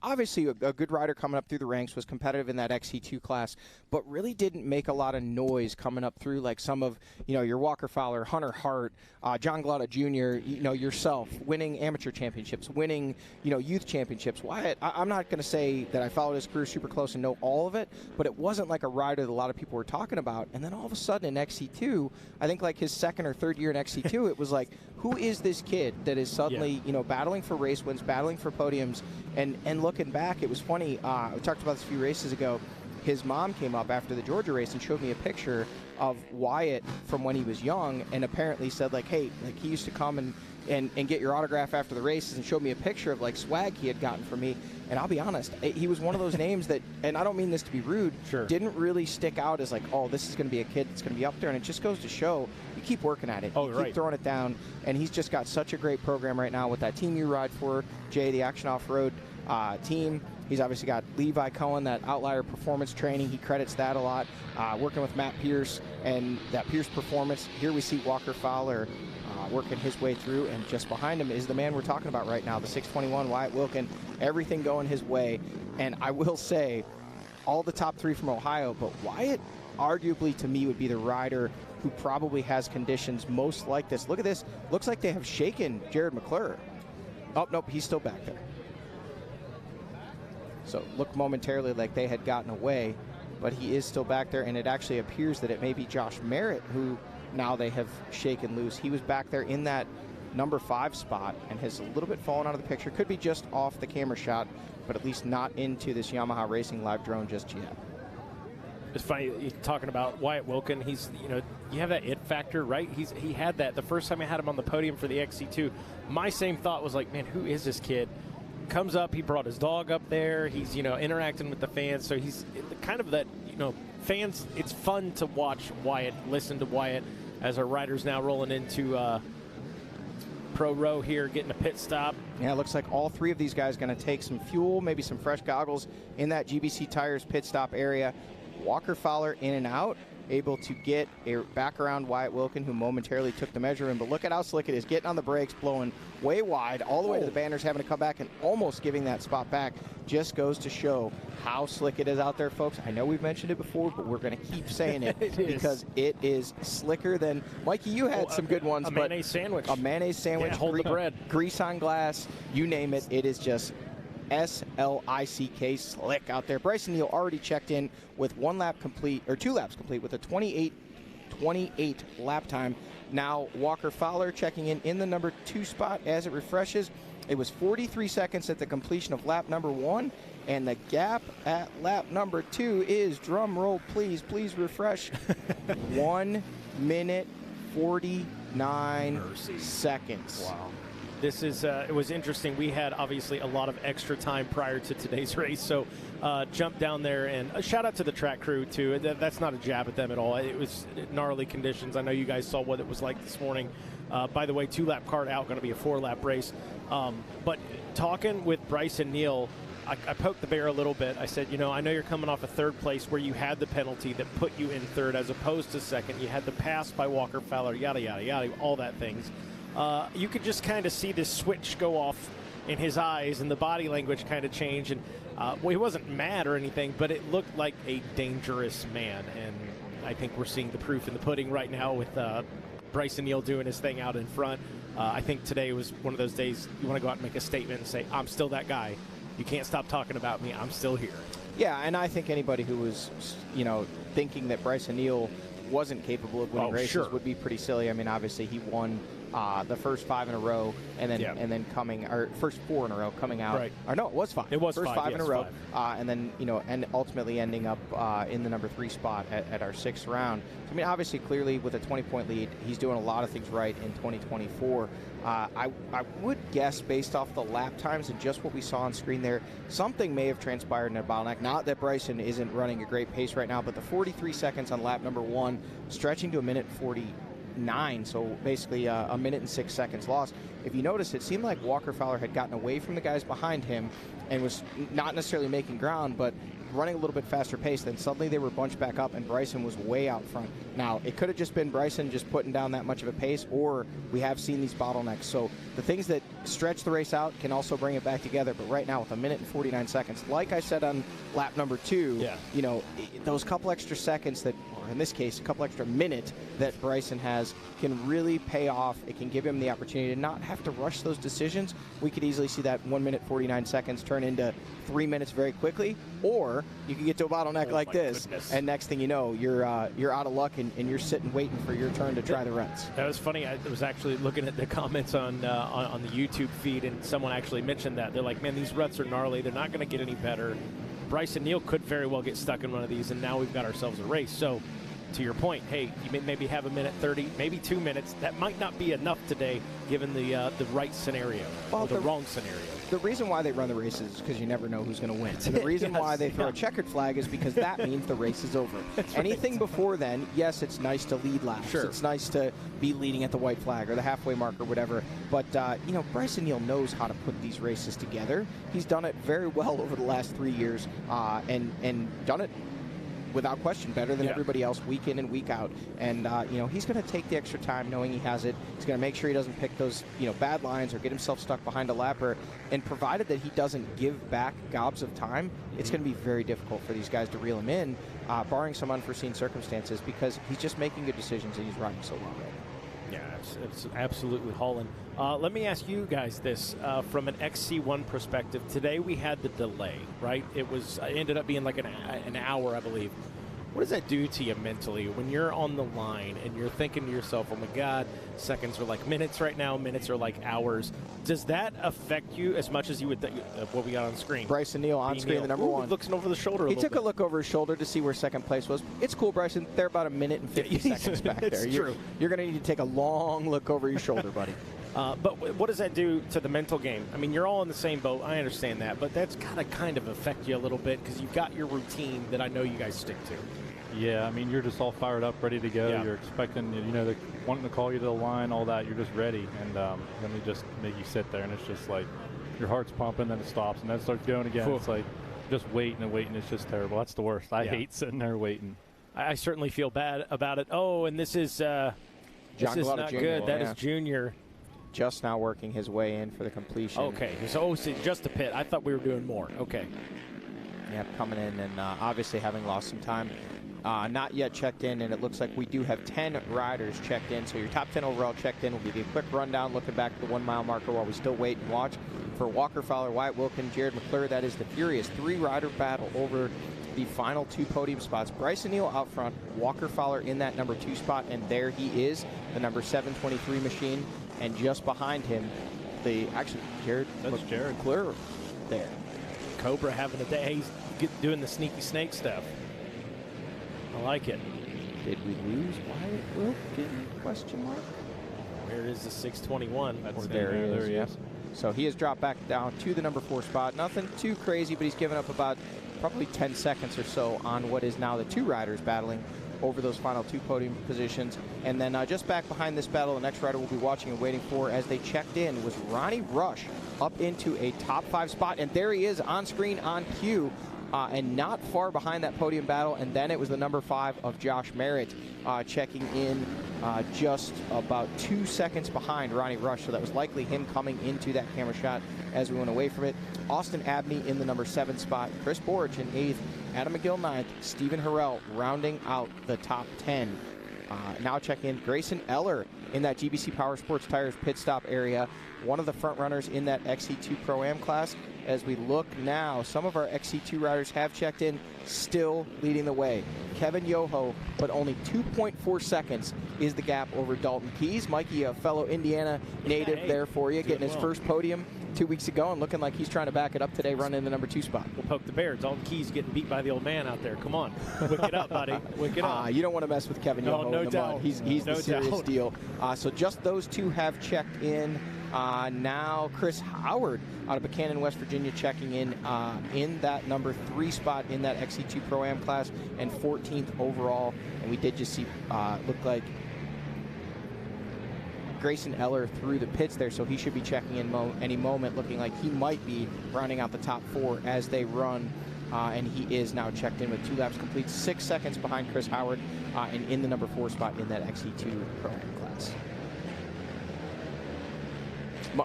obviously a good rider coming up through the ranks, was competitive in that XC2 class, but really didn't make a lot of noise coming up through like some of, your Walker Fowler, Hunter Hart, John Glada Jr., yourself, winning amateur championships, winning, youth championships. Wyatt, I'm not going to say that I followed his career super close and know all of it, but it wasn't like a rider that a lot of people were talking about. And then all of a sudden in XC2, I think like his 2nd or 3rd year in XC2, it was like, who is this kid that is suddenly, battling for race wins, battling for podiums, and looking back, it was funny. We talked about this a few races ago. His mom came up after the Georgia race and showed me a picture of Wyatt from when he was young, and apparently said like, hey, like he used to come and get your autograph after the races, and showed me a picture of like swag he had gotten from me. And I'll be honest, he was one of those names that, and I don't mean this to be rude, didn't really stick out as like, oh, this is going to be a kid that's going to be up there. And it just goes to show you keep working at it. You keep throwing it down, and he's just got such a great program right now with that team you ride for, Jay, the Action Off-Road team. He's obviously got Levi Cohen, that Outlier Performance Training. He credits that a lot. Working with Matt Pierce and that Pierce Performance. Here we see Walker Fowler working his way through, and just behind him is the man we're talking about right now, the 621 Wyatt Wilkin. Everything going his way. And I will say, all the top 3 from Ohio, but Wyatt arguably to me would be the rider who probably has conditions most like this. Look at this. Looks like they have shaken Jared McClure. Oh, nope, he's still back there. So it looked momentarily like they had gotten away, but he is still back there, and it actually appears that it may be Josh Merritt who now they have shaken loose. He was back there in that number 5 spot and has a little bit fallen out of the picture. Could be just off the camera shot, but at least not into this Yamaha Racing Live drone just yet. It's funny you're talking about Wyatt Wilkin. He's, you have that it factor, right? He had that the first time I had him on the podium for the XC2. My same thought was like, man, who is this kid? Comes up, he brought his dog up there. He's, interacting with the fans. So he's kind of that, fans. It's fun to watch Wyatt, listen to Wyatt as our riders now rolling into Pro Row here, getting a pit stop. Yeah, it looks like all 3 of these guys going to take some fuel, maybe some fresh goggles in that GBC Tires pit stop area. Walker Fowler in and out, able to get back around Wyatt Wilkin, who momentarily took the measurement. But look at how slick it is, getting on the brakes, blowing way wide, all the way to the banners, having to come back and almost giving that spot back. Just goes to show how slick it is out there, folks. I know we've mentioned it before, but we're going to keep saying it because it is slicker than, Mikey, you had some good ones. A mayonnaise sandwich. A mayonnaise sandwich. Yeah, hold the bread. Grease on glass, you name it. It is just SLICK slick out there. Bryson Neal already checked in with 2 laps complete with a 28 lap time. Now Walker Fowler checking in the number 2 spot as it refreshes. It was 43 seconds at the completion of lap number 1, and the gap at lap number 2 is, drum roll please refresh, 1 minute 49 seconds. Wow. This is, it was interesting. We had obviously a lot of extra time prior to today's race, so jump down there, and a shout out to the track crew too. That's not a jab at them at all. It was gnarly conditions. I know you guys saw what it was like this morning. By the way, 2-lap card out, going to be a 4-lap race. But talking with Bryson Neal, I poked the bear a little bit. I said, I know you're coming off a 3rd place where you had the penalty that put you in 3rd as opposed to 2nd. You had the pass by Walker Fowler, yada, yada, yada, all that things. You could just kind of see this switch go off in his eyes and the body language kind of change. And he wasn't mad or anything, but it looked like a dangerous man. And I think we're seeing the proof in the pudding right now with Bryson Neal doing his thing out in front. I think today was one of those days you want to go out and make a statement and say, I'm still that guy. You can't stop talking about me. I'm still here. Yeah, and I think anybody who was, thinking that Bryson Neal wasn't capable of winning races would be pretty silly. I mean, obviously he won the first 5 in a row, and then first 4 in a row coming out. Right. Or no, it was 5. It was first 5 in a row, 5. and then and ultimately ending up in the number 3 spot at our 6th round. I mean, obviously, clearly with a 20-point lead, he's doing a lot of things right in 2024. I would guess, based off the lap times and just what we saw on screen there, something may have transpired in a bottleneck. Not that Bryson isn't running a great pace right now, but the 43 seconds on lap number 1, stretching to a minute 49, so basically a minute and 6 seconds lost. If you notice, it seemed like Walker Fowler had gotten away from the guys behind him and was not necessarily making ground, but running a little bit faster pace. Then suddenly they were bunched back up, and Bryson was way out front. Now, it could have just been Bryson just putting down that much of a pace, or we have seen these bottlenecks. So the things that stretch the race out can also bring it back together. But right now, with a minute and 49 seconds, like I said on lap number 2, those couple extra seconds that, or in this case, a couple extra minutes that Bryson has can really pay off. It can give him the opportunity to not have to rush those decisions. We could easily see that 1 minute 49 seconds turn into 3 minutes very quickly, or you can get to a bottleneck like this, and next thing you know, you're out of luck and you're sitting waiting for your turn to try the ruts. That was funny. I was actually looking at the comments on the YouTube feed, and someone actually mentioned that. They're like, man, these ruts are gnarly. They're not going to get any better. Bryson Neal could very well get stuck in one of these, and now we've got ourselves a race. So, to your point, hey, you may maybe have a minute 30, maybe 2 minutes. That might not be enough today, given the right scenario, or the wrong scenario. The reason why they run the races is because you never know who's going to win. And the reason why they throw a checkered flag is because that means the race is over. Anything before then, yes, it's nice to lead laps. Sure. It's nice to be leading at the white flag or the halfway mark or whatever. But, Bryson Neal knows how to put these races together. He's done it very well over the last 3 years and done it without question, better than everybody else week in and week out. And, he's going to take the extra time knowing he has it. He's going to make sure he doesn't pick those, bad lines or get himself stuck behind a lapper. And provided that he doesn't give back gobs of time, it's going to be very difficult for these guys to reel him in, barring some unforeseen circumstances, because he's just making good decisions and he's running so well right now. Yeah, it's absolutely hauling. Let me ask you guys this from an XC1 perspective. Today we had the delay, right? It ended up being like an hour, I believe. What does that do to you mentally when you're on the line and you're thinking to yourself, oh my God, seconds are like minutes right now, minutes are like hours. Does that affect you as much as you would think what we got on screen? Bryson Neal on screen, the number one. Looking over the shoulder He took a look over his shoulder to see where second place was. It's cool, Bryson. They're about a minute and 50 seconds back there. True. You're going to need to take a long look over your shoulder, buddy. But what does that do to the mental game? I mean, you're all in the same boat. I understand that. But that's got to kind of affect you a little bit because you've got your routine that I know you guys stick to. Yeah, I mean, you're just all fired up, ready to go. Yeah. You're expecting, they're wanting to call you to the line, all that. You're just ready. And then they just make you sit there, and it's just like your heart's pumping, then it stops, and then it starts going again. It's like just waiting and waiting. It's just terrible. That's the worst. I hate sitting there waiting. I certainly feel bad about it. Oh, and this is not Jr. good. That is Junior. Just now working his way in for the completion. Okay, so just a pit. I thought we were doing more. Okay. Yeah, coming in and obviously having lost some time. Not yet checked in, and it looks like we do have 10 riders checked in. So your top 10 overall checked in. We'll give you a quick rundown looking back at the 1 mile marker while we still wait and watch. For Walker Fowler, Wyatt Wilkin, Jared McClure, that is the furious 3-rider battle over the final 2 podium spots. Bryson Neal out front, Walker Fowler in that number 2 spot, and there he is, the number 723 machine. And just behind him, Jared McClure there. Cobra having a day. He's doing the sneaky snake stuff. I like it. Did we lose Wyatt Wilkin? Question mark. Where is the 621? That's there he is. So he has dropped back down to the number 4 spot. Nothing too crazy, but he's given up about probably 10 seconds or so on what is now the 2 riders battling over those final 2 podium positions. And then just back behind this battle, the next rider we'll be watching and waiting for as they checked in was Ronnie Rush up into a top 5 spot. And there he is on screen on cue. And not far behind that podium battle. And then it was the number 5 of Josh Merritt checking in just about 2 seconds behind Ronnie Rush. So that was likely him coming into that camera shot as we went away from it. Austin Abney in the number 7 spot. Chris Borich in 8th. Adam McGill 9th. Stephen Harrell rounding out the top 10. Now checking in Grayson Eller in that GBC Power Sports Tires pit stop area. One of the front runners in that XC2 Pro-Am class. As we look now, some of our XC2 riders have checked in, still leading the way. Kevin Yoho, but only 2.4 seconds is the gap over Dalton Keys. Mikey, a fellow Indiana native there for you, getting his first podium 2 weeks ago and looking like he's trying to back it up today, running in the number 2 spot. We'll poke the bear. Dalton Keys getting beat by the old man out there. Come on. Wick it up, buddy. Wick it up. You don't want to mess with Kevin Yoho in the mud. He's the serious deal. So just those 2 have checked in. Now Chris Howard out of Buchanan, West Virginia, checking in that number 3 spot in that XC2 Pro-Am class and 14th overall. And we did just see look like Grayson Eller through the pits there, so he should be checking in any moment, looking like he might be rounding out the top 4 as they run. And he is now checked in with 2 laps complete, 6 seconds behind Chris Howard, and in the number 4 spot in that XC2 Pro-Am class.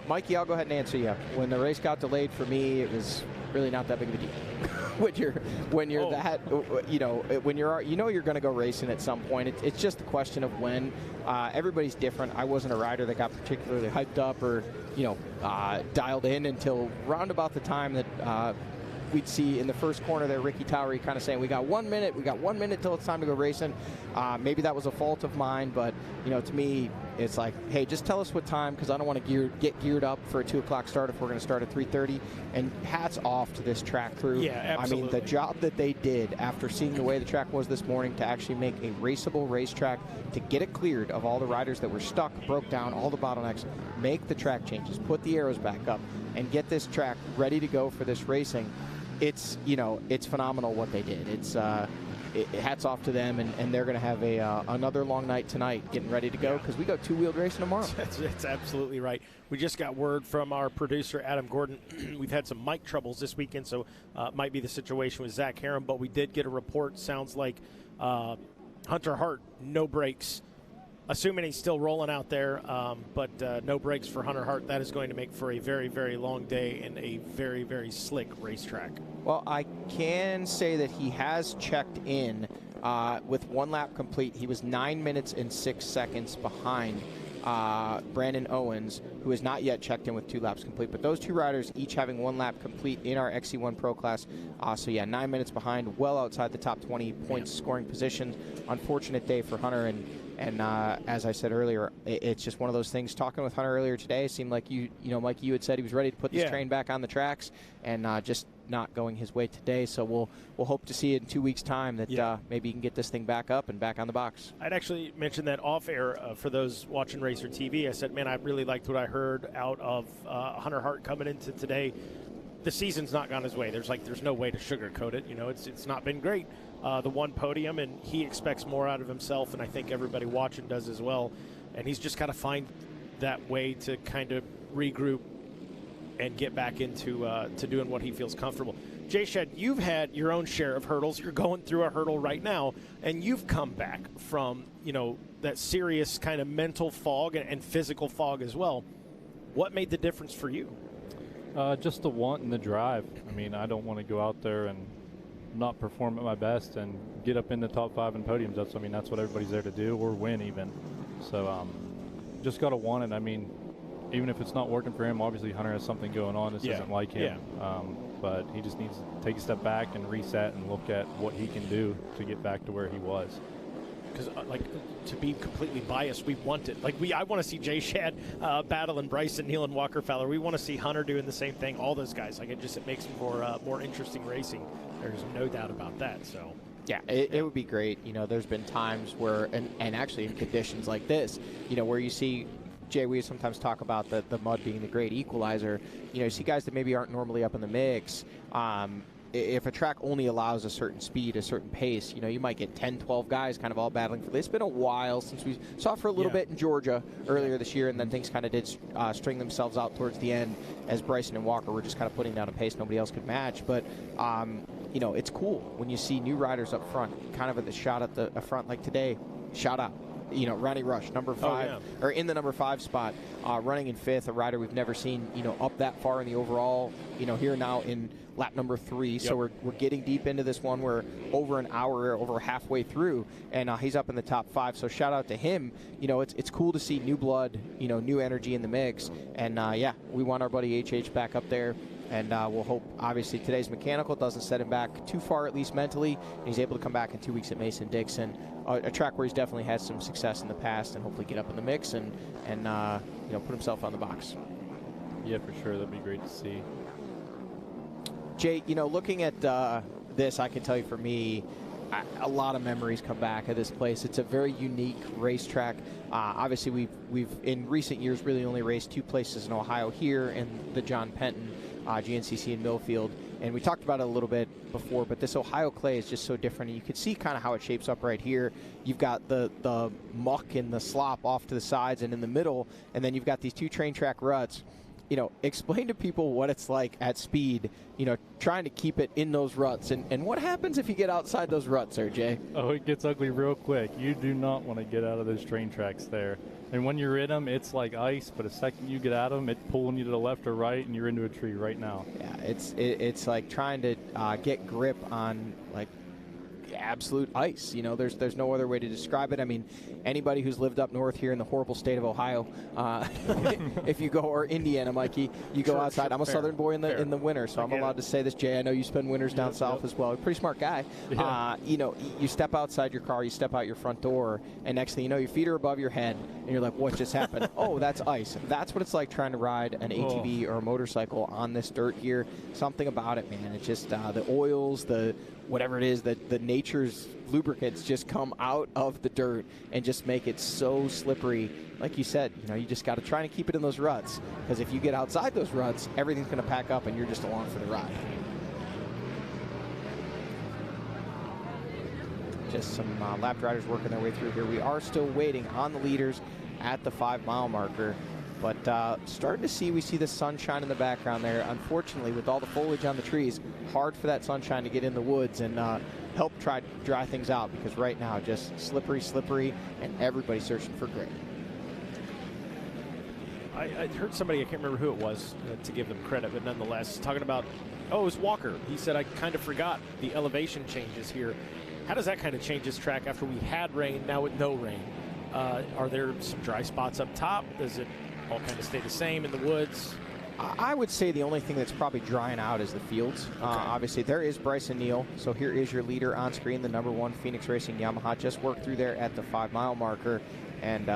Mikey, I'll go ahead and answer you. When the race got delayed for me, it was really not that big of a deal. when you're you're going to go racing at some point. It's just a question of when. Everybody's different. I wasn't a rider that got particularly hyped up or dialed in until round about the time that we'd see in the first corner there Ricky Towery kind of saying, we got 1 minute till it's time to go racing. Maybe that was a fault of mine, but to me it's like, hey, just tell us what time, because I don't want to get geared up for a 2 o'clock start if we're going to start at 3:30. And hats off to this track crew. Yeah, absolutely. I mean, the job that they did after seeing the way the track was this morning to actually make a raceable racetrack, to get it cleared of all the riders that were stuck, broke down, all the bottlenecks, make the track changes, put the arrows back up, and get this track ready to go for this racing. It's phenomenal what they did. It's hats off to them, and they're going to have another long night tonight getting ready to go, because we go 2-wheeled racing tomorrow. That's absolutely right. We just got word from our producer, Adam Gordon. We've had some mic troubles this weekend, so it might be the situation with Zach Harron, but we did get a report. Sounds like Hunter Hart, no brakes. Assuming he's still rolling out there, but no brakes for Hunter Hart. That is going to make for a very, very long day and a very, very slick racetrack. Well, I can say that he has checked in with 1 lap complete. He was 9 minutes and 6 seconds behind Brandon Owens, who has not yet checked in with 2 laps complete. But those 2 riders each having 1 lap complete in our XC1 Pro class. So, yeah, 9 minutes behind, well outside the top 20 points scoring position. Unfortunate day for Hunter. And as I said earlier, it's just one of those things. Talking with Hunter earlier today, it seemed like Mikey, you had said he was ready to put this train back on the tracks, and just not going his way today. So we'll hope to see it in 2 weeks' time that maybe he can get this thing back up and back on the box. I'd actually mentioned that off air for those watching Racer TV. I said, man, I really liked what I heard out of Hunter Hart coming into today. The season's not gone his way. There's no way to sugarcoat it. It's not been great. The 1 podium, and he expects more out of himself, and I think everybody watching does as well. And he's just got to find that way to kind of regroup and get back into to doing what he feels comfortable. Jay Shed, you've had your own share of hurdles. You're going through a hurdle right now, and you've come back from that serious kind of mental fog and physical fog as well. What made the difference for you? Just the want and the drive. I mean, I don't want to go out there and not perform at my best and get up in the top 5 in podiums. That's what everybody's there to do, or win even. So just got to want it. I mean, even if it's not working for him, obviously Hunter has something going on. This isn't like him. But he just needs to take a step back and reset and look at what he can do to get back to where he was. Because, to be completely biased, we want it. I want to see Jay Shad battling Bryson, Neal, and Walker Fowler. We want to see Hunter doing the same thing. All those guys. It makes for more interesting racing. There's no doubt about that. So. Yeah, it would be great. There's been times where, and actually in conditions like this, where you see, Jay, we sometimes talk about the mud being the great equalizer. You see guys that maybe aren't normally up in the mix. If a track only allows a certain speed, a certain pace, you might get 10, 12 guys kind of all battling for this. It's been a while since we saw it for a little bit in Georgia earlier this year, and then things kind of did string themselves out towards the end as Bryson and Walker were just kind of putting down a pace nobody else could match. But, it's cool when you see new riders up front, kind of at the shot at the front like today. Shout out. Ronnie Rush, number 5, or in the number 5 spot, running in 5th, a rider we've never seen, up that far in the overall, here now in lap number 3. So we're getting deep into this one. We're over an hour, over halfway through, and he's up in the top 5. So shout out to him. It's cool to see new blood, new energy in the mix. And we want our buddy HH back up there. And we'll hope, obviously, today's mechanical doesn't set him back too far, at least mentally. And he's able to come back in 2 weeks at Mason-Dixon, a track where he's definitely had some success in the past, and hopefully get up in the mix and put himself on the box. Yeah, for sure. That'd be great to see. Jay, looking at this, I can tell you for me, a lot of memories come back at this place. It's a very unique racetrack. Obviously, we've in recent years really only raced 2 places in Ohio, here in the John Penton GNCC in Millfield, and we talked about it a little bit before, but this Ohio clay is just so different, and you can see kind of how it shapes up right here. You've got the muck and the slop off to the sides and in the middle, and then you've got these 2 train track ruts. Explain to people what it's like at speed, trying to keep it in those ruts. And what happens if you get outside those ruts there, Jay? Oh, it gets ugly real quick. You do not want to get out of those train tracks there. And when you're in them, it's like ice, but the second you get out of them, it's pulling you to the left or right, and you're into a tree right now. Yeah, it's like trying to get grip on, absolute ice. There's no other way to describe it. I mean, anybody who's lived up north here in the horrible state of Ohio, if you go, or Indiana, Mikey, you go outside. I'm a Southern boy in the winter, so I'm allowed to say this, Jay. I know you spend winters down south as well. You're a pretty smart guy. Yeah. You step outside your car, you step out your front door, and next thing you know, your feet are above your head, and you're like, what just happened? Oh, that's ice. That's what it's like trying to ride an ATV or a motorcycle on this dirt here. Something about it, man. It's just the oils, the whatever it is, the nature's lubricants just come out of the dirt and just make it so slippery. Like you said, you just got to try to keep it in those ruts, because if you get outside those ruts, everything's going to pack up and you're just along for the ride. Just some lap riders working their way through here. We are still waiting on the leaders at the 5-mile marker. But starting to see, we see the sunshine in the background there. Unfortunately, with all the foliage on the trees, hard for that sunshine to get in the woods and help try to dry things out, because right now, just slippery, and everybody's searching for grit. I heard somebody, I can't remember who it was, to give them credit, but nonetheless, talking about, it was Walker. He said, I kind of forgot the elevation changes here. How does that kind of change this track after we had rain, now with no rain? Are there some dry spots up top? Does it all kind of stay the same in the woods? I would say the only thing that's probably drying out is the fields. Obviously, there is Bryson Neal. So here is your leader on screen, the #1 Phoenix Racing Yamaha. Just worked through there at the 5-mile marker. And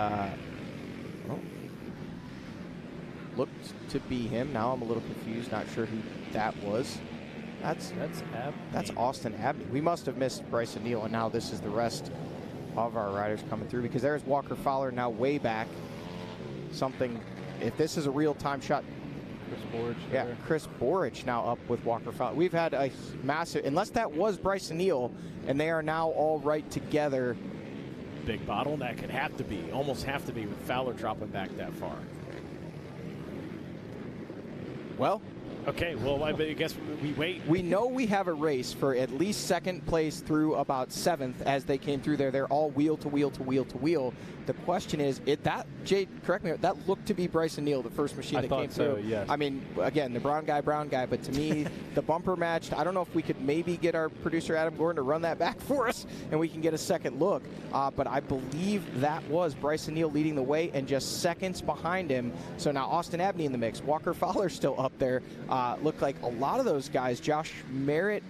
looked to be him. Now I'm a little confused, not sure who that was. That's Austin Abney. We must have missed Bryson Neal, and now this is the rest of our riders coming through, because there's Walker Fowler now way back. Something, if this is a real-time shot. Chris Borich. Yeah, Chris Borich now up with Walker Fowler. We've had a massive, unless that was Bryson Neal, and they are now all right together. Big bottleneck. It have to be, almost have to be, with Fowler dropping back that far. Well, okay, well, I guess we wait. We know we have a race for at least second place through about 7th as they came through there. They're all wheel to wheel to wheel to wheel. The question is, Jade, correct me, that looked to be Bryson Neal, the first machine that came through. Yes. I mean, again, the brown guy, but to me, the bumper matched. I don't know if we could maybe get our producer Adam Gordon to run that back for us and we can get a second look. But I believe that was Bryson Neal leading the way and just seconds behind him. So now Austin Abney in the mix. Walker Fowler still up there. Looked like a lot of those guys. Josh Merritt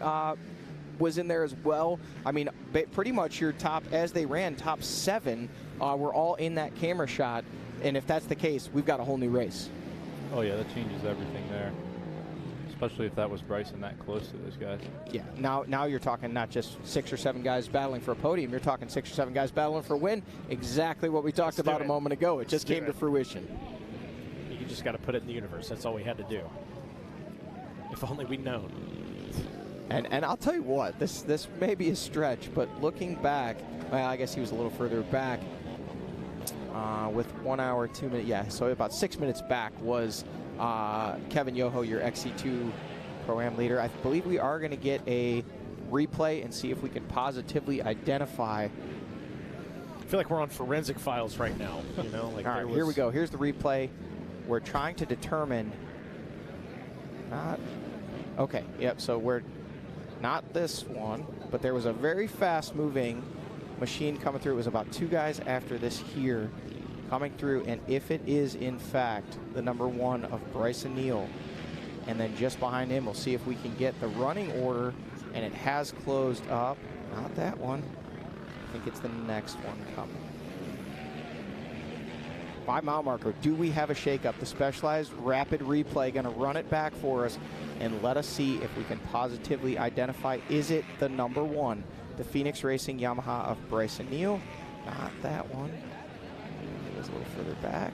was in there as well. I mean, pretty much your top, as they ran, top 7 were all in that camera shot. And if that's the case, we've got a whole new race. Oh, yeah, that changes everything there. Especially if that was Bryson that close to those guys. Yeah, now you're talking not just 6 or 7 guys battling for a podium. You're talking 6 or 7 guys battling for a win. Exactly what we talked about a moment ago. It just came to fruition. You just got to put it in the universe. That's all we had to do. If only we'd known. And I'll tell you what, this may be a stretch, but looking back, well, I guess he was a little further back with 1 hour, 2 minutes. Yeah, so about 6 minutes back was Kevin Yoho, your XC2 Pro-Am leader. I believe we are going to get a replay and see if we can positively identify. I feel like we're on forensic files right now. You know, like all right, here we go. Here's the replay. We're trying to determine. Okay, yep, so we're not this one, but there was a very fast-moving machine coming through. It was about 2 guys after this here coming through, and if it is, in fact, the #1 of Bryson Neal, and then just behind him, we'll see if we can get the running order, and it has closed up. Not that one. I think it's the next one coming. 5-mile marker. Do we have a shakeup? The Specialized Rapid Replay going to run it back for us and let us see if we can positively identify, is it the #1, the Phoenix Racing Yamaha of Bryson Neal? Not that one. It was a little further back.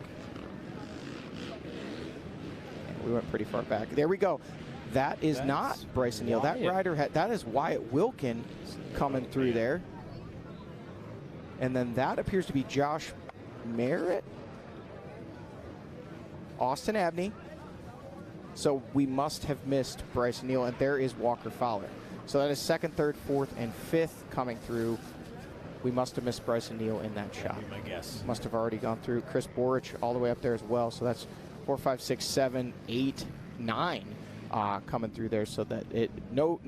And we went pretty far back. There we go. That is not Bryson Neal. That rider that is Wyatt Wilkin coming through there. And then that appears to be Josh Merritt. Austin Abney. So we must have missed Bryson Neal, and there is Walker Fowler. So that is 2nd, 3rd, 4th, and 5th coming through. We must have missed Bryson Neal in that shot. I guess. Must have already gone through. Chris Borich all the way up there as well. So that's 4, 5, 6, 7, 8, 9 coming through there. So that no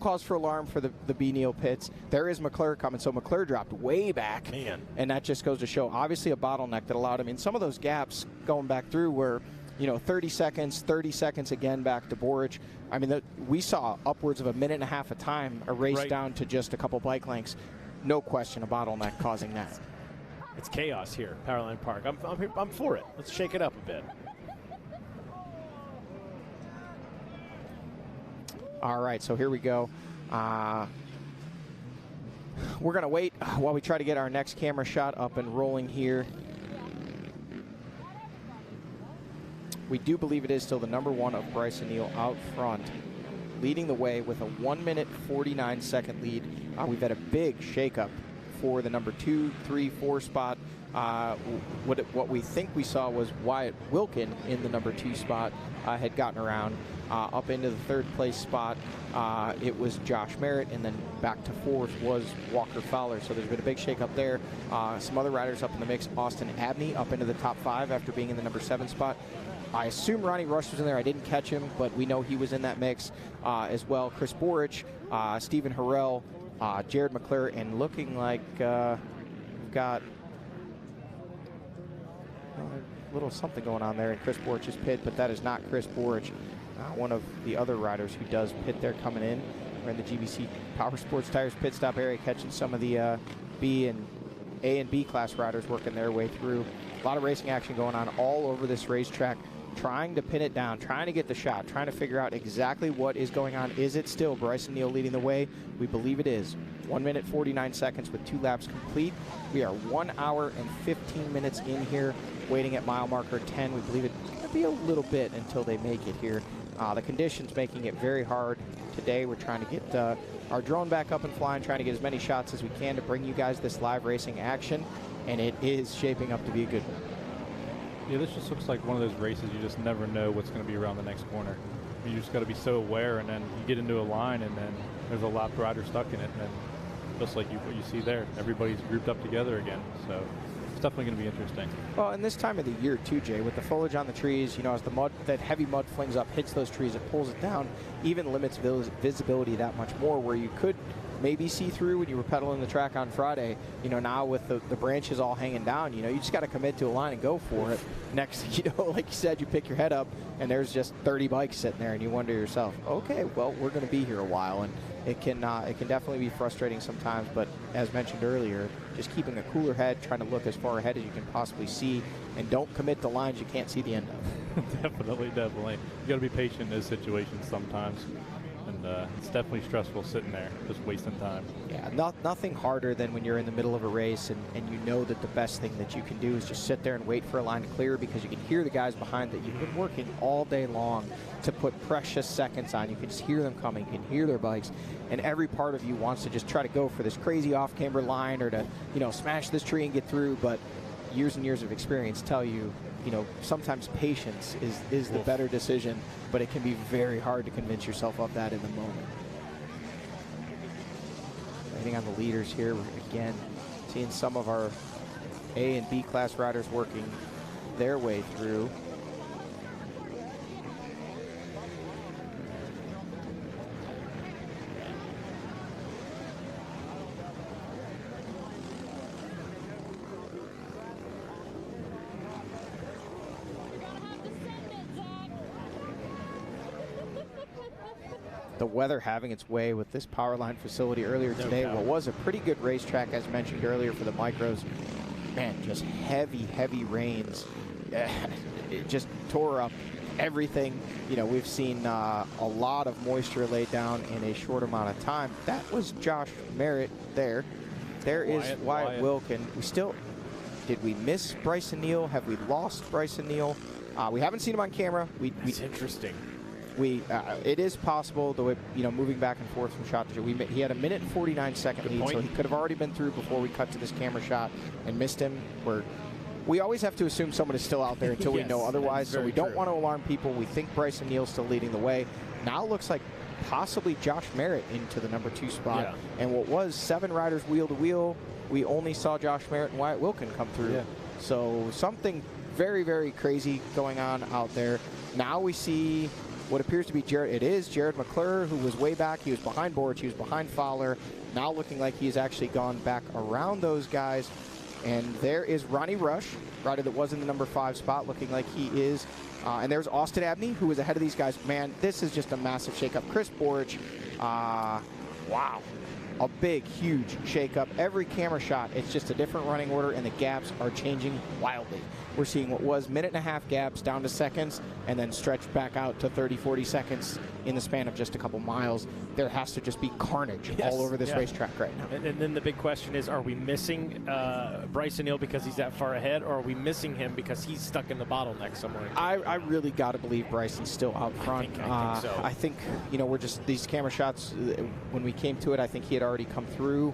cause for alarm for the B Neal pits. There is McClure coming. So McClure dropped way back. Man. And that just goes to show, obviously, a bottleneck that allowed him in some of those gaps going back through where, 30 seconds again back to Borich. I mean, we saw upwards of 1.5 minutes a time, a race down to just a couple bike lengths. No question, a bottleneck causing that. It's chaos here, Powerline Park. I'm for it. Let's shake it up a bit. All right, so here we go. We're going to wait while we try to get our next camera shot up and rolling here. We do believe it is still the #1 of Bryson Neal out front, leading the way with a 1-minute 49-second lead. We've had a big shakeup for the #2, 3, 4 spot. What we think we saw was Wyatt Wilkin in the #2 spot had gotten around up into the 3rd place spot. It was Josh Merritt, and then back to 4th was Walker Fowler. So there's been a big shakeup there. Some other riders up in the mix. Austin Abney up into the top 5 after being in the #7 spot. I assume Ronnie Rush was in there. I didn't catch him, but we know he was in that mix as well. Chris Borich, Stephen Harrell, Jared McClure, and looking like we've got little something going on there in Chris Borch's pit, but that is not Chris Borch, one of the other riders who does pit there coming in. We're in the GBC Power Sports Tires pit stop area, catching some of the A and B class riders working their way through. A lot of racing action going on all over this racetrack, trying to pin it down, trying to get the shot, trying to figure out exactly what is going on. Is it still Bryson Neal leading the way? We believe it is. 1 minute 49 seconds with 2 laps complete. We are 1 hour and 15 minutes in here, waiting at mile marker 10. We believe it's going to be a little bit until they make it here. The conditions making it very hard today. We're trying to get our drone back up and flying, trying to get as many shots as we can to bring you guys this live racing action, and it is shaping up to be a good one. Yeah, this just looks like one of those races you just never know what's going to be around the next corner. You just got to be so aware, and then you get into a line, and then there's a lap rider stuck in it, and then just like what you see there, everybody's grouped up together again. So it's definitely going to be interesting. Well, and this time of the year too, Jay, with the foliage on the trees, as the mud, that heavy mud flings up, hits those trees, it pulls it down, even limits visibility that much more, where you could maybe see through when you were pedaling the track on Friday. Now with the branches all hanging down, you just got to commit to a line and go for it. Next, like you said, you pick your head up and there's just 30 bikes sitting there, and you wonder to yourself, okay, well, we're going to be here a while, and it can definitely be frustrating sometimes. But as mentioned earlier, just keeping a cooler head, trying to look as far ahead as you can possibly see, and don't commit to lines you can't see the end of. Definitely. You got to be patient in those situations sometimes. And it's definitely stressful sitting there, just wasting time. Yeah, nothing harder than when you're in the middle of a race and you know that the best thing that you can do is just sit there and wait for a line to clear, because you can hear the guys behind that you've been working all day long to put precious seconds on. You can just hear them coming, you can hear their bikes, and every part of you wants to just try to go for this crazy off-camber line or to, smash this tree and get through, but years and years of experience tell you, sometimes patience is the better decision, but it can be very hard to convince yourself of that in the moment. Waiting on the leaders here, we're again seeing some of our A and B class riders working their way through. The weather having its way with this Powerline facility earlier today. What was a pretty good racetrack, as mentioned earlier, for the micros. Man, just heavy rains. It just tore up everything. We've seen a lot of moisture laid down in a short amount of time. That was Josh Merritt there. There is Wyatt Wilkin. Did we miss Bryson Neal? Have we lost Bryson Neal? We haven't seen him on camera. That's interesting. It is possible, though, moving back and forth from shot to shot. He had a 1 minute 49 second lead, so he could have already been through before we cut to this camera shot and missed him. We always have to assume someone is still out there until we know otherwise, so we don't want to alarm people. We think Bryson Neal's still leading the way. Now it looks like possibly Josh Merritt into the number 2 spot. Yeah. And what was 7 riders wheel to wheel, we only saw Josh Merritt and Wyatt Wilkin come through. Yeah. So something very, very crazy going on out there. Now we see what appears to be Jared McClure, who was way back. He was behind Borch, he was behind Fowler. Now looking like he's actually gone back around those guys. And there is Ronnie Rush, rider that was in the number 5 spot, looking like he is. And there's Austin Abney, who was ahead of these guys. Man, this is just a massive shakeup. Chris Borch, wow. A big, huge shakeup. Every camera shot, it's just a different running order, and the gaps are changing wildly. We're seeing what was 1.5 minute gaps down to seconds, and then stretched back out to 30, 40 seconds in the span of just a couple miles. There has to just be carnage all over this racetrack right now. And then the big question is, are we missing Bryson Neal because he's that far ahead, or are we missing him because he's stuck in the bottleneck somewhere? I really got to believe Bryson's still out front. I think so. I think, we're just, these camera shots, when we came to it, I think he had already come through.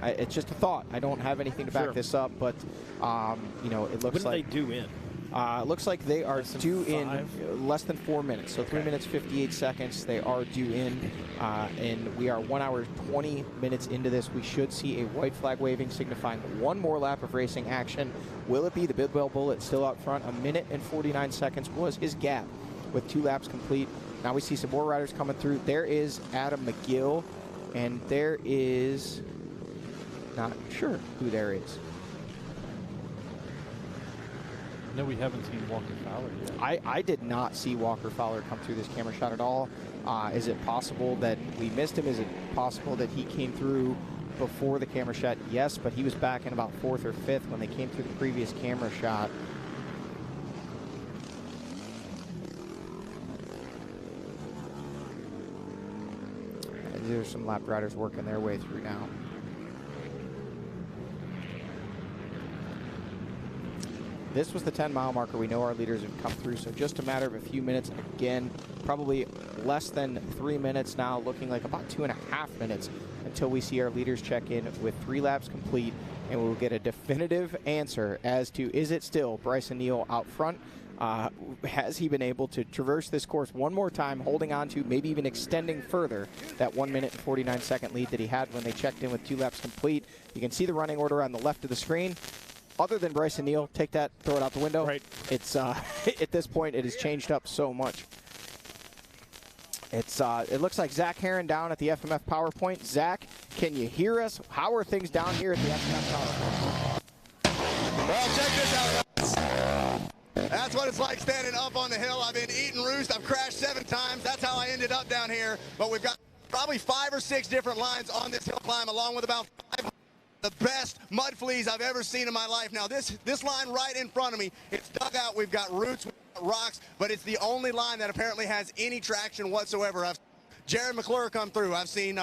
It's just a thought. I don't have anything to back this up, but, it looks like... When do they do in? It looks like they are due in less than 4 minutes, so 3 minutes 58 seconds. They are due in, and we are 1 hour 20 minutes into this. We should see a white flag waving, signifying one more lap of racing action. Will it be the Bidwell Bullet still out front? 1 minute and 49 seconds was his gap with 2 laps complete. Now we see some more riders coming through. There is Adam McGill, and there is, not sure who there is. No, we haven't seen Walker Fowler yet. I did not see Walker Fowler come through this camera shot at all. Is it possible that we missed him? Is it possible that he came through before the camera shot? Yes, but he was back in about 4th or 5th when they came through the previous camera shot. There's some lap riders working their way through now. This was the 10-mile marker. We know our leaders have come through, so just a matter of a few minutes. Again, probably less than 3 minutes now, looking like about 2.5 minutes until we see our leaders check in with 3 laps complete, and we'll get a definitive answer as to, is it still Bryson Neal out front? Has he been able to traverse this course one more time, holding on to, maybe even extending further, that 1 minute and 49-second lead that he had when they checked in with 2 laps complete? You can see the running order on the left of the screen. Other than Bryson Neal, take that, throw it out the window. Right. It's at this point, it has changed up so much. It looks like Zach Herron down at the FMF power point. Zach, can you hear us? How are things down here at the FMF power point? Well, check this out. That's what it's like standing up on the hill. I've been eating roost. I've crashed 7 times. That's how I ended up down here. But we've got probably 5 or 6 different lines on this hill climb, along with about 500. The best mud fleas I've ever seen in my life. Now, this line right in front of me, it's dug out. We've got roots, we've got rocks, but it's the only line that apparently has any traction whatsoever. I've Jared McClure come through. I've seen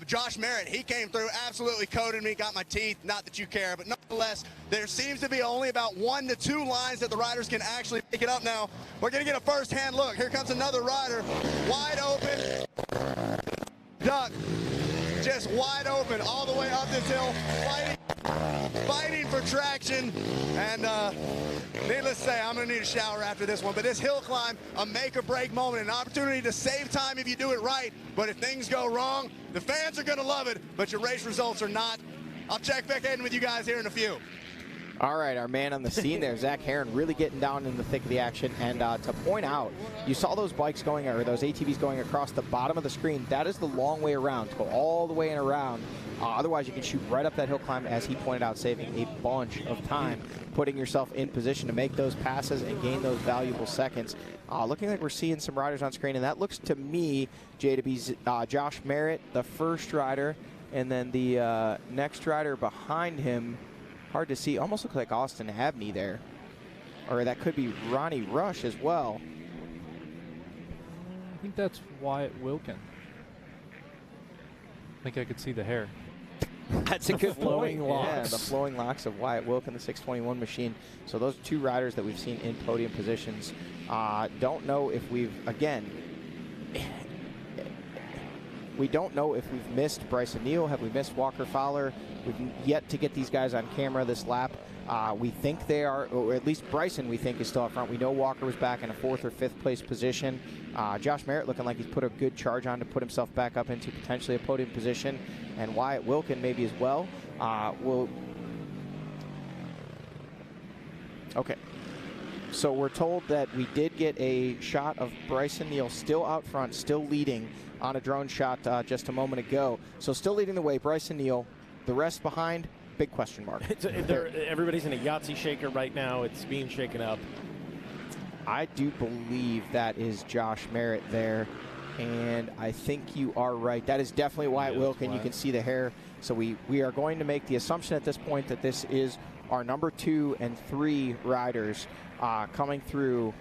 Josh Merritt. He came through, absolutely coated me, got my teeth. Not that you care, but nonetheless, there seems to be only about 1 to 2 lines that the riders can actually pick it up now. We're going to get a first-hand look. Here comes another rider, wide open, duck. Just wide open all the way up this hill, fighting for traction. And needless to say, I'm going to need a shower after this one. But this hill climb, a make-or-break moment, an opportunity to save time if you do it right. But if things go wrong, the fans are going to love it, but your race results are not. I'll check back in with you guys here in a few. All right, our man on the scene there, Zach Herron, really getting down in the thick of the action. And to point out, you saw those bikes going, or those ATVs going across the bottom of the screen. That is the long way around, to go all the way and around. Otherwise, you can shoot right up that hill climb, as he pointed out, saving a bunch of time, putting yourself in position to make those passes and gain those valuable seconds. Looking like we're seeing some riders on screen, and that looks to me, Jay, to be Josh Merritt, the first rider, and then the next rider behind him. Hard to see. Almost looks like Austin Abney there. Or that could be Ronnie Rush as well. I think that's Wyatt Wilkin. I think I could see the hair. That's a good flowing point. locks. Yeah, the flowing locks of Wyatt Wilkin, the 621 machine. So those 2 riders that we've seen in podium positions. Don't know if we've, again, we don't know if we've missed Bryson Neal. Have we missed Walker Fowler? We've yet to get these guys on camera this lap. We think they are, or at least Bryson we think is still up front. We know Walker was back in a 4th or 5th place position. Josh Merritt looking like he's put a good charge on to put himself back up into potentially a podium position. And Wyatt Wilkin maybe as well. Okay. So we're told that we did get a shot of Bryson Neal still out front, still leading on a drone shot just a moment ago. So still leading the way, Bryson Neal. The rest behind, big question mark. Everybody's in a Yahtzee shaker right now. It's being shaken up. I do believe that is Josh Merritt there, and I think you are right. That is definitely Wyatt Wilkin. You can see the hair. So we are going to make the assumption at this point that this is our number 2 and 3 riders coming through,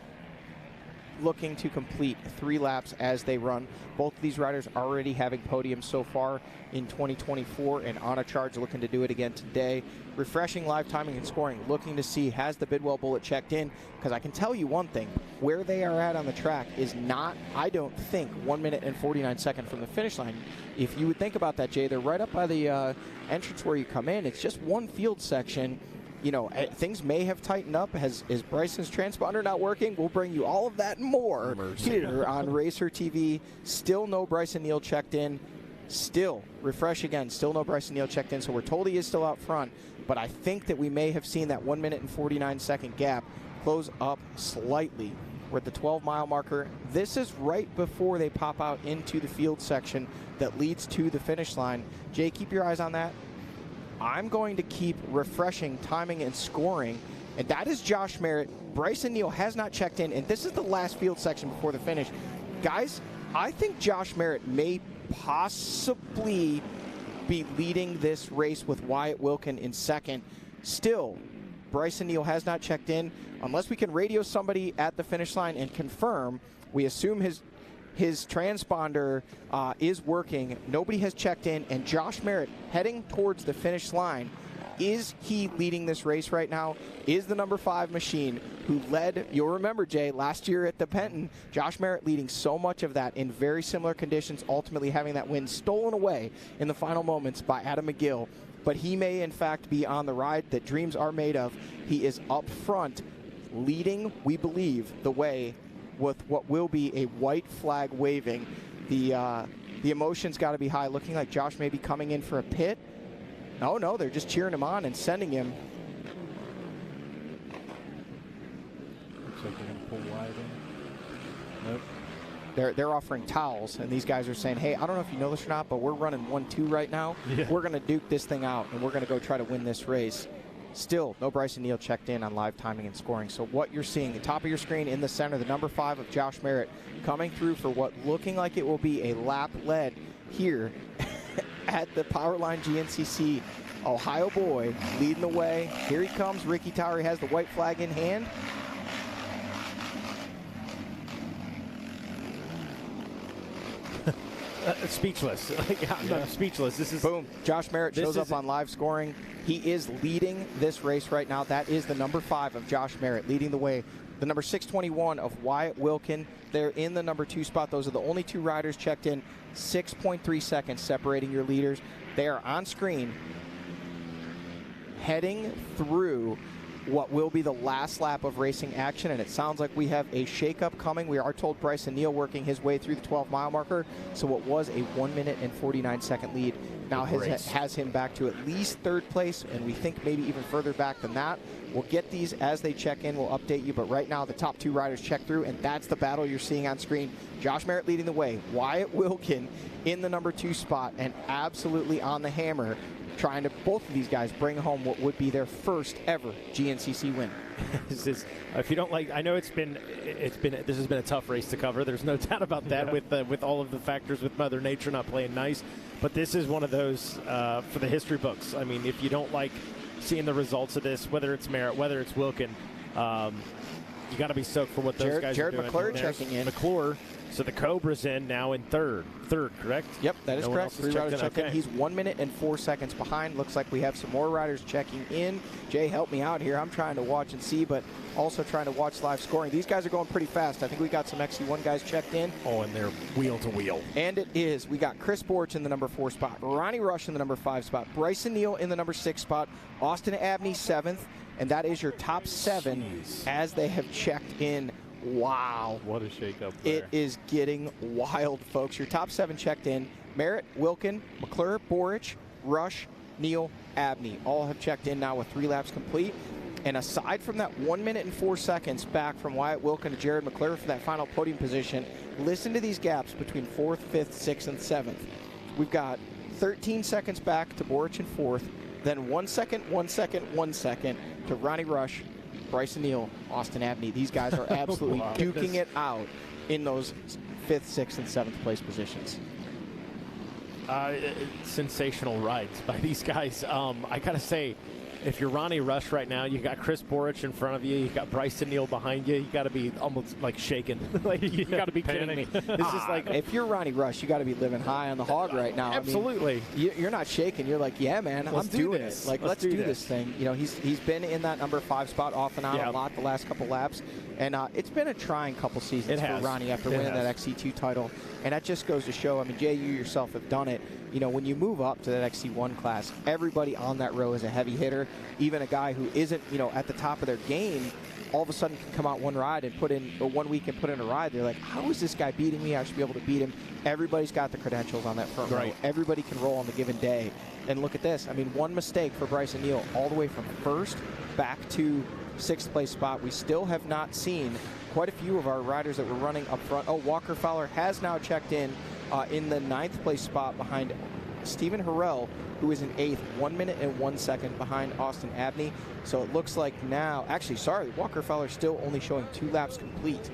looking to complete 3 laps as they run. Both of these riders already having podiums so far in 2024 and on a charge, looking to do it again today. Refreshing live timing and scoring, looking to see, has the Bidwell bullet checked in? Because I can tell you one thing, where they are at on the track is not, I don't think, 1 minute and 49 seconds from the finish line. If you would think about that, Jay, they're right up by the entrance where you come in. It's just one field section. You know, things may have tightened up. Is Bryson's transponder not working? We'll bring you all of that and more here on Racer TV. Still no Bryson Neal checked in. Still, refresh again, still no Bryson Neal checked in. So we're told he is still out front. But I think that we may have seen that 1 minute and 49 second gap close up slightly. We're at the 12-mile marker. This is right before they pop out into the field section that leads to the finish line. Jay, keep your eyes on that. I'm going to keep refreshing timing and scoring and that is Josh Merritt. Bryson Neal has not checked in, and this is the last field section before the finish. Guys, I think Josh Merritt may possibly be leading this race with Wyatt Wilkin in second. Still, Bryson Neal has not checked in. Unless we can radio somebody at the finish line and confirm, we assume his transponder is working. Nobody has checked in, and Josh Merritt heading towards the finish line. Is he leading this race right now? Is the number 5 machine who led, you'll remember, Jay, last year at the Penton, Josh Merritt leading so much of that in very similar conditions, ultimately having that win stolen away in the final moments by Adam McGill. But he may, in fact, be on the ride that dreams are made of. He is up front, leading, we believe, the way with what will be a white flag waving. The emotion's got to be high, looking like Josh may be coming in for a pit. No, they're just cheering him on and sending him. Looks like they're going to pull wide in. Nope. They're offering towels, and these guys are saying, hey, I don't know if you know this or not, but we're running 1-2 right now. Yeah. We're going to duke this thing out, and we're going to go try to win this race. Still, no Bryson Neal checked in on live timing and scoring. So what you're seeing, the top of your screen in the center, the number 5 of Josh Merritt coming through for what looking like it will be a lap lead here at the Powerline GNCC. Ohio boy leading the way. Here he comes. Ricky Towery has the white flag in hand. Speechless. I'm speechless. This is boom. Josh Merritt shows up on live scoring. He is leading this race right now. That is the number 5 of Josh Merritt leading the way. The number 621 of Wyatt Wilkin. They're in the number 2 spot. Those are the only 2 riders checked in. 6.3 seconds separating your leaders. They are on screen heading through what will be the last lap of racing action, and it sounds like we have a shakeup coming. We are told Bryson Neal working his way through the 12-mile marker, so what was a 1 minute and 49-second lead now has him back to at least 3rd place, and we think maybe even further back than that. We'll get these as they check in. We'll update you, but right now the top 2 riders check through, and that's the battle you're seeing on screen. Josh Merritt leading the way. Wyatt Wilkin in the number 2 spot, and absolutely on the hammer, trying to, both of these guys, bring home what would be their first ever GNCC win. If you don't like, I know this has been a tough race to cover. There's no doubt about that. Yeah. with all of the factors with Mother Nature not playing nice. But this is one of those for the history books. I mean, if you don't like seeing the results of this, whether it's Merritt, whether it's Wilkin, you got to be stoked for what those guys are doing. Jared McClure checking in. McClure. So the Cobra's in now in third, correct? Yep, that is correct. 3 riders checked in. He's 1 minute and 4 seconds behind. Looks like we have some more riders checking in. Jay, help me out here. I'm trying to watch and see, but also trying to watch live scoring. These guys are going pretty fast. I think we got some XC1 guys checked in. Oh, and they're wheel to wheel. And it is. We got Chris Borch in the number 4 spot, Ronnie Rush in the number 5 spot, Bryson Neal in the number 6 spot, Austin Abney 7th, and that is your top 7 as they have checked in. Wow. What a shakeup there. It is getting wild, folks. Your top 7 checked in. Merritt, Wilkin, McClure, Borich, Rush, Neal, Abney. All have checked in now with 3 laps complete. And aside from that 1 minute and 4 seconds back from Wyatt Wilkin to Jared McClure for that final podium position, listen to these gaps between 4th, 5th, 6th, and 7th. We've got 13 seconds back to Borich in 4th, then 1 second, 1 second, 1 second to Ronnie Rush, Bryson Neal, Austin Abney. These guys are absolutely duking it out in those 5th, 6th, and 7th place positions. Sensational rides by these guys. I got to say, if you're Ronnie Rush right now, you got Chris Borich in front of you, you got Bryson Neal behind you, you got to be almost like shaking. Like you got to be kidding me. This is like, if you're Ronnie Rush, you got to be living high on the hog right now. Absolutely. I mean, you're not shaking. You're like, yeah, man, I'm doing it. Like, let's do this thing. You know, he's been in that number 5 spot off and on a lot the last couple laps, and it's been a trying couple seasons for Ronnie after winning that XC2 title, and that just goes to show. I mean, Jay, you yourself have done it. You know, when you move up to that XC1 class, everybody on that row is a heavy hitter. Even a guy who isn't, at the top of their game, all of a sudden can come out one ride and put in, or 1 week and put in a ride. They're like, how is this guy beating me? I should be able to beat him. Everybody's got the credentials on that front row. Everybody can roll on the given day. And look at this. I mean, one mistake for Bryson Neal all the way from 1st back to 6th place spot. We still have not seen quite a few of our riders that were running up front. Oh, Walker Fowler has now checked in the 9th place spot behind Stephen Harrell, who is in 8th, 1 minute and 1 second behind Austin Abney. So it looks like now, actually, sorry, Walker Fowler still only showing 2 laps complete.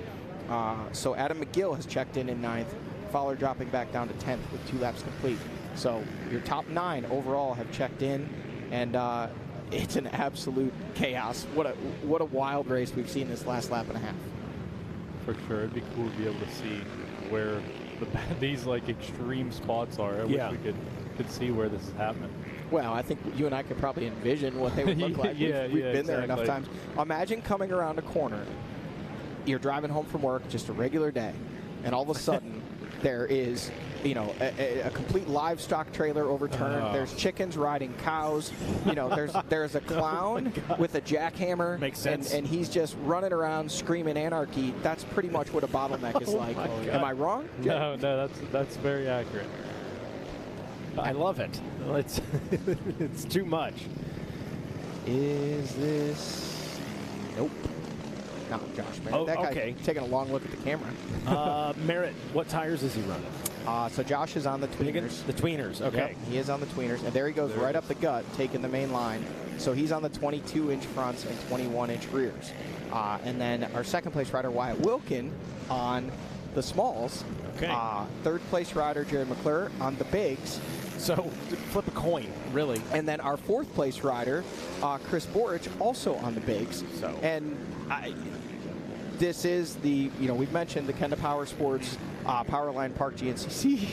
So Adam McGill has checked in 9th. Fowler dropping back down to 10th with 2 laps complete. So your top 9 overall have checked in, and it's an absolute chaos. What a wild race we've seen this last lap and a half. For sure, it'd be cool to be able to see where these like extreme spots are. I wish we could see where this is happening. Well, I think you and I could probably envision what they would look like. We've been there enough times. Imagine coming around a corner. You're driving home from work, just a regular day, and all of a sudden there is, a complete livestock trailer overturned. There's chickens riding cows. There's a clown with a jackhammer. Makes sense. And he's just running around screaming anarchy. That's pretty much what a bottleneck is like. Am I wrong? No, that's very accurate. I love it. It's too much. Is this? Nope. Not Josh Merritt. That guy's taking a long look at the camera. Merritt, what tires is he running? So Josh is on the tweeners. The tweeners, okay. Yep, he is on the tweeners, and there he goes right up the gut, taking the main line. So he's on the 22-inch fronts and 21-inch rears. And then our second-place rider, Wyatt Wilkin, on the smalls. Okay. Third-place rider, Jared McClure, on the bigs. So flip a coin, really. And then our fourth-place rider, Chris Borich, also on the bigs. And this is the, we've mentioned the Kenda Power Sports Powerline Park GNCC.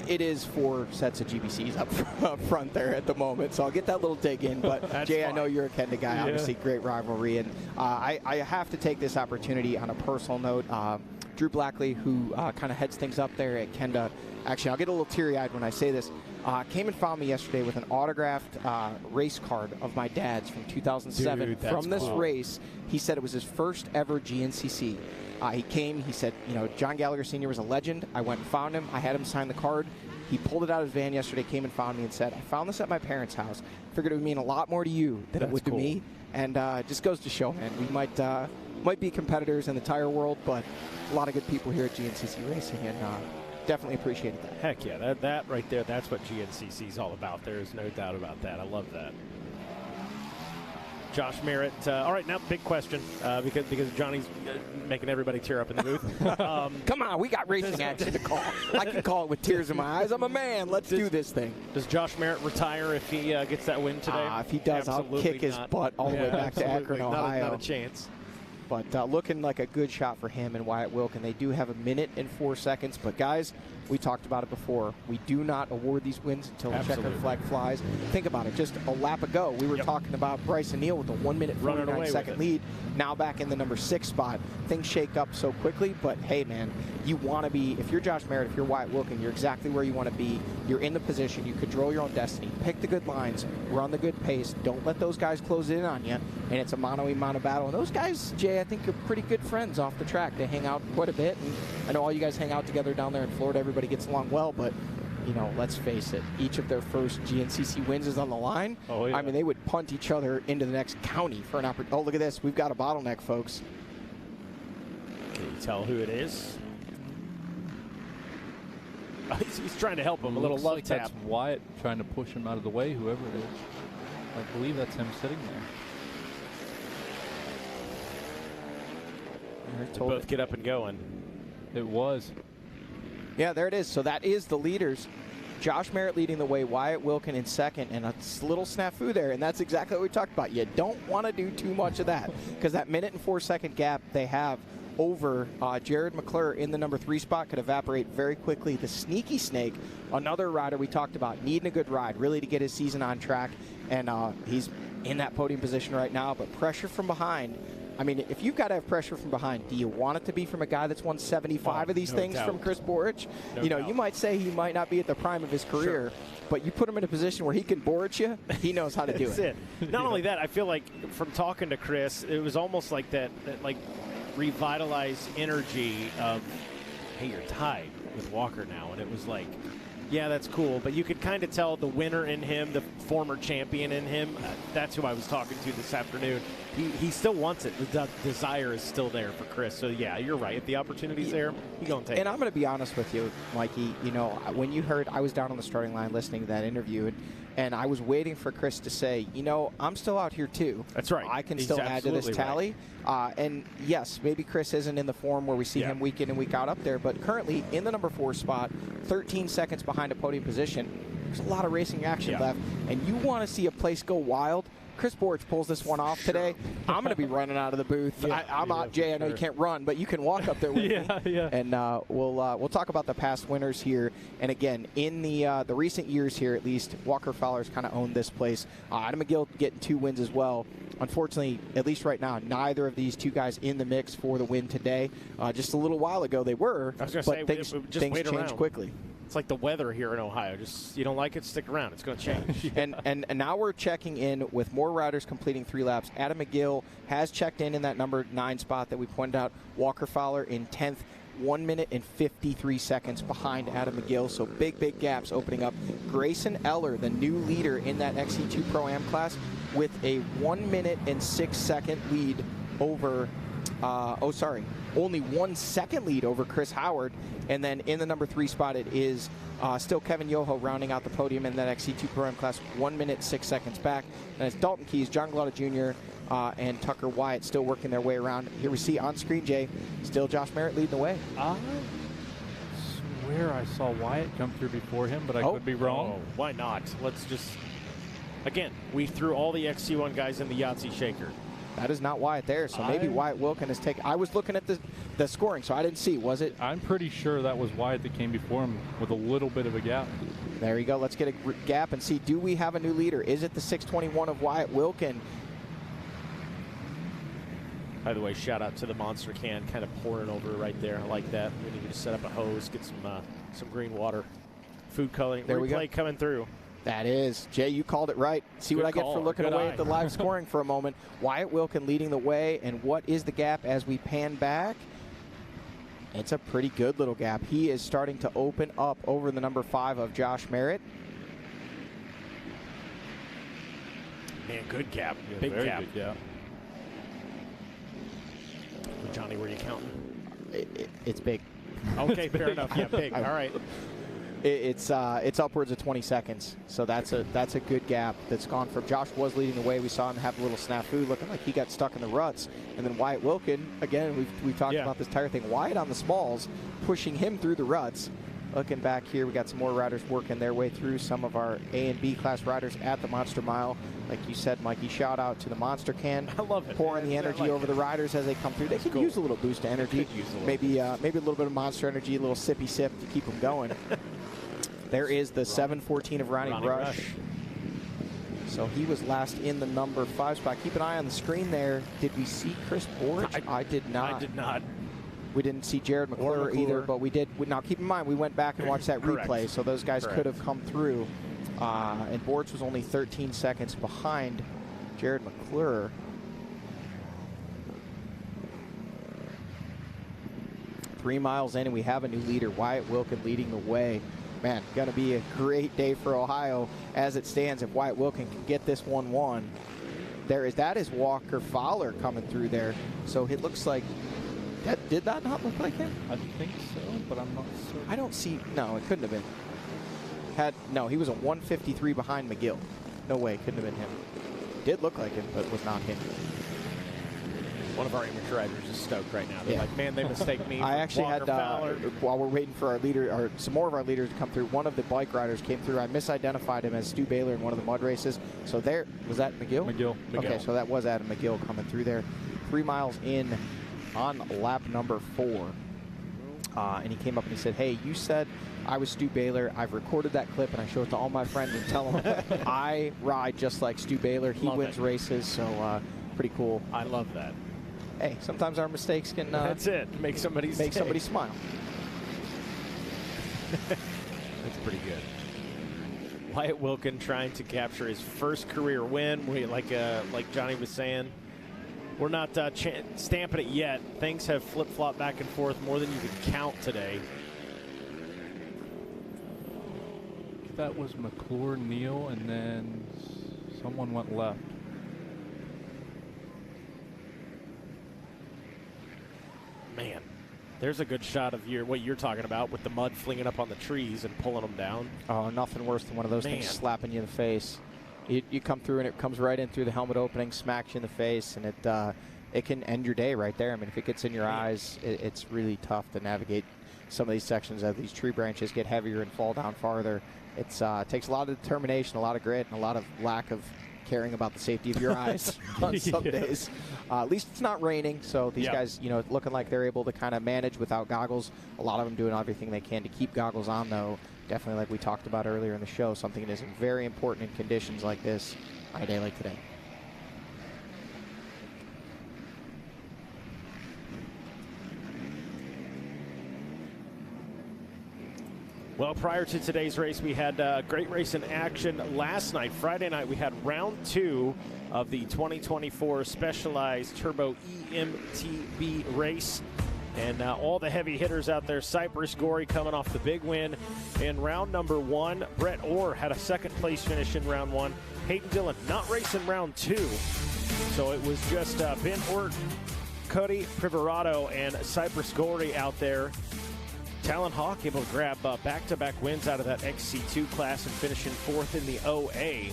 It is 4 sets of GBCs up front there at the moment, so I'll get that little dig in. But Jay, fine. I know you're a Kenda guy, obviously, great rivalry. And I have to take this opportunity on a personal note. Drew Blackley, who kind of heads things up there at Kenda, actually, I'll get a little teary-eyed when I say this, came and found me yesterday with an autographed race card of my dad's from 2007. Dude, from this cool. race, he said it was his first ever GNCC. He came, he said, John Gallagher Sr. was a legend. I went and found him. I had him sign the card. He pulled it out of his van yesterday, came and found me and said, I found this at my parents' house. Figured it would mean a lot more to you than it would to me. And just goes to show, man, we might be competitors in the tire world, but a lot of good people here at GNCC Racing, and definitely appreciated that. Heck yeah, that right there, that's what GNCC is all about. There is no doubt about that. I love that. Josh Merritt. All right, now big question because Johnny's making everybody tear up in the booth. Come on, we got racing action to call. I can call it with tears in my eyes. I'm a man. Let's do this thing. Does Josh Merritt retire if he gets that win today? If he does, absolutely I'll kick his butt all the way back to Akron, Ohio. Not a chance. But looking like a good shot for him and Wyatt Wilkin. They do have 1 minute and 4 seconds. But, guys, we talked about it before. We do not award these wins until the checkered flag flies. Think about it. Just a lap ago, we were talking about Bryson Neal with a 1 minute 49-second lead. Now back in the number 6 spot. Things shake up so quickly. But, hey, man, you want to be, if you're Josh Merritt, if you're Wyatt Wilkin, you're exactly where you want to be. You're in the position. You control your own destiny. Pick the good lines. Run the good pace. Don't let those guys close in on you. And it's a mano-a-mano battle. And those guys, Jay, I think are pretty good friends off the track. They hang out quite a bit. And I know all you guys hang out together down there in Florida. Everybody gets along well. But, let's face it. Each of their first GNCC wins is on the line. Oh, yeah. I mean, they would punt each other into the next county for an opportunity. Oh, look at this. We've got a bottleneck, folks. Can you tell who it is? He's trying to help him. A little love tap. That's Wyatt trying to push him out of the way, whoever it is. I believe that's him sitting there. They both get up and going. It was. Yeah, there it is. So that is the leaders. Josh Merritt leading the way, Wyatt Wilkin in second, and a little snafu there, and that's exactly what we talked about. You don't want to do too much of that because that 1 minute and 4 second gap they have over Jared McClure in the number 3 spot could evaporate very quickly. The Sneaky Snake, another rider we talked about, needing a good ride, really to get his season on track, and he's in that podium position right now, but pressure from behind. I mean, if you've got to have pressure from behind, do you want it to be from a guy that's won 75 of these things from Chris Borich? You might say he might not be at the prime of his career, but you put him in a position where he can Borich you, he knows how to do it. Not only that, I feel like from talking to Chris, it was almost like that like revitalized energy of, hey, you're tied with Walker now. And it was like, yeah, that's cool. But you could kind of tell the winner in him, the former champion in him, that's who I was talking to this afternoon. he still wants it. The desire is still there for Chris. So, yeah, you're right. If the opportunity's there, he's going to take it. And I'm going to be honest with you, Mikey. You know, when you heard, I was down on the starting line listening to that interview, and I was waiting for Chris to say, you know, I'm still out here too. That's right. I can still add to this tally. Right. And yes, maybe Chris isn't in the form where we see him week in and week out up there, but currently in the number 4 spot, 13 seconds behind a podium position. There's a lot of racing action left, and you want to see a place go wild. Chris Borch pulls this one off today. I'm going to be running out of the booth. I'm out, Jay. I know you can't run, but you can walk up there with me. And we'll talk about the past winners here. And again, in the recent years here, at least, Walker Fowler's kind of owned this place. Adam McGill getting 2 wins as well. Unfortunately, at least right now, neither of these 2 guys in the mix for the win today. Just a little while ago, they were. I was going to say, things change quickly. It's like the weather here in Ohio. Just, you don't like it, stick around. It's going to change. and now we're checking in with more riders completing 3 laps. Adam McGill has checked in that number 9 spot that we pointed out. Walker Fowler in 10th, 1 minute and 53 seconds behind Adam McGill. So big gaps opening up. Grayson Eller, the new leader in that XC2 Pro-Am class, with a 1 minute and 6 second lead over, only 1 second lead over Chris Howard. And then in the number 3 spot, it is still Kevin Yoho rounding out the podium in that XC2 Pro-Am class, 1 minute, 6 seconds back. And it's Dalton Keys, John Glada Jr., and Tucker Wyatt still working their way around. Here we see on screen, Jay, still Josh Merritt leading the way. I swear I saw Wyatt come through before him, but I could be wrong. Oh, why not? Let's just, again, we threw all the XC1 guys in the Yahtzee shaker. That is not Wyatt there, so maybe Wyatt Wilkin has taken. I was looking at the scoring, so I didn't see. Was it? I'm pretty sure that was Wyatt that came before him with a little bit of a gap. There you go. Let's get a gap and see, do we have a new leader? Is it the 621 of Wyatt Wilkin? By the way, shout out to the Monster can kind of pouring over right there. I like that. We need to set up a hose, get some green water. Food coloring. There we go. Replay coming through. That is. Jay, you called it right. See Good what I get call. for looking Good away eye. at the live scoring for a moment. Wyatt Wilkin leading the way, and what is the gap as we pan back? It's a pretty good little gap. He is starting to open up over the number 5 of Josh Merritt. Man, good gap. Yeah, Big very gap. good gap. Johnny, were you counting? It's big. Okay, fair enough. Yeah, big. All right. It's upwards of 20 seconds, so that's a good gap that's gone from. Josh was leading the way. We saw him have a little snafu, looking like he got stuck in the ruts, and then Wyatt Wilkin, again, we've talked about this tire thing. Wyatt on the smalls, pushing him through the ruts. Looking back here, we got some more riders working their way through. Some of our A and B class riders at the Monster Mile. Like you said, Mikey, shout out to the Monster Can. I love it. Pouring the energy over the riders as they come through. They could use a little boost of energy. Maybe a little bit of Monster energy, a little sippy sip to keep them going. There is the 714 of Ronnie Rush. So he was last in the number 5 spot. Keep an eye on the screen there. Did we see Chris Borch? I did not. I did not. We didn't see Jared McClure either, but we did. Now, keep in mind, we went back and watched that replay, so those guys could have come through. And Borch was only 13 seconds behind Jared McClure. Three miles in, and we have a new leader, Wyatt Wilkin, leading the way. Man, going to be a great day for Ohio as it stands if Wyatt Wilkin can get this 1-1. That is Walker Fowler coming through there. So it looks like, did that not look like him? I think so, but I'm not certain. I don't see, no, it couldn't have been. No, he was a 153 behind McGill. No way, couldn't have been him. Did look like him, but was not him. One of our amateur riders is stoked right now. They're like, man, they mistake me. I actually Walker Fowler. While we're waiting for our leader, or some more of our leaders to come through, one of the bike riders came through. I misidentified him as Stu Baylor in one of the mud races. So there, was that McGill? McGill. Okay, so that was Adam McGill coming through there. 3 miles in on lap number 4. And he came up and he said, hey, you said I was Stu Baylor. I've recorded that clip and I show it to all my friends and tell them I ride just like Stu Baylor. He wins races, so pretty cool. I love that. Hey, sometimes our mistakes can that's it. Make somebody smile. That's pretty good. Wyatt Wilkin trying to capture his first career win. Like Johnny was saying, we're not stamping it yet. Things have flip-flopped back and forth more than you could count today. That was McClure, Neal, and then someone went left. There's a good shot of what you're talking about with the mud flinging up on the trees and pulling them down. Oh, nothing worse than one of those things slapping you in the face. You come through and it comes right in through the helmet opening, smacks you in the face, and it can end your day right there. I mean, if it gets in your eyes, it's really tough to navigate some of these sections as these tree branches get heavier and fall down farther. It takes a lot of determination, a lot of grit, and a lot of lack of caring about the safety of your eyes on some days. At least it's not raining, so these guys, looking like they're able to kind of manage without goggles. A lot of them doing everything they can to keep goggles on, though. Definitely, like we talked about earlier in the show, something that is very important in conditions like this on a day like today. Well, prior to today's race, we had a great race in action last night. Friday night, we had round 2 of the 2024 Specialized Turbo EMTB race. And all the heavy hitters out there, Cypress Gorey coming off the big win in round number 1. Brett Orr had a second-place finish in round 1. Hayden Dillon not racing round 2. So it was just Ben Ort, Cody Privarato, and Cypress Gorey out there. Talon Hawk able to grab back-to-back wins out of that XC2 class and finishing 4th in the OA.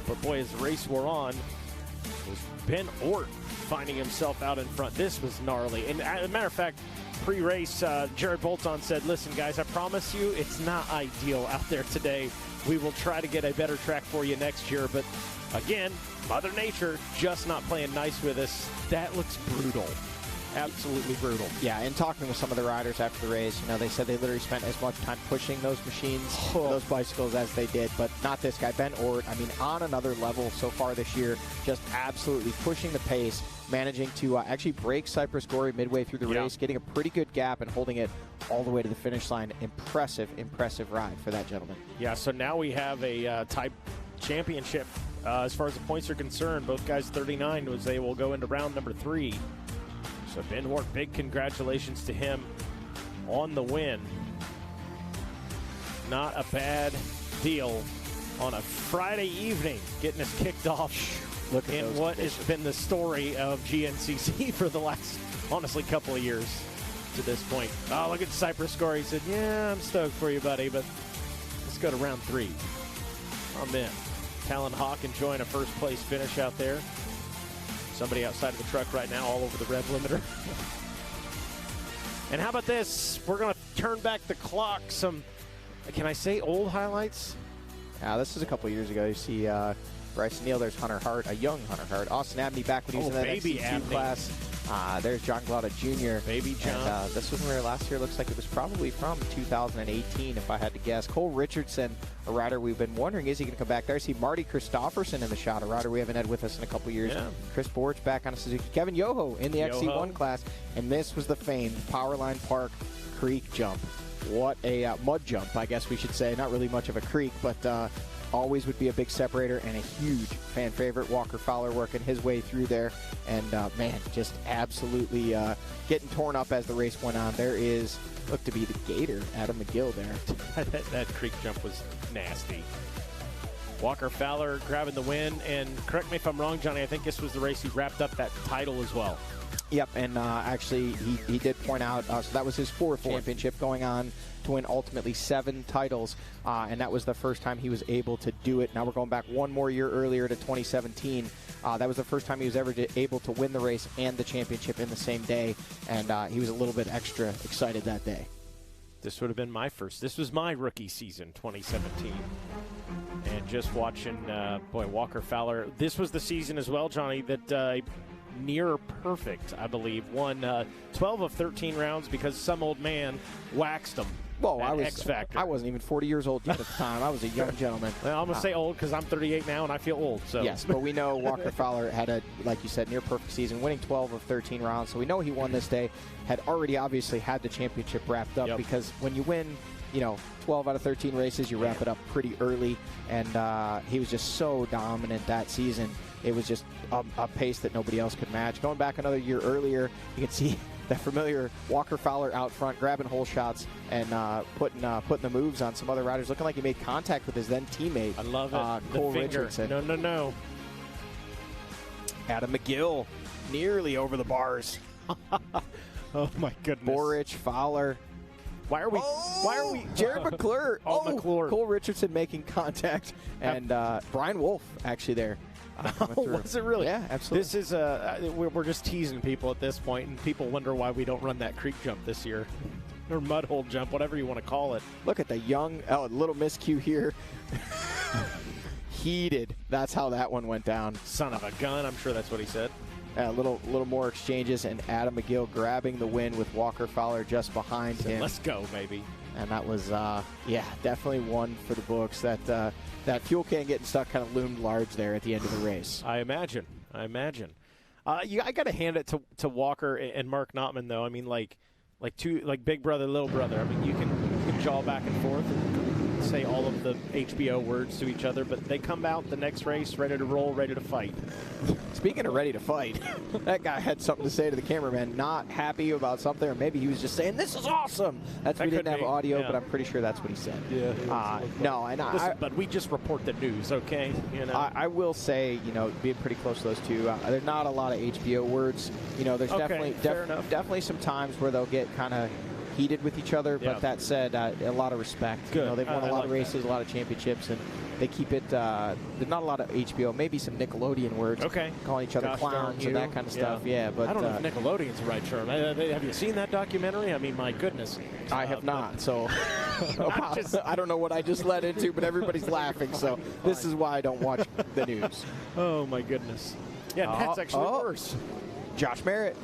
But boy, as the race wore on, it was Ben Ort finding himself out in front. This was gnarly. And as a matter of fact, pre-race, Jared Bolton said, listen, guys, I promise you it's not ideal out there today. We will try to get a better track for you next year. But again, Mother Nature just not playing nice with us. That looks brutal. Absolutely brutal. Yeah, and talking with some of the riders after the race, they said they literally spent as much time pushing those machines, those bicycles, as they did, but not this guy, Ben Ort. I mean, on another level so far this year, just absolutely pushing the pace, managing to actually break Cypress Gorey midway through the race, getting a pretty good gap and holding it all the way to the finish line. Impressive ride for that gentleman. Yeah, so now we have a type championship as far as the points are concerned. Both guys 39 as they will go into round number 3. So Ben Ort, big congratulations to him on the win. Not a bad deal on a Friday evening, getting us kicked off in what has been the story of GNCC for the last, honestly, couple of years to this point. Oh, look at Cypress Gorey. He said, yeah, I'm stoked for you, buddy, but let's go to round 3. I'm in. Talon Hawk enjoying a first-place finish out there. Somebody outside of the truck right now all over the red limiter. And how about this? We're going to turn back the clock. Some, can I say old highlights? This is a couple years ago. You see Bryce Neal, there's Hunter Hart, a young Hunter Hart. Austin Abney back when he was in that XC2 class. There's John Glauda Jr. Baby John. And, this was where last year looks like it was probably from 2018, if I had to guess. Cole Richardson, a rider we've been wondering, is he going to come back there? I see Marty Christofferson in the shot, a rider we haven't had with us in a couple years. Yeah. Chris Borch back on a Suzuki. Kevin Yoho in the XC1 class. And this was the famed Powerline Park Creek jump. What a mud jump, I guess we should say. Not really much of a creek, but always would be a big separator and a huge fan favorite. Walker Fowler working his way through there. And, man, just absolutely getting torn up as the race went on. There is, looked to be the Gator, Adam McGill there. that creek jump was nasty. Walker Fowler grabbing the win. And correct me if I'm wrong, Johnny, I think this was the race he wrapped up that title as well. Yep, and actually he did point out, so that was his 4th championship, going on to win ultimately 7 titles, and that was the first time he was able to do it. Now we're going back one more year earlier to 2017. That was the first time he was ever able to win the race and the championship in the same day, and he was a little bit extra excited that day. This would have been my first. This was my rookie season, 2017. And just watching, Walker Fowler. This was the season as well, Johnny, that near perfect, I believe. Won 12 of 13 rounds because some old man waxed him. Whoa, X-Factor. I wasn't even 40 years old yet at the time. I was a young gentleman. Well, I'm going to say old because I'm 38 now and I feel old. So. Yes, but we know Walker Fowler had a, like you said, near perfect season, winning 12 of 13 rounds. So we know he won this day. Had already obviously had the championship wrapped up because when you win, 12 out of 13 races, you wrap it up pretty early. And he was just so dominant that season. It was just a pace that nobody else could match. Going back another year earlier, you can see that familiar Walker Fowler out front, grabbing hole shots and putting the moves on some other riders, looking like he made contact with his then teammate. I love it. Cole Richardson. No. Adam McGill, nearly over the bars. Oh, my goodness. Borich, Fowler. Why are we? Jared McClure. McClure. Cole Richardson making contact. And Brian Wolf actually there. Was it really? Yeah, absolutely. This is we're just teasing people at this point, and people wonder why we don't run that creek jump this year, or mud hole jump, whatever you want to call it. Look at the young, little miscue here. Heated. That's how that one went down. Son of a gun. I'm sure that's what he said. A little more exchanges, and Adam McGill grabbing the win with Walker Fowler just behind him. Let's go, baby. And that was, definitely one for the books. That fuel can getting stuck kind of loomed large there at the end of the race. I imagine. I got to hand it to Walker and Mark Notman, though. I mean, like big brother, little brother. I mean, you can jaw back and forth and say all of the HBO words to each other, but they come out the next race ready to roll, ready to fight. Speaking of ready to fight, that guy had something to say to the cameraman, not happy about something, or maybe he was just saying, "This is awesome." We didn't have audio, but I'm pretty sure that's what he said. Yeah. But we just report the news, okay? You know. I will say, being pretty close to those two, there's not a lot of HBO words. There's definitely some times where they'll get kind of heated with each other, but that said, a lot of respect. Good. They've won a lot of races, a lot of championships, and they keep it. There's not a lot of HBO, maybe some Nickelodeon words. Okay. Calling each other clowns and that kind of stuff. Yeah, but I don't know if Nickelodeon's the right term. Have you seen that documentary? I mean, my goodness. I have not. So I don't know what I just led into, but everybody's laughing. So this is why I don't watch the news. Oh my goodness. Yeah, that's actually worse. Josh Merritt.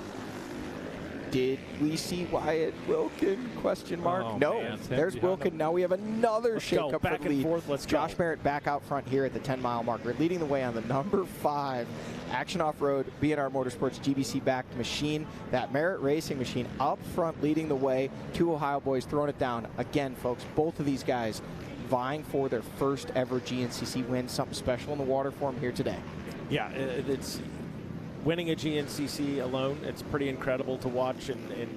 Did we see Wyatt Wilkin? Oh, no. Man. There's Wilkin. Now we have another shake-up back for the lead. and forth. Let's Josh go. Merritt back out front here at the 10-mile marker, leading the way on the number 5 Action Off-Road B&R Motorsports GBC-backed machine. That Merritt Racing machine up front leading the way. 2 Ohio boys throwing it down. Again, folks, both of these guys vying for their first ever GNCC win. Something special in the water for them here today. Yeah, it's winning a GNCC alone. It's pretty incredible to watch and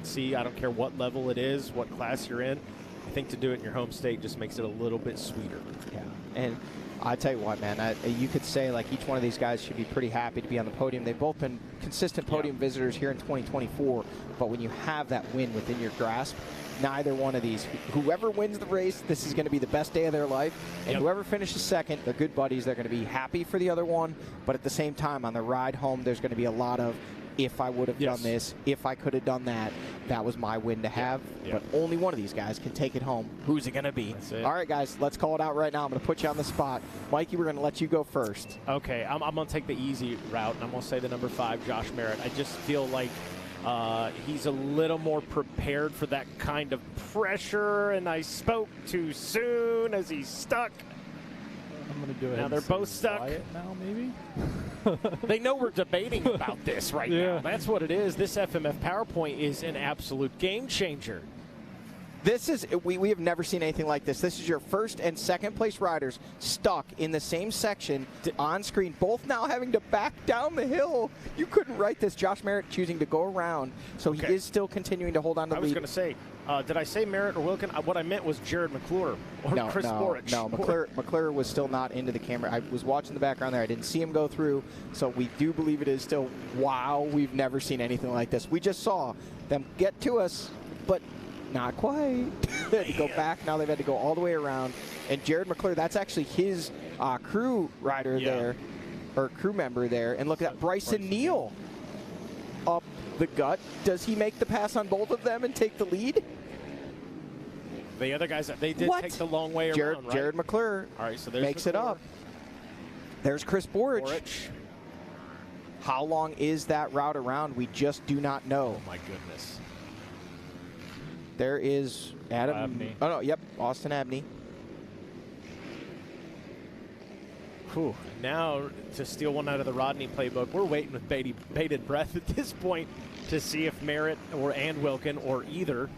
see. I don't care what level it is, what class you're in. I think to do it in your home state just makes it a little bit sweeter. Yeah, and I tell you what, man, you could say like each one of these guys should be pretty happy to be on the podium. They've both been consistent podium visitors here in 2024, but when you have that win within your grasp, neither one of these, whoever wins the race, this is going to be the best day of their life. And whoever finishes second, they're good buddies. They're going to be happy for the other one. But at the same time, on the ride home, there's going to be a lot of, if I would have done this, if I could have done that, that was my win to have. But only one of these guys can take it home. Who's it going to be? All right, guys, let's call it out right now. I'm going to put you on the spot. Mikey, we're going to let you go first. Okay, I'm going to take the easy route, and I'm going to say the number 5, Josh Merritt. I just feel like he's a little more prepared for that kind of pressure, and I spoke too soon as he's stuck. I'm going to do it. Now they're both stuck. Now, maybe? They know we're debating about this right now. That's what it is. This FMF PowerPoint is an absolute game changer. This is, we have never seen anything like this. This is your first and second place riders stuck in the same section on screen, both now having to back down the hill. You couldn't write this. Josh Merritt choosing to go around, so he is still continuing to hold on to the lead. I was going to say, did I say Merritt or Wilkin? What I meant was Jared McClure or Chris Borich. No, McClure was still not into the camera. I was watching the background there. I didn't see him go through, so we do believe it is still, wow, we've never seen anything like this. We just saw them get to us, but not quite. They had to go back. Now they've had to go all the way around. And Jared McClure, that's actually his crew rider there, or crew member there. And look at that, Bryson Neal up the gut. Does he make the pass on both of them and take the lead? The other guys, they did take the long way around, right? Jared McClure makes it up. There's Chris Borich. How long is that route around? We just do not know. Oh, my goodness. There is Adam. Abney. Oh, no, yep, Austin Abney. Whew. Now to steal one out of the Rodney playbook, we're waiting with bated breath at this point to see if Merritt and Wilkin or either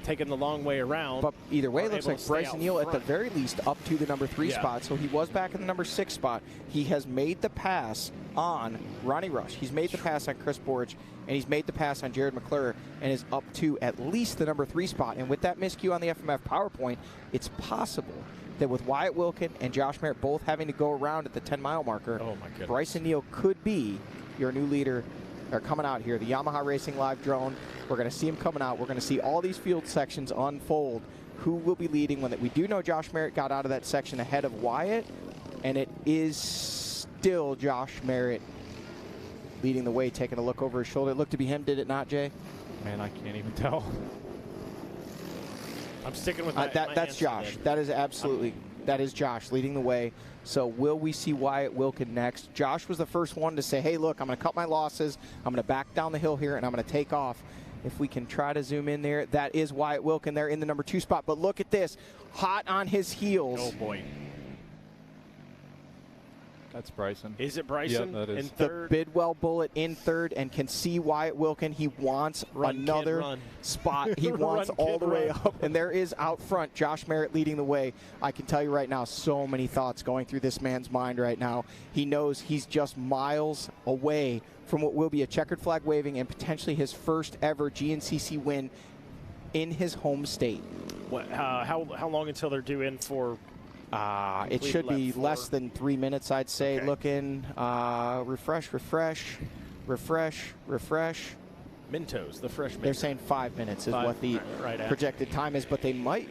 taking the long way around. But either way, it looks like Bryson Neal at the very least up to the number 3 spot. So he was back in the number 6 spot. He has made the pass on Ronnie Rush. He's made the pass on Chris Borich, and he's made the pass on Jared McClure, and is up to at least the number 3 spot. And with that miscue on the FMF PowerPoint, it's possible that with Wyatt Wilkin and Josh Merritt both having to go around at the 10-mile marker, Bryson Neal could be your new leader. They're coming out here. The Yamaha Racing Live drone We're going to see him coming out. We're going to see all these field sections unfold. Who will be leading when we do know Josh Merritt got out of that section ahead of Wyatt, and it is still Josh Merritt leading the way, taking a look over his shoulder. It looked to be him, did it not, Jay? Man, I can't even tell. I'm sticking with that's Josh. That is absolutely, that is Josh leading the way. So will we see Wyatt Wilkin next? Josh was the first one to say, hey, look, I'm going to cut my losses. I'm going to back down the hill here, and I'm going to take off. If we can try to zoom in there, that is Wyatt Wilkin there in the number 2 spot. But look at this, hot on his heels. Oh, boy. That's Bryson. Is it Bryson that is. in third? The Bidwell Bullet in third, and can see Wyatt Wilkin. He wants another spot. He wants all the way up. And there is out front Josh Merritt leading the way. I can tell you right now, so many thoughts going through this man's mind right now. He knows he's just miles away from what will be a checkered flag waving and potentially his first ever GNCC win in his home state. What? How long until they're due in for? It should be less than 3 minutes, I'd say. Okay. Looking, refresh. Mentos, the fresh. They're saying 5 minutes is what the projected time is, but they might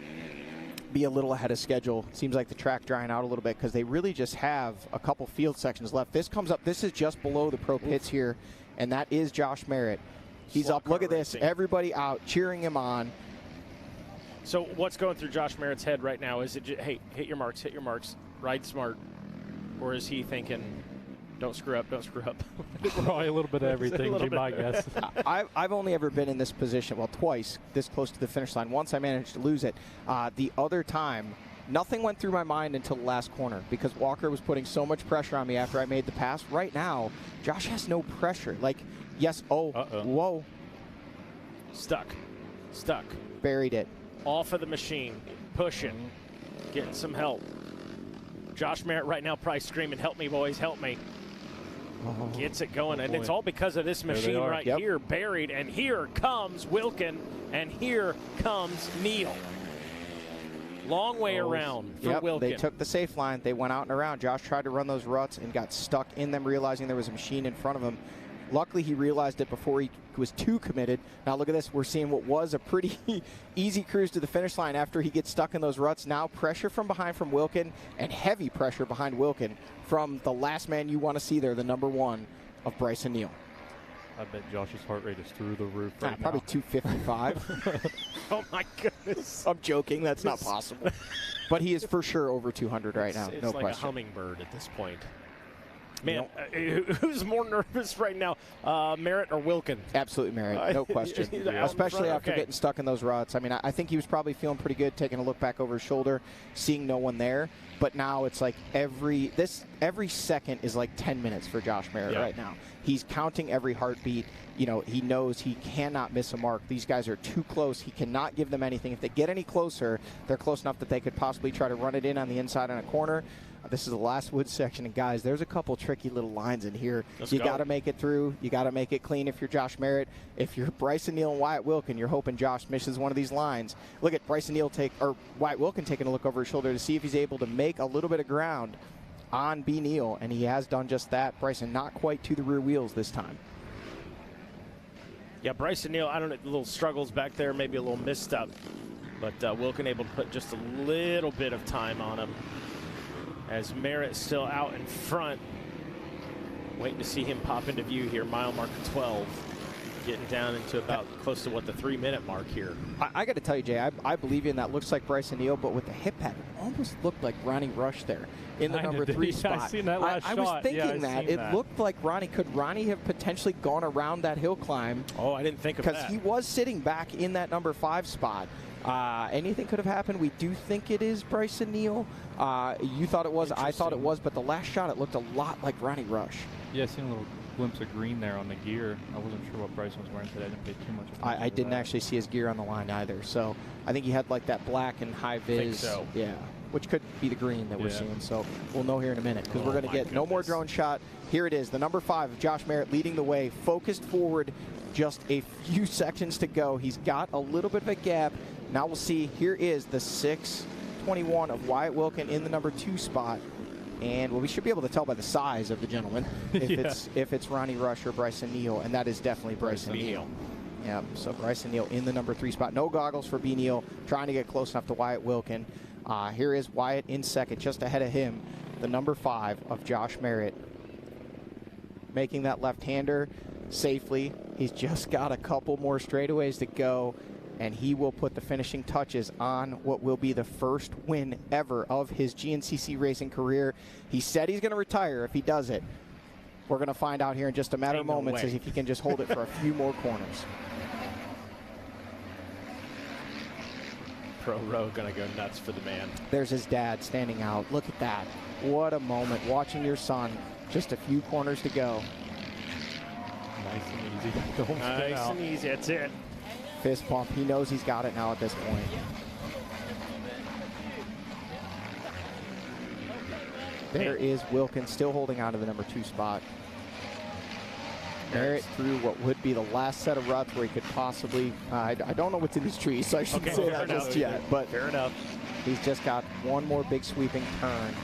be a little ahead of schedule. Seems like the track drying out a little bit because they really just have a couple field sections left. This comes up. This is just below the pro pits here, and that is Josh Merritt. He's up. Look at this. Everybody out cheering him on. So what's going through Josh Merritt's head right now? Is it just, hey, hit your marks, ride smart, or is he thinking, don't screw up? Probably a little bit of everything, be my guess. I've only ever been in this position, well, twice, this close to the finish line. Once I managed to lose it. The other time, nothing went through my mind until the last corner because Walker was putting so much pressure on me after I made the pass. Right now, Josh has no pressure. Like, yes, whoa. Stuck. Buried it. Off of the machine, pushing, getting some help. Josh Merritt right now probably screaming, help me, boys, help me. Gets it going, and it's all because of this machine right here, buried, and here comes Wilkin, and here comes Neal. Long way around for Wilkin. They took the safe line. They went out and around. Josh tried to run those ruts and got stuck in them, realizing there was a machine in front of him. Luckily, he realized it before he was too committed. Now, look at this. We're seeing what was a pretty easy cruise to the finish line after he gets stuck in those ruts. Now, pressure from behind from Wilkin, and heavy pressure behind Wilkin from the last man you want to see there, the number 1 of Bryson Neal. I bet Josh's heart rate is through the roof right now. Probably 255. Oh, my goodness. I'm joking. That's not possible. But he is for sure over 200 right now. It's no like question. a hummingbird at this point. Man, who's more nervous right now, Merritt or Wilkin? Absolutely Merritt, no question. Especially after getting stuck in those ruts. I mean, I think he was probably feeling pretty good, taking a look back over his shoulder, seeing no one there. But now it's like every second is like 10 minutes for Josh Merritt right now. He's counting every heartbeat. You know, he knows he cannot miss a mark. These guys are too close. He cannot give them anything. If they get any closer, they're close enough that they could possibly try to run it in on the inside on a corner. This is the last woods section, and guys, there's a couple tricky little lines in here. You got to make it through. You got to make it clean if you're Josh Merritt. If you're Bryson Neal and Wyatt Wilkin, you're hoping Josh misses one of these lines. Look at Bryson Neal Wyatt Wilkin taking a look over his shoulder to see if he's able to make a little bit of ground on B. Neal, and he has done just that. Bryson not quite to the rear wheels this time. Yeah, Bryson Neal, I don't know, little struggles back there, maybe a little misstep, but Wilkin able to put just a little bit of time on him. As Merritt still out in front, waiting to see him pop into view here. Mile marker 12, getting down into about close to the 3-minute mark here. I got to tell you, Jay, I believe in that. Looks like Bryson Neal, but with the hip pad, it almost looked like Ronnie Rush there in the number 3 spot. I seen that last shot. I was thinking that. It looked like Ronnie. Could Ronnie have potentially gone around that hill climb? Oh, I didn't think of that. Because he was sitting back in that number 5 spot. Anything could have happened. We do think it is Bryson Neal. You thought it was. I thought it was. But the last shot, it looked a lot like Ronnie Rush. Yeah, I seen a little glimpse of green there on the gear. I wasn't sure what Bryson was wearing today. I didn't pay too much attention. I didn't actually see his gear on the line either. So I think he had like that black and high vis. I think so. Yeah, which could be the green that we're seeing. So we'll know here in a minute because we're going to get no more drone shot. Here it is, the number 5, Josh Merritt leading the way, focused forward. Just a few seconds to go. He's got a little bit of a gap. Now we'll see. Here is the 6:21 of Wyatt Wilkin in the number 2 spot. And we should be able to tell by the size of the gentleman if it's Ronnie Rush or Bryson Neal, and that is definitely Bryson Neal. Yep, so Bryson Neal in the number 3 spot. No goggles for B. Neal, trying to get close enough to Wyatt Wilkin. Here is Wyatt in second, just ahead of him, the number 5 of Josh Merritt. Making that left-hander safely. He's just got a couple more straightaways to go, and he will put the finishing touches on what will be the first win ever of his GNCC racing career. He said he's going to retire if he does it. We're going to find out here in just a matter of moments if he can just hold it for a few more corners. Pro Row going to go nuts for the man. There's his dad standing out. Look at that. What a moment watching your son. Just a few corners to go. Nice and easy. Don't nice and easy. That's it. Fist bump. He knows he's got it now at this point. There is Wilkins still holding on to the number 2 spot. Merritt through what would be the last set of ruts where he could possibly, I don't know what's in his tree, so I shouldn't say that just yet. But fair enough. He's just got one more big sweeping turn.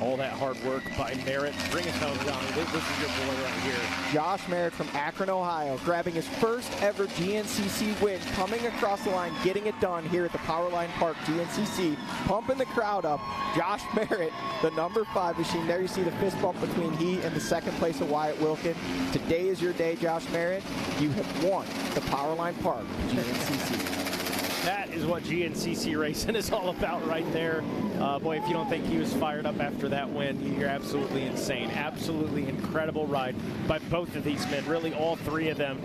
All that hard work by Merritt. Bring it home, Johnny. This is your boy right here. Josh Merritt from Akron, Ohio, grabbing his first ever GNCC win, coming across the line, getting it done here at the Powerline Park GNCC, pumping the crowd up. Josh Merritt, the number 5 machine. There you see the fist bump between he and the second place of Wyatt Wilkin. Today is your day, Josh Merritt. You have won the Powerline Park GNCC. That is what GNCC racing is all about right there. Boy, if you don't think he was fired up after that win, you're absolutely insane. Absolutely incredible ride by both of these men, really all 3 of them.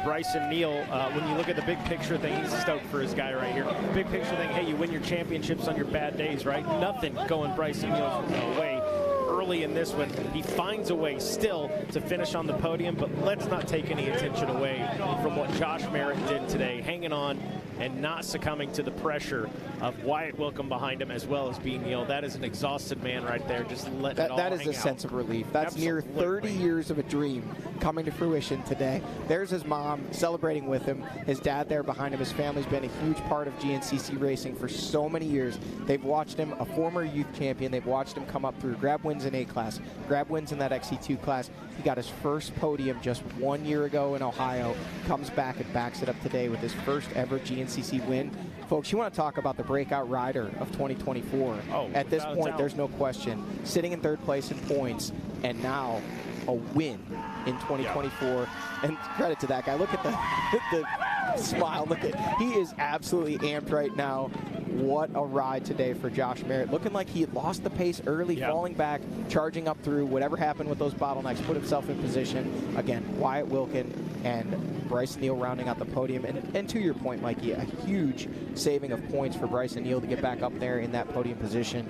Bryson Neal, when you look at the big picture thing, he's stoked for his guy right here. Big picture thing, hey, you win your championships on your bad days, right? Nothing going Bryson Neal's way. Early in this one, he finds a way still to finish on the podium, but let's not take any attention away from what Josh Merritt did today, hanging on and not succumbing to the pressure of Wyatt Wilkin behind him, as well as B. Neal. That is an exhausted man right there, just letting it all That is hang a sense out. of relief. That's Absolutely. near 30 years of a dream coming to fruition today. There's his mom celebrating with him, his dad there behind him. His family's been a huge part of GNCC racing for so many years. They've watched him, a former youth champion. They've watched him come up through, grab wins in A-class, grab wins in that XC2 class. He got his first podium just 1 year ago in Ohio, comes back and backs it up today with his first ever GNCC win. Folks, you want to talk about the breakout rider of 2024. At this point, there's no question. Sitting in 3rd place in points, and now a win in 2024. And credit to that guy. Look at the smile. Look at, he is absolutely amped right now. What a ride today for Josh Merritt. Looking like he lost the pace early, falling back, charging up through. Whatever happened with those bottlenecks, put himself in position. Again, Wyatt Wilkin and Bryson Neal rounding out the podium. And to your point, Mikey, a huge saving of points for Bryson Neal to get back up there in that podium position,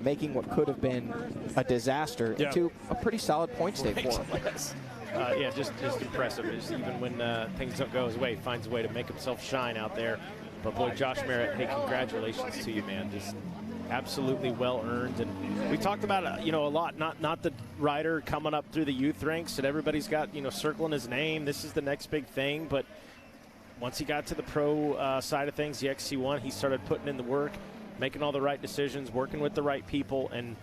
making what could have been a disaster into a pretty solid points day for him. Yeah, just impressive. Even when things don't go his way, he finds a way to make himself shine out there. But boy, Josh Merritt, hey, congratulations to you, man. Just absolutely well earned. And we talked about it, a lot. Not the rider coming up through the youth ranks that everybody's got, circling his name. This is the next big thing. But once he got to the pro side of things, the XC1, he started putting in the work, making all the right decisions, working with the right people. And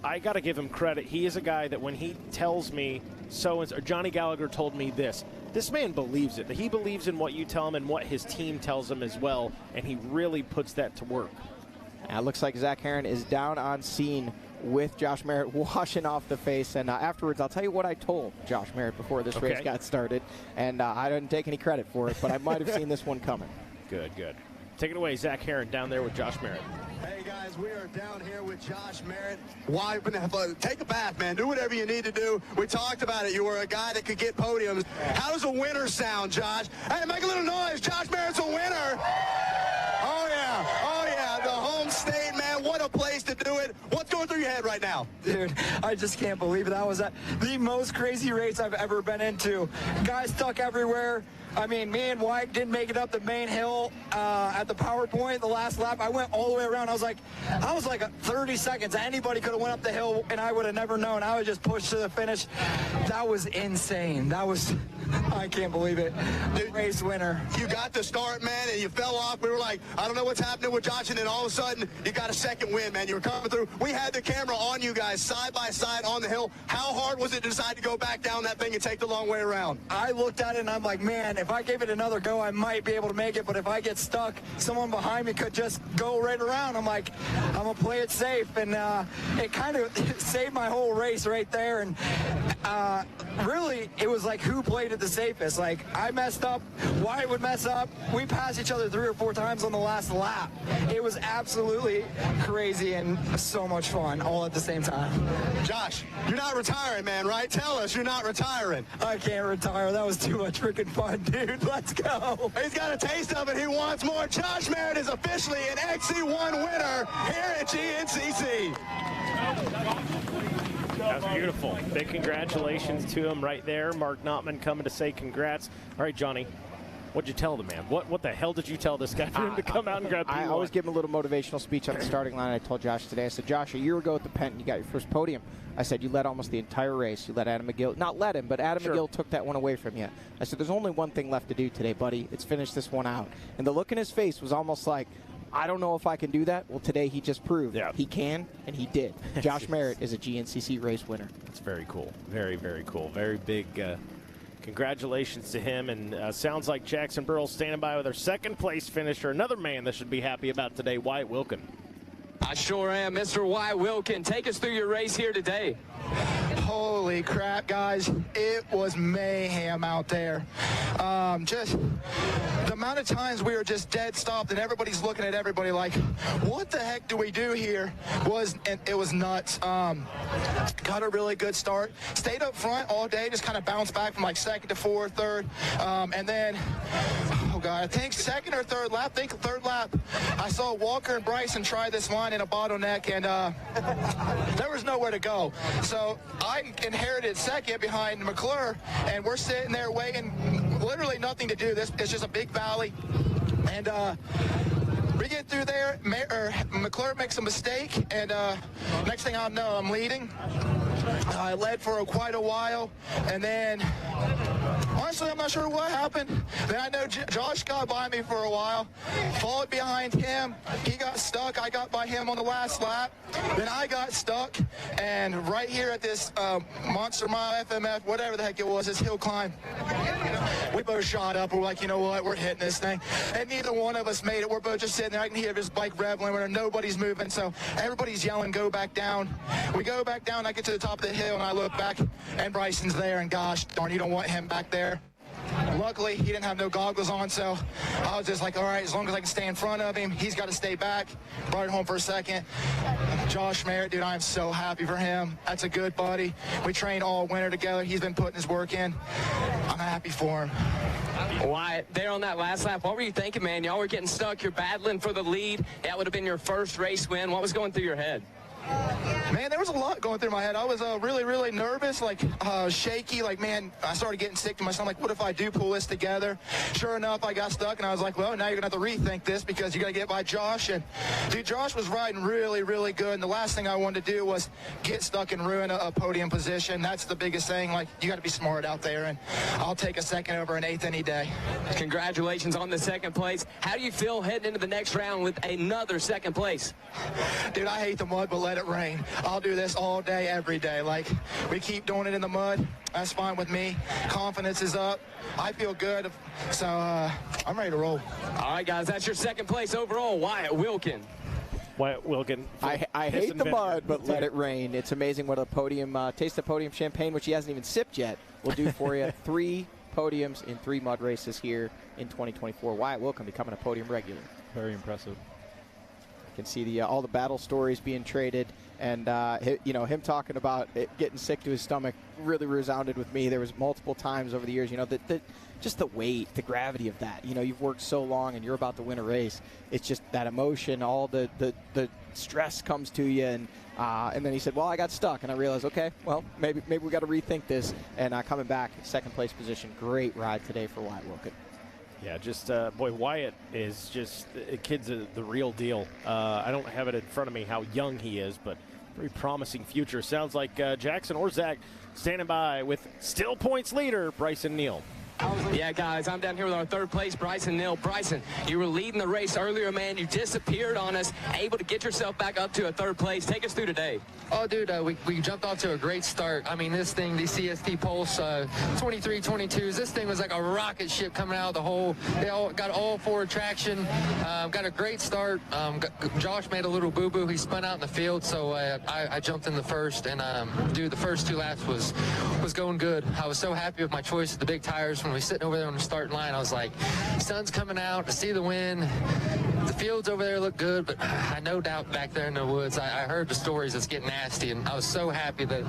I got to give him credit. He is a guy that when he tells me or Johnny Gallagher told me this man believes it. He believes in what you tell him and what his team tells him as well, and he really puts that to work. It looks like Zach Herron is down on scene with Josh Merritt washing off the face. And afterwards, I'll tell you what I told Josh Merritt before this race got started. And I didn't take any credit for it, but I might have seen this one coming. Good. Take it away, Zach Herron, down there with Josh Merritt. Hey guys, we are down here with Josh Merritt. Why? Take a bath, man. Do whatever you need to do. We talked about it. You were a guy that could get podiums. How does a winner sound, Josh? Hey, make a little noise. Josh Merritt's a winner. Oh yeah. The home state, man. What a place to do it. What's going through your head right now? Dude, I just can't believe it. That was the most crazy race I've ever been into. Guys stuck everywhere. I mean, me and White didn't make it up the main hill at the power point the last lap. I went all the way around. I was like 30 seconds. Anybody could have went up the hill, and I would have never known. I was just pushed to the finish. That was insane. I can't believe it. Dude, race winner. You got the start, man, and you fell off. We were like, I don't know what's happening with Josh, and then all of a sudden, you got a second win, man. You were coming through. We had the camera on you guys side by side on the hill. How hard was it to decide to go back down that thing and take the long way around? I looked at it, and I'm like, man, if if I gave it another go, I might be able to make it, but if I get stuck, someone behind me could just go right around. I'm like, I'm going to play it safe, and it kind of saved my whole race right there, and really, it was like who played it the safest. Like, I messed up, Wyatt would mess up, we passed each other 3 or 4 times on the last lap. It was absolutely crazy and so much fun all at the same time. Josh, you're not retiring, man, right? Tell us you're not retiring. I can't retire. That was too much freaking fun, dude. Let's go. He's got a taste of it. He wants more. Josh Merritt is officially an XC1 winner here at GNCC. That was beautiful. Big congratulations to him right there. Mark Notman coming to say congrats. All right, Johnny, what'd you tell the man? What the hell did you tell this guy for him to come out and grab P1? I always give him a little motivational speech on the starting line. I told Josh today, I said, Josh, a year ago at the Penton, you got your first podium. I said, you led almost the entire race. You let Adam McGill, not let him, but Adam McGill took that one away from you. I said, there's only one thing left to do today, buddy. It's finish this one out. And the look in his face was almost like, I don't know if I can do that. Well, today he just proved he can, and he did. Josh Merritt is a GNCC race winner. That's very cool. Very, very cool. Very big congratulations to him. And sounds like Jackson Burrell's standing by with our second place finisher. Another man that should be happy about today, Wyatt Wilkin. I sure am. Mr. Wyatt Wilkin, take us through your race here today. Holy crap, guys. It was mayhem out there. Just the amount of times we were just dead stopped and everybody's looking at everybody like, what the heck do we do here? It was nuts. Got a really good start. Stayed up front all day, just kind of bounced back from like second to fourth, third. And then, oh God, I think second or third lap, third lap, I saw Walker and Bryson try this line in a bottleneck, and there was nowhere to go. So I inherited second behind McClure, and we're sitting there waiting, literally nothing to do. It's just a big valley, and we get through there. McClure makes a mistake, and next thing I know, I'm leading. I led for quite a while, and then honestly, I'm not sure what happened. Then I know Josh got by me for a while, followed behind him. He got stuck. I got by him on the last lap. Then I got stuck, and right here at this Monster Mile FMF, whatever the heck it was, this hill climb, we both shot up. We're like, you know what? We're hitting this thing. And neither one of us made it. We're both just sitting there. I can hear his bike reveling where nobody's moving. So everybody's yelling, go back down. We go back down. I get to the top of the hill, and I look back, and Bryson's there. And gosh darn, you don't want him back there. Luckily, he didn't have no goggles on, so I was just like, all right, as long as I can stay in front of him, he's got to stay back. Brought it home for a second. Josh Merritt, dude, I am so happy for him. That's a good buddy. We trained all winter together. He's been putting his work in. I'm happy for him. Wyatt, there on that last lap, what were you thinking, man? Y'all were getting stuck. You're battling for the lead. That would have been your first race win. What was going through your head? Man, there was a lot going through my head. I was really, really nervous, like shaky. Like, man, I started getting sick to myself. Like, what if I do pull this together? Sure enough, I got stuck, and I was like, well, now you're going to have to rethink this because you got to get by Josh. And, dude, Josh was riding really, really good. And the last thing I wanted to do was get stuck and ruin a podium position. That's the biggest thing. Like, you got to be smart out there. And I'll take a second over an eighth any day. Congratulations on the second place. How do you feel heading into the next round with another second place? Dude, I hate the mud, but let it rain. I'll do this all day, every day. Like, we keep doing it in the mud. That's fine with me. Confidence is up. I feel good. So I'm ready to roll. All right, guys, that's your second place overall, Wyatt Wilkin. Wyatt Wilkin. I hate the mud, but let it rain. It's amazing what a podium, taste of podium champagne, which he hasn't even sipped yet, will do for you. 3 podiums in 3 mud races here in 2024. Wyatt Wilkin becoming a podium regular. Very impressive. Can see all the battle stories being traded, and him talking about it getting sick to his stomach really resounded with me. There was multiple times over the years, just the weight, the gravity of that. You've worked so long and you're about to win a race. It's just that emotion, all the stress comes to you, and then he said, well, I got stuck, and I realized, okay, well, maybe we got to rethink this. And coming back, second place position, great ride today for Wyatt Wilkin. Yeah, just, boy, Wyatt is just, the kid's the real deal. I don't have it in front of me how young he is, but very promising future. Sounds like Jackson or Zach standing by with still points leader, Bryson Neal. Yeah, guys, I'm down here with our third place, Bryson Neal. Bryson, you were leading the race earlier, man. You disappeared on us, able to get yourself back up to a third place. Take us through today. Oh, dude, we jumped off to a great start. I mean, this thing, the CST Pulse 2322s, this thing was like a rocket ship coming out of the hole. They all got all forward traction, got a great start. Josh made a little boo-boo. He spun out in the field, so I jumped in the first, and dude, the first 2 laps was going good. I was so happy with my choice of the big tires. When we were sitting over there on the starting line, I was like, sun's coming out, I see the wind. The fields over there look good, but I no doubt back there in the woods, I heard the stories it's getting nasty, and I was so happy that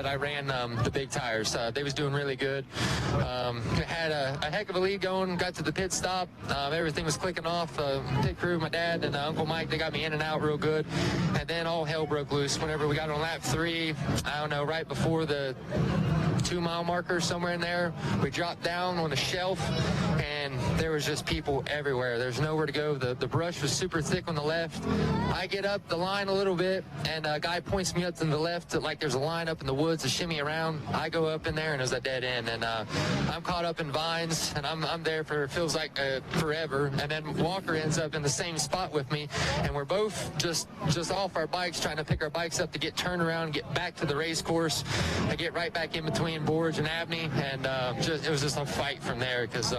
I ran the big tires. They was doing really good. Had a heck of a lead going, got to the pit stop. Everything was clicking off. Pit crew, my dad, and Uncle Mike, they got me in and out real good. And then all hell broke loose whenever we got on lap 3. I don't know, right before the 2-mile marker, somewhere in there. We dropped down on the shelf, and there was just people everywhere. There's nowhere to go. The brush was super thick on the left. I get up the line a little bit, and a guy points me up to the left, like there's a line up in the woods to shimmy around. I go up in there, and there's a dead end, and I'm caught up in vines, and I'm there for, feels like forever. And then Walker ends up in the same spot with me, and we're both just off our bikes, trying to pick our bikes up to get turned around, get back to the race course. I get right back in between Borge and Abney, and it was just a fight from there, because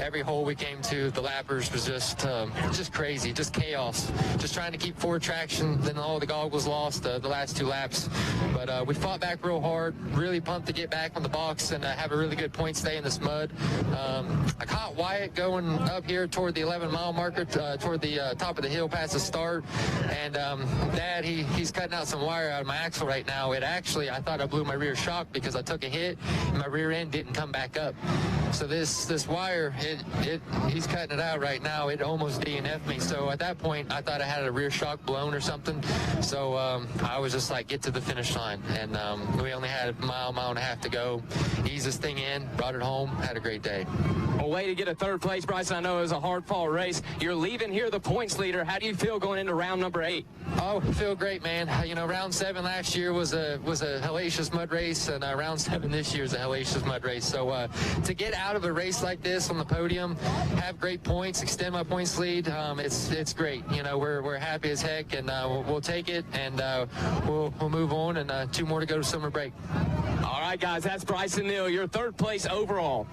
every hole we came to, the lappers was just crazy, just chaos, just trying to keep forward traction. Then all the goggles lost the last 2 laps, but we fought back real hard, really pumped to get back on the box and have a really good point stay in this mud. I caught Wyatt going up here toward the 11-mile marker, toward the top of the hill past the start, and Dad, he's cutting out some wire out of my axle right now. I thought I blew my rear shock because I took a hit and my rear end didn't come back up. So this wire, he's cutting it out right now. It almost DNF'd me. So at that point, I thought I had a rear shock blown or something. So I was just like, get to the finish line. And we only had a mile and a half to go. Eased this thing in, brought it home, had a great day. A way to get a third place, Bryson. I know it was a hard-fought race. You're leaving here the points leader. How do you feel going into round number 8? Oh, I feel great, man. You know, round 7 last year was a hellacious mud race, and round 7 this year is a hellacious mud race. So to get out of a race like this on the podium, have great points, extend my points lead, it's great. You know, we're happy as heck, and we'll take it, and we'll move on, and 2 more to go to summer break. All right, guys, that's Bryson Neal, your 3rd place overall.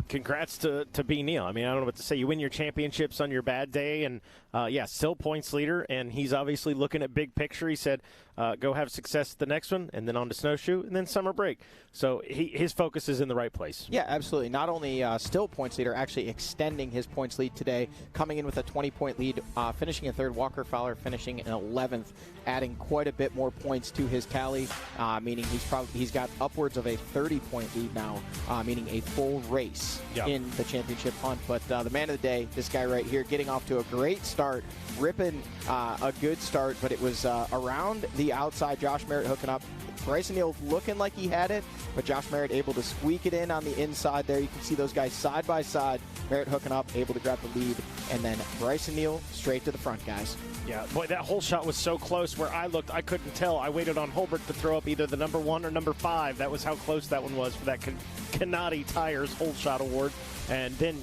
Congrats to B. Neal. I mean, I don't know what to say. You win your championships on your bad day, and still points leader, and he's obviously looking at big picture. He said, go have success at the next one, and then on to snowshoe, and then summer break. So his focus is in the right place. Yeah, absolutely. Not only still points leader, actually extending his points lead today, coming in with a 20-point lead, finishing in 3rd. Walker Fowler finishing in 11th, adding quite a bit more points to his tally, meaning he's got upwards of a 30-point lead now, meaning a full race in the championship hunt. But the man of the day, this guy right here, getting off to a great start, ripping a good start, but it was around the outside. Josh Merritt hooking up. Bryson Neal looking like he had it, but Josh Merritt able to squeak it in on the inside there. You can see those guys side by side. Merritt hooking up, able to grab the lead, and then Bryson Neal straight to the front, guys. Yeah, boy, that whole shot was so close where I looked, I couldn't tell. I waited on Holbert to throw up either the number 1 or number 5. That was how close that one was for that Canati Tires whole shot award. And then,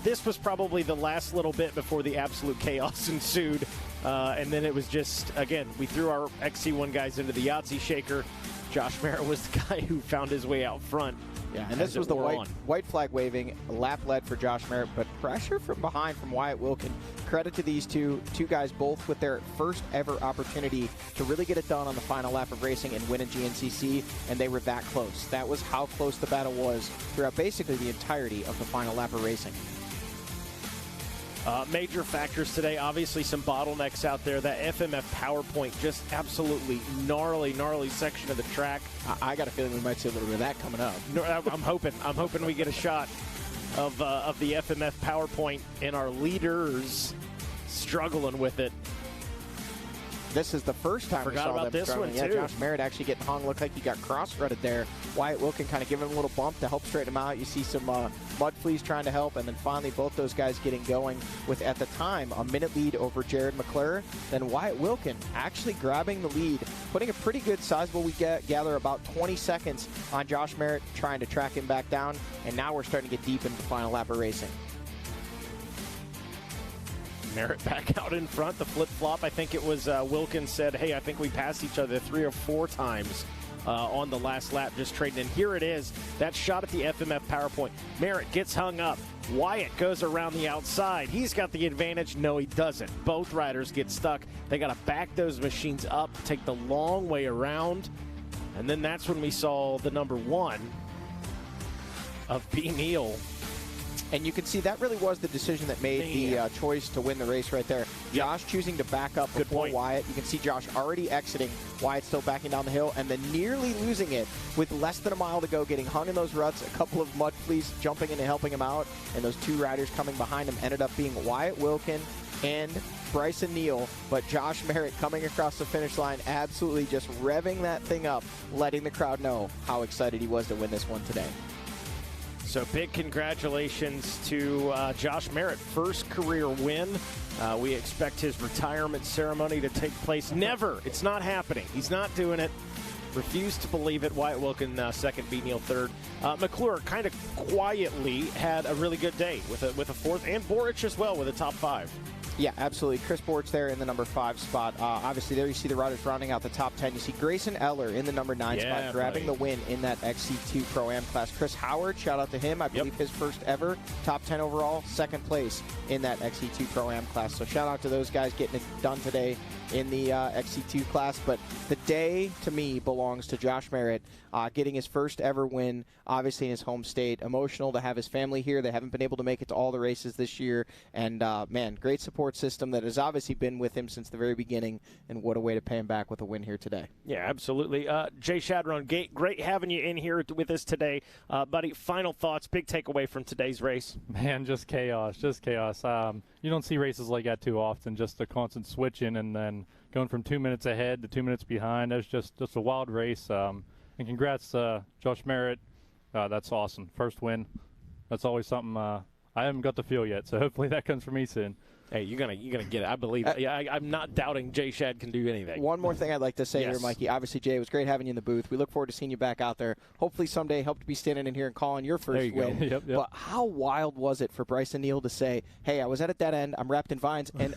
this was probably the last little bit before the absolute chaos ensued. And then it was just, again, we threw our XC1 guys into the Yahtzee shaker. Josh Merritt was the guy who found his way out front. Yeah, and this was the white flag waving, lap led for Josh Merritt, but pressure from behind from Wyatt Wilkin. Credit to these two guys, both with their first ever opportunity to really get it done on the final lap of racing and win a GNCC, and they were that close. That was how close the battle was throughout basically the entirety of the final lap of racing. Major factors today, obviously some bottlenecks out there. That FMF PowerPoint, just absolutely gnarly section of the track. I got a feeling we might see a little bit of that coming up. I'm hoping we get a shot of the FMF PowerPoint and our leaders struggling with it. This is the first time we saw them this struggling. one, too. Josh Merritt actually getting hung. Looked like he got cross-rutted there. Wyatt Wilkin kind of giving him a little bump to help straighten him out. You see some Mud Fleas trying to help, and then finally both those guys getting going with, at the time, a minute lead over Jared McClure. Then Wyatt Wilkin actually grabbing the lead, putting a pretty good sizable, we gather about 20 seconds on Josh Merritt, trying to track him back down, and now we're starting to get deep into the final lap of racing. Merritt back out in front, the flip-flop. I think it was Wilkins said, hey, I think we passed each other 3 or 4 times on the last lap, just trading. And here it is, that shot at the FMF PowerPoint. Merritt gets hung up. Wyatt goes around the outside. He's got the advantage. No, he doesn't. Both riders get stuck. They got to back those machines up, take the long way around. And then that's when we saw the number 1 of B. Neal. And you can see that really was the decision that made the choice to win the race right there. Josh choosing to back up before Wyatt. You can see Josh already exiting. Wyatt still backing down the hill, and then nearly losing it with less than a mile to go, getting hung in those ruts. A couple of Mud Fleas jumping in and helping him out, and those 2 riders coming behind him ended up being Wyatt Wilkin and Bryson Neal. But Josh Merritt coming across the finish line, absolutely just revving that thing up, letting the crowd know how excited he was to win this one today. So big congratulations to Josh Merritt, first career win. We expect his retirement ceremony to take place. Never. It's not happening. He's not doing it. Refused to believe it. Wyatt Wilkin second, B. Neal third. McClure kind of quietly had a really good day with a fourth, and Boric as well with a top 5. Yeah, absolutely. Chris Boric there in the number 5 spot. Obviously, there you see the riders rounding out the top 10. You see Grayson Eller in the number 9 spot, grabbing the win in that XC2 Pro-Am class. Chris Howard, shout out to him. I believe his first ever top 10 overall, second place in that XC2 Pro-Am class. So shout out to those guys getting it done today in the XC2 class. But the day, to me, belongs to Josh Merritt, getting his first ever win, obviously in his home state. Emotional to have his family here. They haven't been able to make it to all the races this year. And, man, great support system that has obviously been with him since the very beginning, and what a way to pay him back with a win here today. Yeah, absolutely. Jay Shadron, great having you in here with us today. Buddy, final thoughts, big takeaway from today's race. Man, just chaos, you don't see races like that too often, just the constant switching and then going from 2 minutes ahead to 2 minutes behind. That's just a wild race. And congrats, Josh Merritt. That's awesome. First win. That's always something I haven't got the feel yet, so hopefully that comes for me soon. Hey, you're gonna get it. I believe it. I'm not doubting Jay Shad can do anything. One more thing I'd like to say here, Mikey. Obviously, Jay, it was great having you in the booth. We look forward to seeing you back out there. Hopefully someday help to be standing in here and calling your first win. Yep. But how wild was it for Bryson Neal to say, hey, I was at a dead end, I'm wrapped in vines, and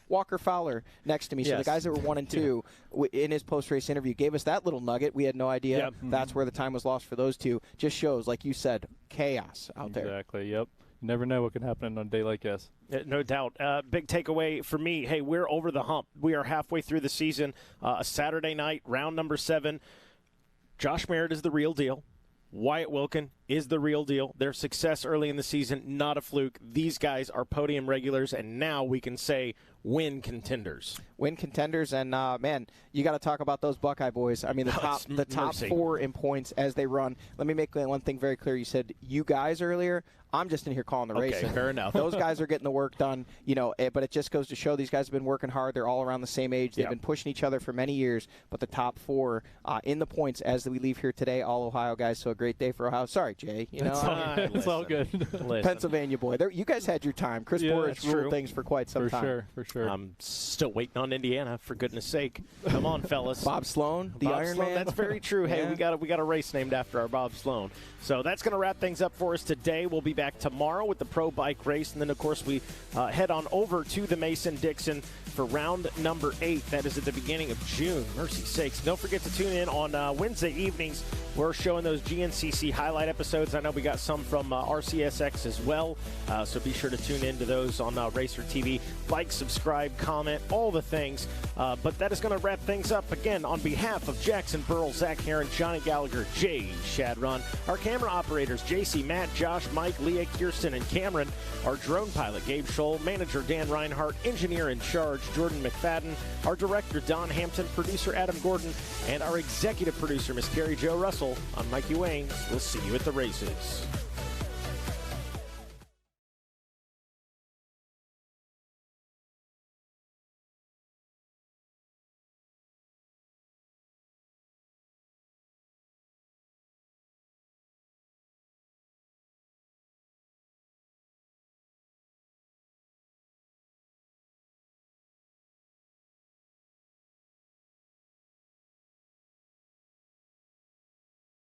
Walker Fowler next to me. So the guys that were 1 and 2 in his post-race interview gave us that little nugget. We had no idea that's where the time was lost for those two. Just shows, like you said, chaos out there. Exactly, yep. You never know what can happen on a day like this. No doubt. Big takeaway for me, hey, we're over the hump. We are halfway through the season. A Saturday night, round number 7. Josh Merritt is the real deal. Wyatt Wilkin is the real deal. Their success early in the season, not a fluke. These guys are podium regulars, and now we can say win contenders. Win contenders, and man, you got to talk about those Buckeye boys. I mean, the top 4 in points as they run. Let me make one thing very clear. You said you guys earlier. I'm just in here calling the race. Okay, fair enough. Those guys are getting the work done, but it just goes to show these guys have been working hard. They're all around the same age. They've been pushing each other for many years, but the top 4 in the points as we leave here today, all Ohio guys, so a great day for Ohio. Sorry, Jay. It's all good. Pennsylvania boy. You guys had your time. Chris Boric ruled things for quite some time. For sure. I'm still waiting on Indiana, for goodness sake. Come on, fellas. Bob Sloan, the Iron Man. That's very true. Hey, we got a race named after our Bob Sloan. So that's going to wrap things up for us today. We'll be back tomorrow with the pro bike race, and then of course we head on over to the Mason-Dixon for round number 8. That is at the beginning of June. Mercy sakes. Don't forget to tune in on Wednesday evenings. We're showing those GNCC highlight episodes. I know we got some from RCSX as well, so be sure to tune in to those on Racer TV. Like, subscribe, comment, all the things. But that is going to wrap things up. Again, on behalf of Jackson Burrell, Zach Heron, Johnny Gallagher, Jay Shadron, our camera operators, JC, Matt, Josh, Mike, Leah, Kirsten, and Cameron, our drone pilot, Gabe Scholl, manager, Dan Reinhart, engineer in charge, Jordan McFadden, our director, Don Hampton, producer, Adam Gordon, and our executive producer, Miss Carrie Jo Russell. I'm Mikey Wayne. We'll see you at the races.